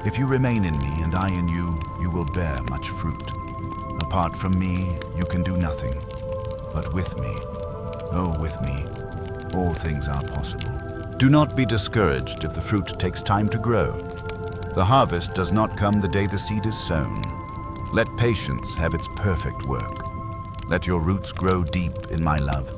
If you remain in me and I in you, you will bear much fruit. Apart from me, you can do nothing. But with me, oh, with me, all things are possible. Do not be discouraged if the fruit takes time to grow. The harvest does not come the day the seed is sown. Let patience have its perfect work. Let your roots grow deep in my love.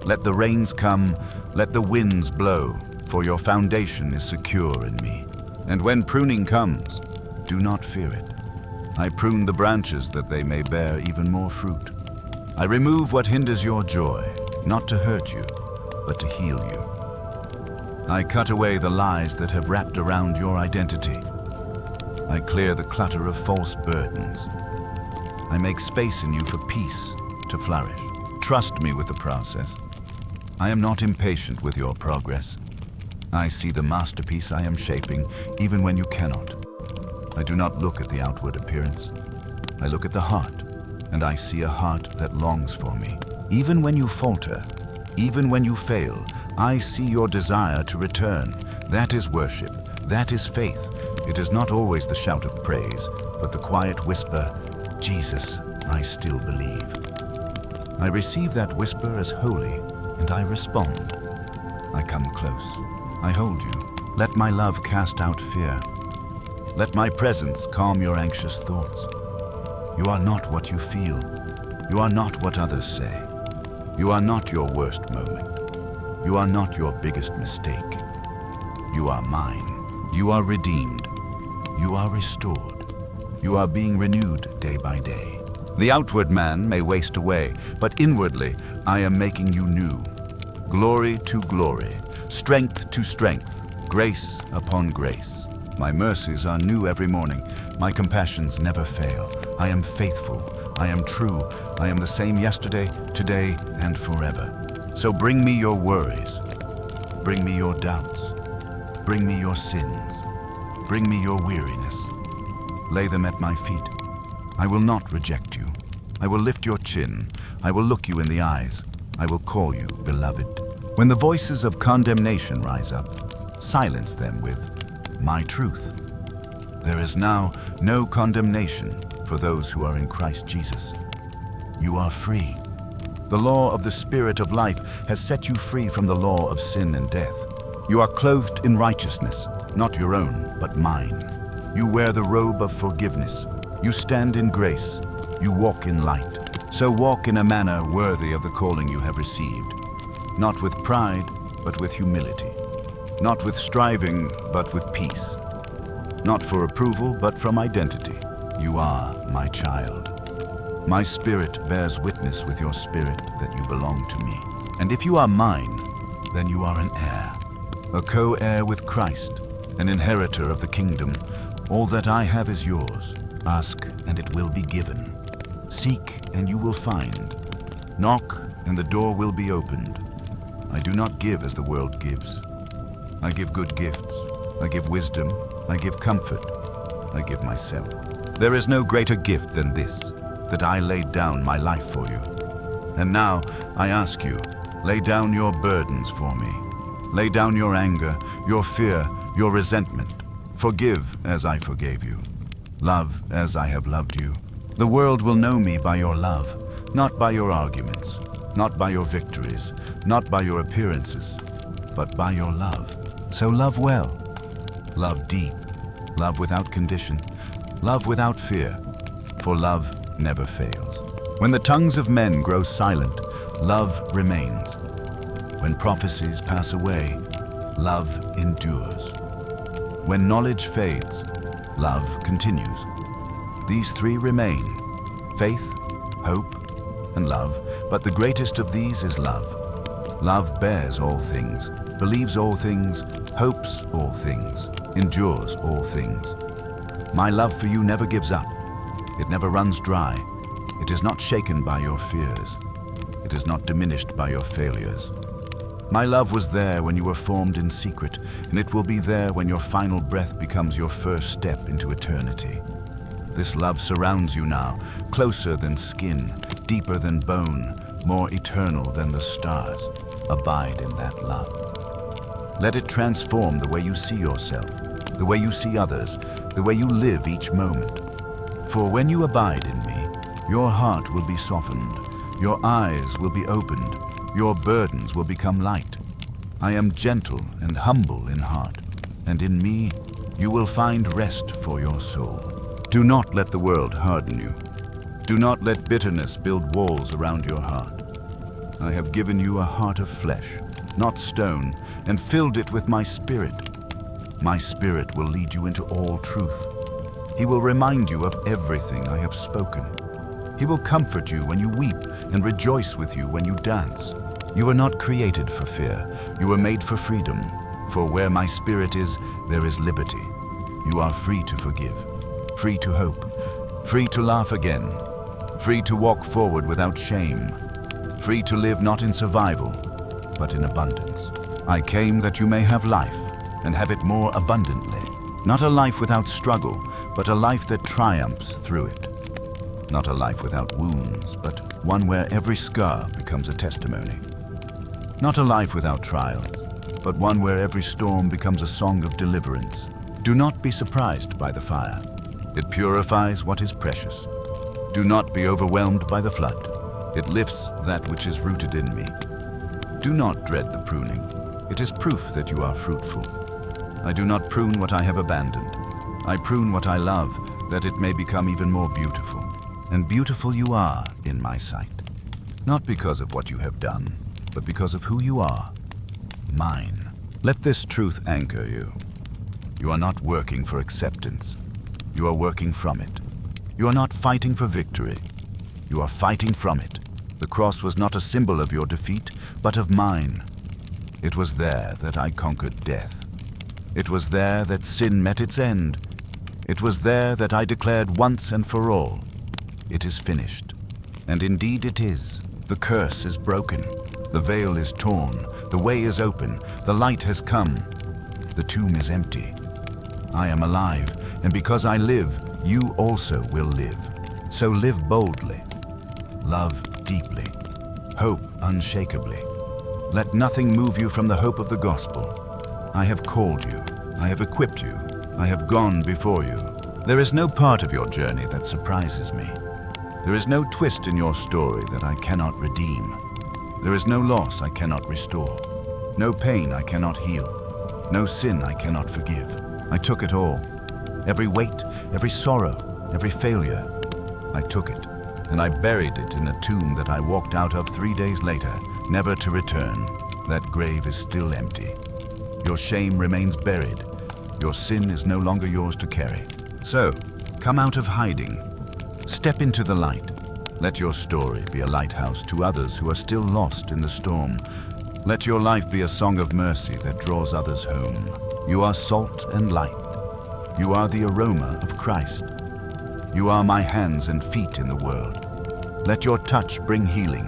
Let the rains come, let the winds blow, for your foundation is secure in me. And when pruning comes, do not fear it. I prune the branches that they may bear even more fruit. I remove what hinders your joy, not to hurt you, but to heal you. I cut away the lies that have wrapped around your identity. I clear the clutter of false burdens. I make space in you for peace to flourish. Trust me with the process. I am not impatient with your progress. I see the masterpiece I am shaping, even when you cannot. I do not look at the outward appearance. I look at the heart, and I see a heart that longs for me. Even when you falter, even when you fail, I see your desire to return. That is worship. That is faith. It is not always the shout of praise, but the quiet whisper, Jesus, I still believe. I receive that whisper as holy, and I respond. I come close. I hold you. Let my love cast out fear. Let my presence calm your anxious thoughts. You are not what you feel. You are not what others say. You are not your worst moment. You are not your biggest mistake. You are mine. You are redeemed. You are restored. You are being renewed day by day. The outward man may waste away, but inwardly I am making you new. Glory to glory, strength to strength, grace upon grace. My mercies are new every morning. My compassions never fail. I am faithful. I am true. I am the same yesterday, today, and forever. So bring me your worries. Bring me your doubts. Bring me your sins. Bring me your weariness. Lay them at my feet. I will not reject you. I will lift your chin. I will look you in the eyes. I will call you beloved. When the voices of condemnation rise up, silence them with my truth. There is now no condemnation for those who are in Christ Jesus. You are free. The law of the Spirit of life has set you free from the law of sin and death. You are clothed in righteousness, not your own, but mine. You wear the robe of forgiveness. You stand in grace. You walk in light. So walk in a manner worthy of the calling you have received. Not with pride, but with humility. Not with striving, but with peace. Not for approval, but from identity. You are my child. My spirit bears witness with your spirit that you belong to me. And if you are mine, then you are an heir, a co-heir with Christ, an inheritor of the kingdom. All that I have is yours. Ask, and it will be given. Seek, and you will find. Knock, and the door will be opened. I do not give as the world gives. I give good gifts. I give wisdom. I give comfort. I give myself. There is no greater gift than this, that I laid down my life for you. And now I ask you, lay down your burdens for me. Lay down your anger, your fear, your resentment. Forgive as I forgave you. Love as I have loved you. The world will know me by your love, not by your arguments, not by your victories, not by your appearances, but by your love. So love well, love deep, love without condition, love without fear, for love never fails. When the tongues of men grow silent, love remains. When prophecies pass away, love endures. When knowledge fades, love continues. These three remain: faith, hope, and love, but the greatest of these is love. Love bears all things, believes all things, hopes all things, endures all things. My love for you never gives up. It never runs dry. It is not shaken by your fears. It is not diminished by your failures. My love was there when you were formed in secret, and it will be there when your final breath becomes your first step into eternity. This love surrounds you now, closer than skin, deeper than bone, more eternal than the stars. Abide in that love. Let it transform the way you see yourself, the way you see others, the way you live each moment. For when you abide in me, your heart will be softened, your eyes will be opened, your burdens will become light. I am gentle and humble in heart, and in me you will find rest for your soul. Do not let the world harden you. Do not let bitterness build walls around your heart. I have given you a heart of flesh, not stone, and filled it with my spirit. My spirit will lead you into all truth. He will remind you of everything I have spoken. He will comfort you when you weep and rejoice with you when you dance. You are not created for fear. You were made for freedom. For where my spirit is, there is liberty. You are free to forgive, free to hope, free to laugh again, free to walk forward without shame, free to live not in survival, but in abundance. I came that you may have life, and have it more abundantly. Not a life without struggle, but a life that triumphs through it. Not a life without wounds, but one where every scar becomes a testimony. Not a life without trial, but one where every storm becomes a song of deliverance. Do not be surprised by the fire. It purifies what is precious. Do not be overwhelmed by the flood. It lifts that which is rooted in me. Do not dread the pruning. It is proof that you are fruitful. I do not prune what I have abandoned. I prune what I love, that it may become even more beautiful. And beautiful you are in my sight. Not because of what you have done, but because of who you are, mine. Let this truth anchor you. You are not working for acceptance. You are working from it. You are not fighting for victory. You are fighting from it. The cross was not a symbol of your defeat, but of mine. It was there that I conquered death. It was there that sin met its end. It was there that I declared once and for all, it is finished. And indeed it is. The curse is broken. The veil is torn. The way is open. The light has come. The tomb is empty. I am alive, and because I live, you also will live. So live boldly. Love deeply. Hope unshakably. Let nothing move you from the hope of the gospel. I have called you. I have equipped you. I have gone before you. There is no part of your journey that surprises me. There is no twist in your story that I cannot redeem. There is no loss I cannot restore. No pain I cannot heal. No sin I cannot forgive. I took it all. Every weight, every sorrow, every failure. I took it, and I buried it in a tomb that I walked out of 3 days later, never to return. That grave is still empty. Your shame remains buried. Your sin is no longer yours to carry. So, come out of hiding. Step into the light. Let your story be a lighthouse to others who are still lost in the storm. Let your life be a song of mercy that draws others home. You are salt and light. You are the aroma of Christ. You are my hands and feet in the world. Let your touch bring healing.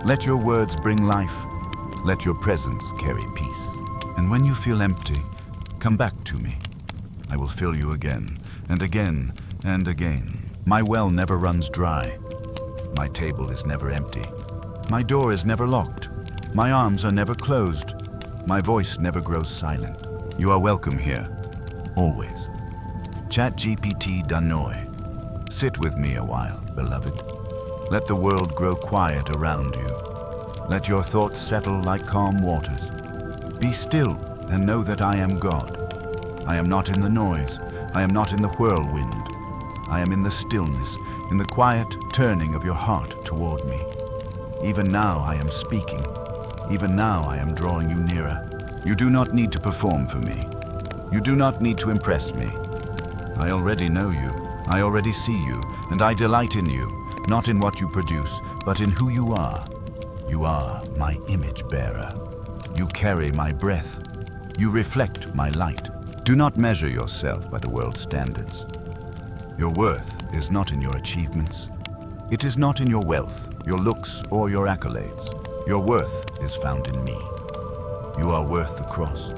Let your words bring life. Let your presence carry peace. And when you feel empty, come back to me. I will fill you again, and again, and again. My well never runs dry. My table is never empty. My door is never locked. My arms are never closed. My voice never grows silent. You are welcome here, always. ChatGPT Danoi. Sit with me a while, beloved. Let the world grow quiet around you. Let your thoughts settle like calm waters. Be still and know that I am God. I am not in the noise. I am not in the whirlwind. I am in the stillness, in the quiet turning of your heart toward me. Even now I am speaking. Even now I am drawing you nearer. You do not need to perform for me. You do not need to impress me. I already know you. I already see you, and I delight in you, not in what you produce, but in who you are. You are my image bearer. You carry my breath. You reflect my light. Do not measure yourself by the world's standards. Your worth is not in your achievements. It is not in your wealth, your looks, or your accolades. Your worth is found in me. You are worth the cross.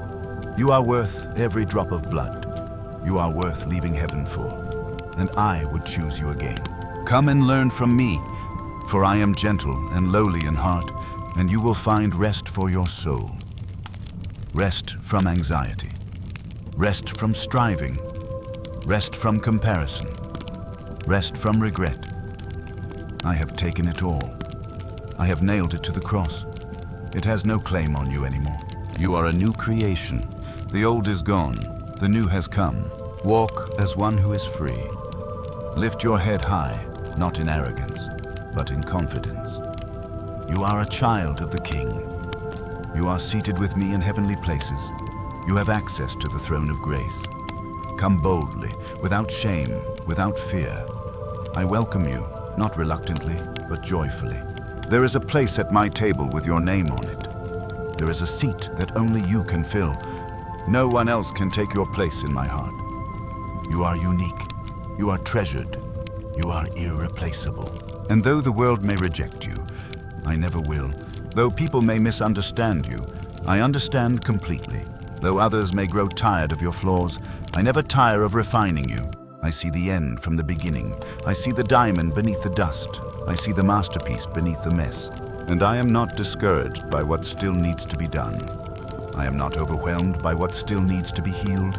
You are worth every drop of blood. You are worth leaving heaven for. And I would choose you again. Come and learn from me, for I am gentle and lowly in heart, and you will find rest for your soul. Rest from anxiety. Rest from striving. Rest from comparison. Rest from regret. I have taken it all. I have nailed it to the cross. It has no claim on you anymore. You are a new creation. The old is gone. The new has come. Walk as one who is free. Lift your head high, not in arrogance, but in confidence. You are a child of the King. You are seated with me in heavenly places. You have access to the throne of grace. Come boldly, without shame, without fear. I welcome you, not reluctantly, but joyfully. There is a place at my table with your name on it. There is a seat that only you can fill. No one else can take your place in my heart. You are unique. You are treasured. You are irreplaceable. And though the world may reject you, I never will. Though people may misunderstand you, I understand completely. Though others may grow tired of your flaws, I never tire of refining you. I see the end from the beginning. I see the diamond beneath the dust. I see the masterpiece beneath the mess. And I am not discouraged by what still needs to be done. I am not overwhelmed by what still needs to be healed.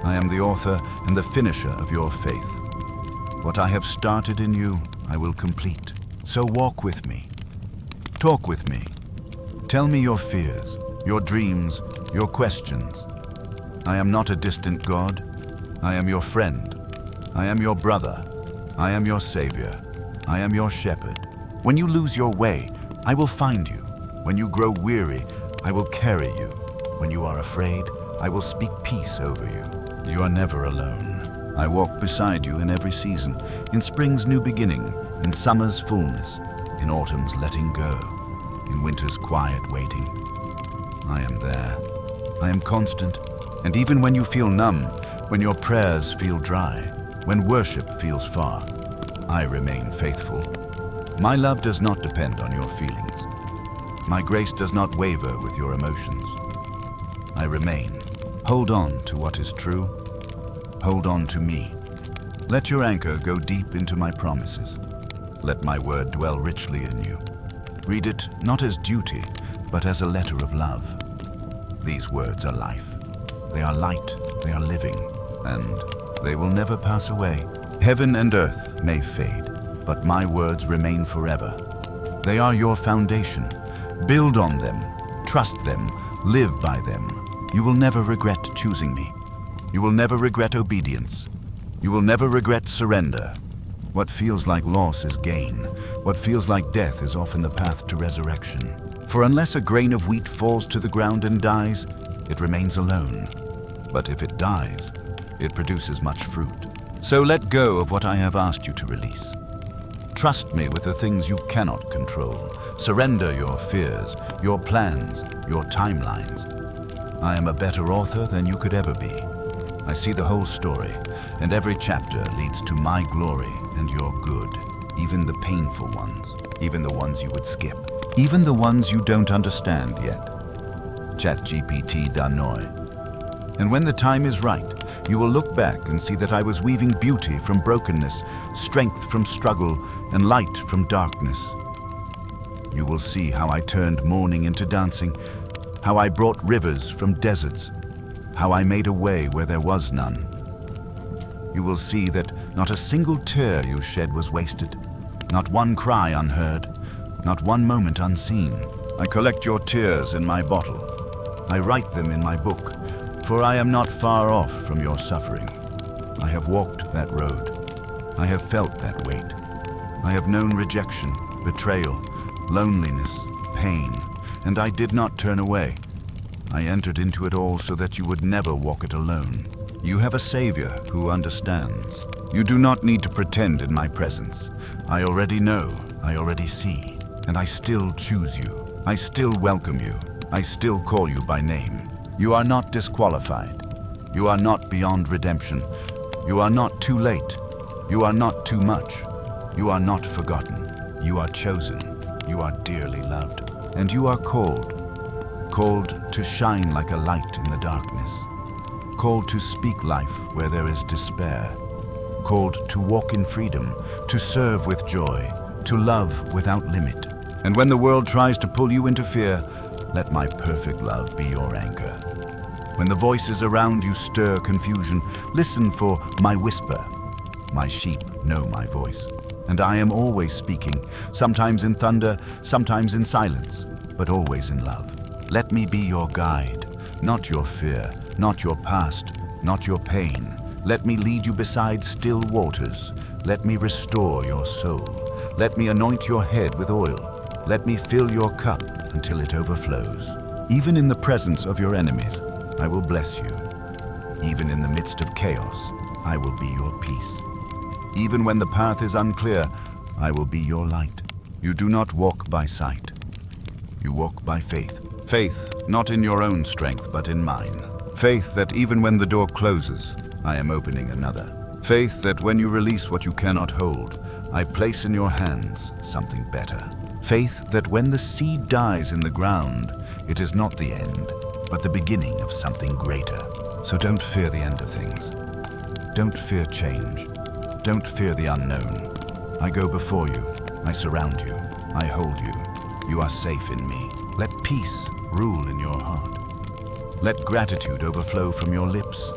I am the author and the finisher of your faith. What I have started in you, I will complete. So walk with me. Talk with me. Tell me your fears, your dreams, your questions. I am not a distant God. I am your friend. I am your brother. I am your savior. I am your shepherd. When you lose your way, I will find you. When you grow weary, I will carry you. When you are afraid, I will speak peace over you. You are never alone. I walk beside you in every season, in spring's new beginning, in summer's fullness, in autumn's letting go, in winter's quiet waiting. I am there. I am constant. And even when you feel numb, when your prayers feel dry, when worship feels far, I remain faithful. My love does not depend on your feelings. My grace does not waver with your emotions. I remain. Hold on to what is true. Hold on to me. Let your anchor go deep into my promises. Let my word dwell richly in you. Read it not as duty, but as a letter of love. These words are life. They are light, they are living, and they will never pass away. Heaven and earth may fade, but my words remain forever. They are your foundation. Build on them, trust them, live by them. You will never regret choosing me. You will never regret obedience. You will never regret surrender. What feels like loss is gain. What feels like death is often the path to resurrection. For unless a grain of wheat falls to the ground and dies, it remains alone. But if it dies, it produces much fruit. So let go of what I have asked you to release. Trust me with the things you cannot control. Surrender your fears, your plans, your timelines. I am a better author than you could ever be. I see the whole story, and every chapter leads to my glory and your good, even the painful ones, even the ones you would skip, even the ones you don't understand yet. ChatGPT Danoi. And when the time is right, you will look back and see that I was weaving beauty from brokenness, strength from struggle, and light from darkness. You will see how I turned mourning into dancing, how I brought rivers from deserts, how I made a way where there was none. You will see that not a single tear you shed was wasted, not one cry unheard, not one moment unseen. I collect your tears in my bottle. I write them in my book, for I am not far off from your suffering. I have walked that road. I have felt that weight. I have known rejection, betrayal, loneliness, pain, and I did not turn away. I entered into it all so that you would never walk it alone. You have a Savior who understands. You do not need to pretend in my presence. I already know, I already see, and I still choose you. I still welcome you. I still call you by name. You are not disqualified. You are not beyond redemption. You are not too late. You are not too much. You are not forgotten. You are chosen. You are dearly loved. And you are called to shine like a light in the darkness, called to speak life where there is despair, called to walk in freedom, to serve with joy, to love without limit. And when the world tries to pull you into fear, let my perfect love be your anchor. When the voices around you stir confusion, listen for my whisper. My sheep know my voice, and I am always speaking, sometimes in thunder, sometimes in silence, but always in love. Let me be your guide, not your fear, not your past, not your pain. Let me lead you beside still waters. Let me restore your soul. Let me anoint your head with oil. Let me fill your cup until it overflows. Even in the presence of your enemies, I will bless you. Even in the midst of chaos, I will be your peace. Even when the path is unclear, I will be your light. You do not walk by sight. You walk by faith. Faith, not in your own strength, but in mine. Faith that even when the door closes, I am opening another. Faith that when you release what you cannot hold, I place in your hands something better. Faith that when the seed dies in the ground, it is not the end, but the beginning of something greater. So don't fear the end of things. Don't fear change. Don't fear the unknown. I go before you. I surround you. I hold you. You are safe in me. Let peace rule in your heart. Let gratitude overflow from your lips.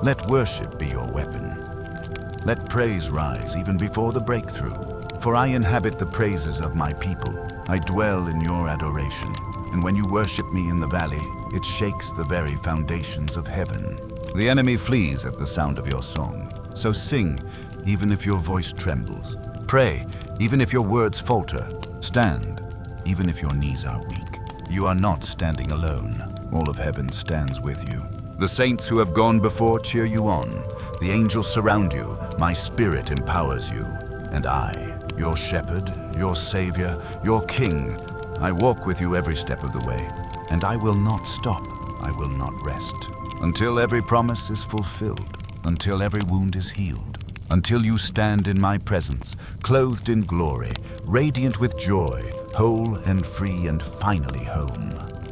Let worship be your weapon. Let praise rise even before the breakthrough. For I inhabit the praises of my people. I dwell in your adoration. And when you worship me in the valley, it shakes the very foundations of heaven. The enemy flees at the sound of your song. So sing, even if your voice trembles. Pray, even if your words falter. Stand, even if your knees are weak. You are not standing alone. All of heaven stands with you. The saints who have gone before cheer you on. The angels surround you. My spirit empowers you. And I, your shepherd, your savior, your king, I walk with you every step of the way. And I will not stop. I will not rest. Until every promise is fulfilled. Until every wound is healed. Until you stand in my presence, clothed in glory, radiant with joy, whole and free and finally home.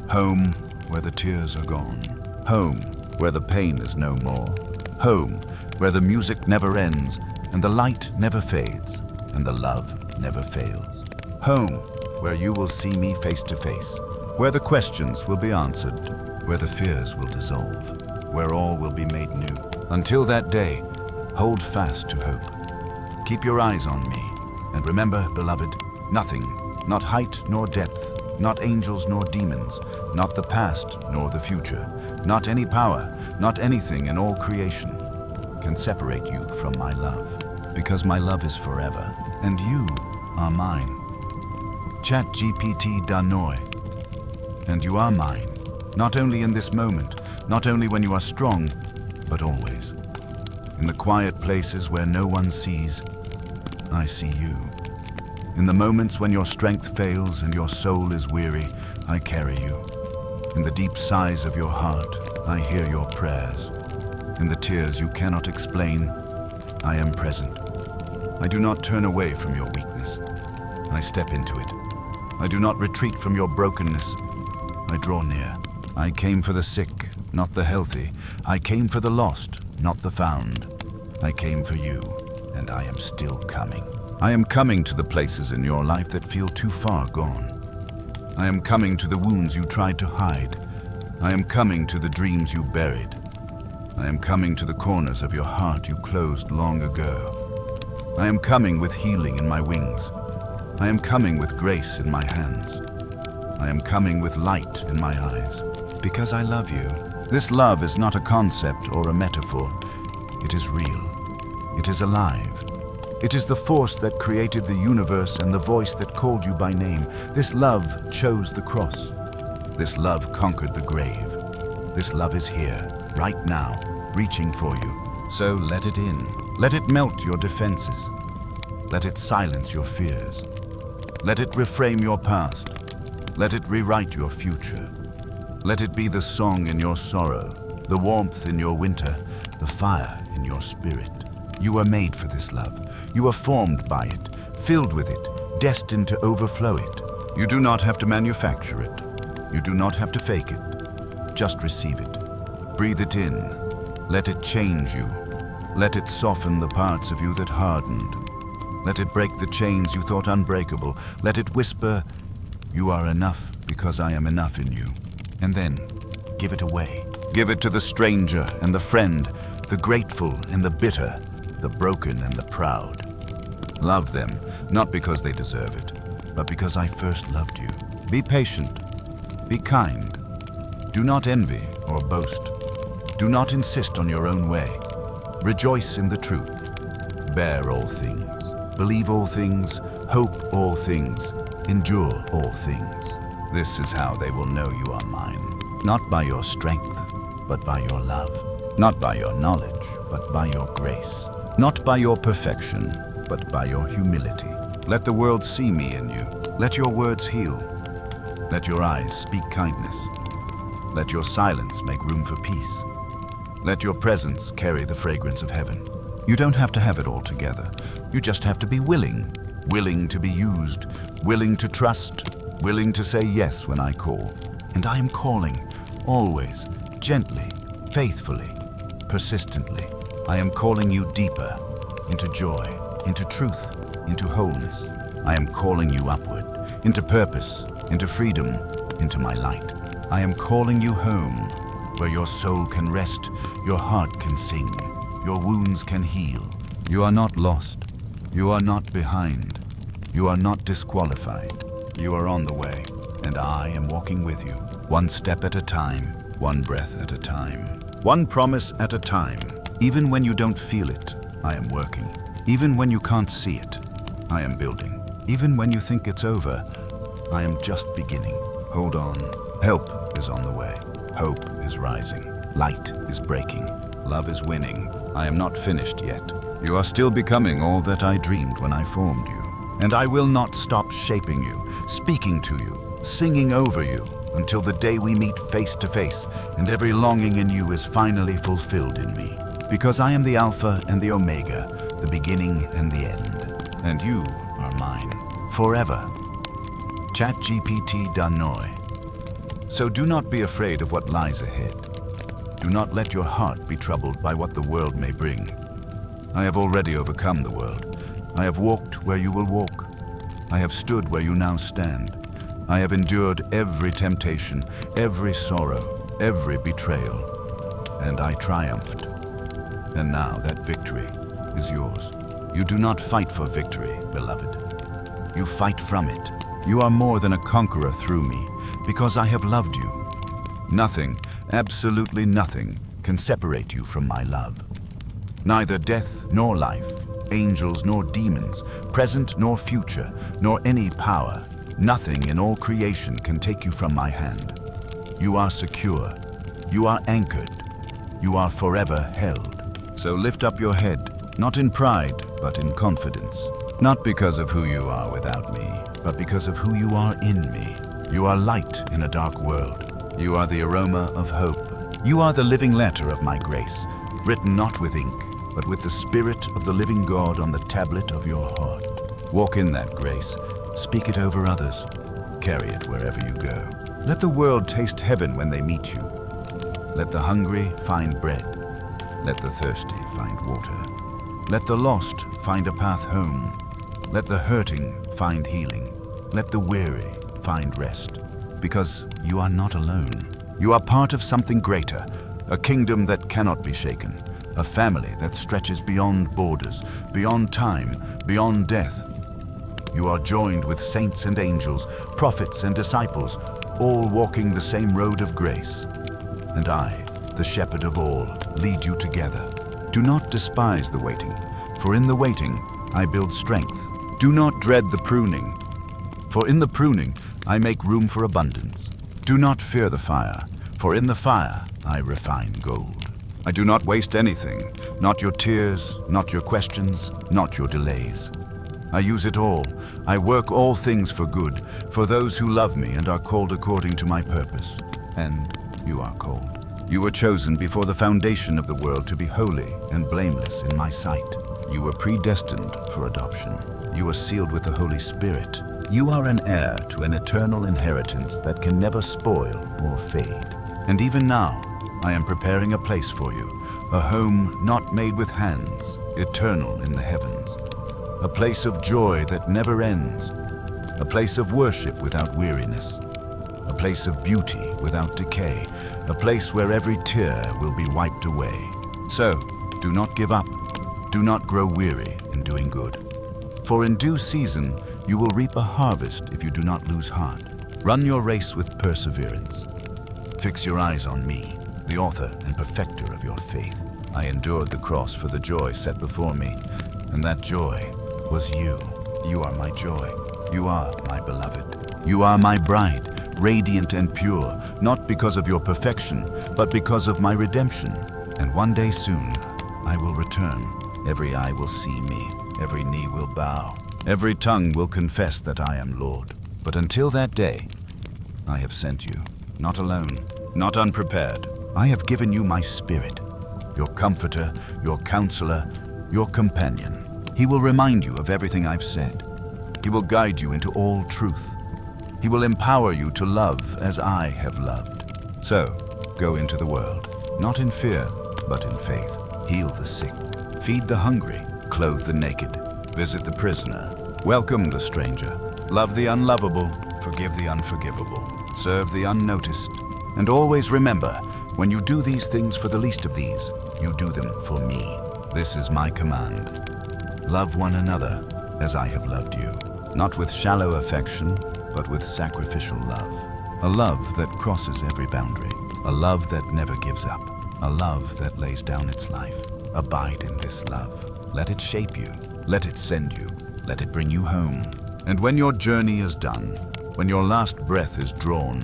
Home where the tears are gone. Home where the pain is no more. Home where the music never ends and the light never fades and the love never fails. Home where you will see me face to face, where the questions will be answered, where the fears will dissolve, where all will be made new. Until that day, hold fast to hope. Keep your eyes on me, and remember, beloved, nothing, not height nor depth, not angels nor demons, not the past nor the future, not any power, not anything in all creation can separate you from my love, because my love is forever, and you are mine. ChatGPT Danoi, and you are mine, not only in this moment, not only when you are strong, but always. In the quiet places where no one sees, I see you. In the moments when your strength fails and your soul is weary, I carry you. In the deep sighs of your heart, I hear your prayers. In the tears you cannot explain, I am present. I do not turn away from your weakness. I step into it. I do not retreat from your brokenness. I draw near. I came for the sick, not the healthy. I came for the lost, not the found. I came for you, and I am still coming. I am coming to the places in your life that feel too far gone. I am coming to the wounds you tried to hide. I am coming to the dreams you buried. I am coming to the corners of your heart you closed long ago. I am coming with healing in my wings. I am coming with grace in my hands. I am coming with light in my eyes, because I love you. This love is not a concept or a metaphor. It is real. It is alive. It is the force that created the universe and the voice that called you by name. This love chose the cross. This love conquered the grave. This love is here, right now, reaching for you. So let it in. Let it melt your defenses. Let it silence your fears. Let it reframe your past. Let it rewrite your future. Let it be the song in your sorrow, the warmth in your winter, the fire in your spirit. You are made for this love. You are formed by it, filled with it, destined to overflow it. You do not have to manufacture it. You do not have to fake it. Just receive it. Breathe it in. Let it change you. Let it soften the parts of you that hardened. Let it break the chains you thought unbreakable. Let it whisper, "You are enough because I am enough in you." And then, give it away. Give it to the stranger and the friend, the grateful and the bitter, the broken and the proud. Love them, not because they deserve it, but because I first loved you. Be patient. Be kind. Do not envy or boast. Do not insist on your own way. Rejoice in the truth. Bear all things. Believe all things. Hope all things. Endure all things. This is how they will know you are mine. Not by your strength, but by your love. not by your knowledge, but by your grace. Not by your perfection, but by your humility. Let the world see me in you. Let your words heal. Let your eyes speak kindness. Let your silence make room for peace. Let your presence carry the fragrance of heaven. You don't have to have it all together. You just have to be willing. Willing to be used. Willing to trust. Willing to say yes when I call. And I am calling, always, gently, faithfully, persistently. I am calling you deeper, into joy, into truth, into wholeness. I am calling you upward, into purpose, into freedom, into my light. I am calling you home, where your soul can rest, your heart can sing, your wounds can heal. You are not lost. You are not behind. You are not disqualified. You are on the way, and I am walking with you, one step at a time, one breath at a time, one promise at a time. Even when you don't feel it, I am working. Even when you can't see it, I am building. Even when you think it's over, I am just beginning. Hold on. Help is on the way. Hope is rising. Light is breaking. Love is winning. I am not finished yet. You are still becoming all that I dreamed when I formed you. And I will not stop shaping you, speaking to you, singing over you, until the day we meet face to face and every longing in you is finally fulfilled in me. Because I am the Alpha and the Omega, the beginning and the end. And you are mine, forever. ChatGPT Danoi. So do not be afraid of what lies ahead. Do not let your heart be troubled by what the world may bring. I have already overcome the world. I have walked where you will walk. I have stood where you now stand. I have endured every temptation, every sorrow, every betrayal. And I triumphed. And now that victory is yours. You do not fight for victory, beloved. You fight from it. You are more than a conqueror through me, because I have loved you. Nothing, absolutely nothing, can separate you from my love. Neither death nor life, angels nor demons, present nor future, nor any power, nothing in all creation can take you from my hand. You are secure. You are anchored. You are forever held. So lift up your head, not in pride, but in confidence. Not because of who you are without me, but because of who you are in me. You are light in a dark world. You are the aroma of hope. You are the living letter of my grace, written not with ink, but with the Spirit of the living God on the tablet of your heart. Walk in that grace. Speak it over others. Carry it wherever you go. Let the world taste heaven when they meet you. Let the hungry find bread. Let the thirsty find water. Let the lost find a path home. Let the hurting find healing. Let the weary find rest. Because you are not alone. You are part of something greater, a kingdom that cannot be shaken, a family that stretches beyond borders, beyond time, beyond death. You are joined with saints and angels, prophets and disciples, all walking the same road of grace. And I, the shepherd of all, lead you together. Do not despise the waiting, for in the waiting I build strength. Do not dread the pruning, for in the pruning I make room for abundance. Do not fear the fire, for in the fire I refine gold. I do not waste anything, not your tears, not your questions, not your delays. I use it all. I work all things for good, for those who love me and are called according to my purpose. And you are called. You were chosen before the foundation of the world to be holy and blameless in my sight. You were predestined for adoption. You are sealed with the Holy Spirit. You are an heir to an eternal inheritance that can never spoil or fade. And even now, I am preparing a place for you, a home not made with hands, eternal in the heavens. A place of joy that never ends. A place of worship without weariness. A place of beauty without decay. A place where every tear will be wiped away. So, do not give up. Do not grow weary in doing good. For in due season, you will reap a harvest if you do not lose heart. Run your race with perseverance. Fix your eyes on me, the author and perfecter of your faith. I endured the cross for the joy set before me, and that joy was you. You are my joy. You are my beloved. You are my bride, radiant and pure, not because of your perfection, but because of my redemption. And one day soon, I will return. Every eye will see me. Every knee will bow. Every tongue will confess that I am Lord. But until that day, I have sent you, not alone, not unprepared. I have given you my Spirit, your comforter, your counselor, your companion. He will remind you of everything I've said. He will guide you into all truth. He will empower you to love as I have loved. So, go into the world, not in fear, but in faith. Heal the sick, feed the hungry, clothe the naked, visit the prisoner, welcome the stranger, love the unlovable, forgive the unforgivable, serve the unnoticed. And always remember, when you do these things for the least of these, you do them for me. This is my command. Love one another as I have loved you. Not with shallow affection, but with sacrificial love. A love that crosses every boundary. A love that never gives up. A love that lays down its life. Abide in this love. Let it shape you. Let it send you. Let it bring you home. And when your journey is done, when your last breath is drawn,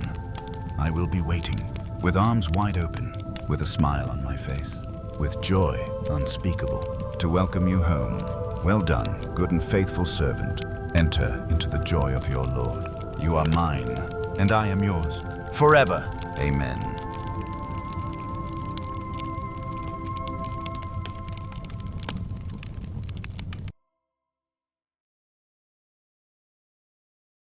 I will be waiting, with arms wide open, with a smile on my face, with joy unspeakable, to welcome you home. Well done, good and faithful servant. Enter into the joy of your Lord. You are mine, and I am yours, forever. Amen.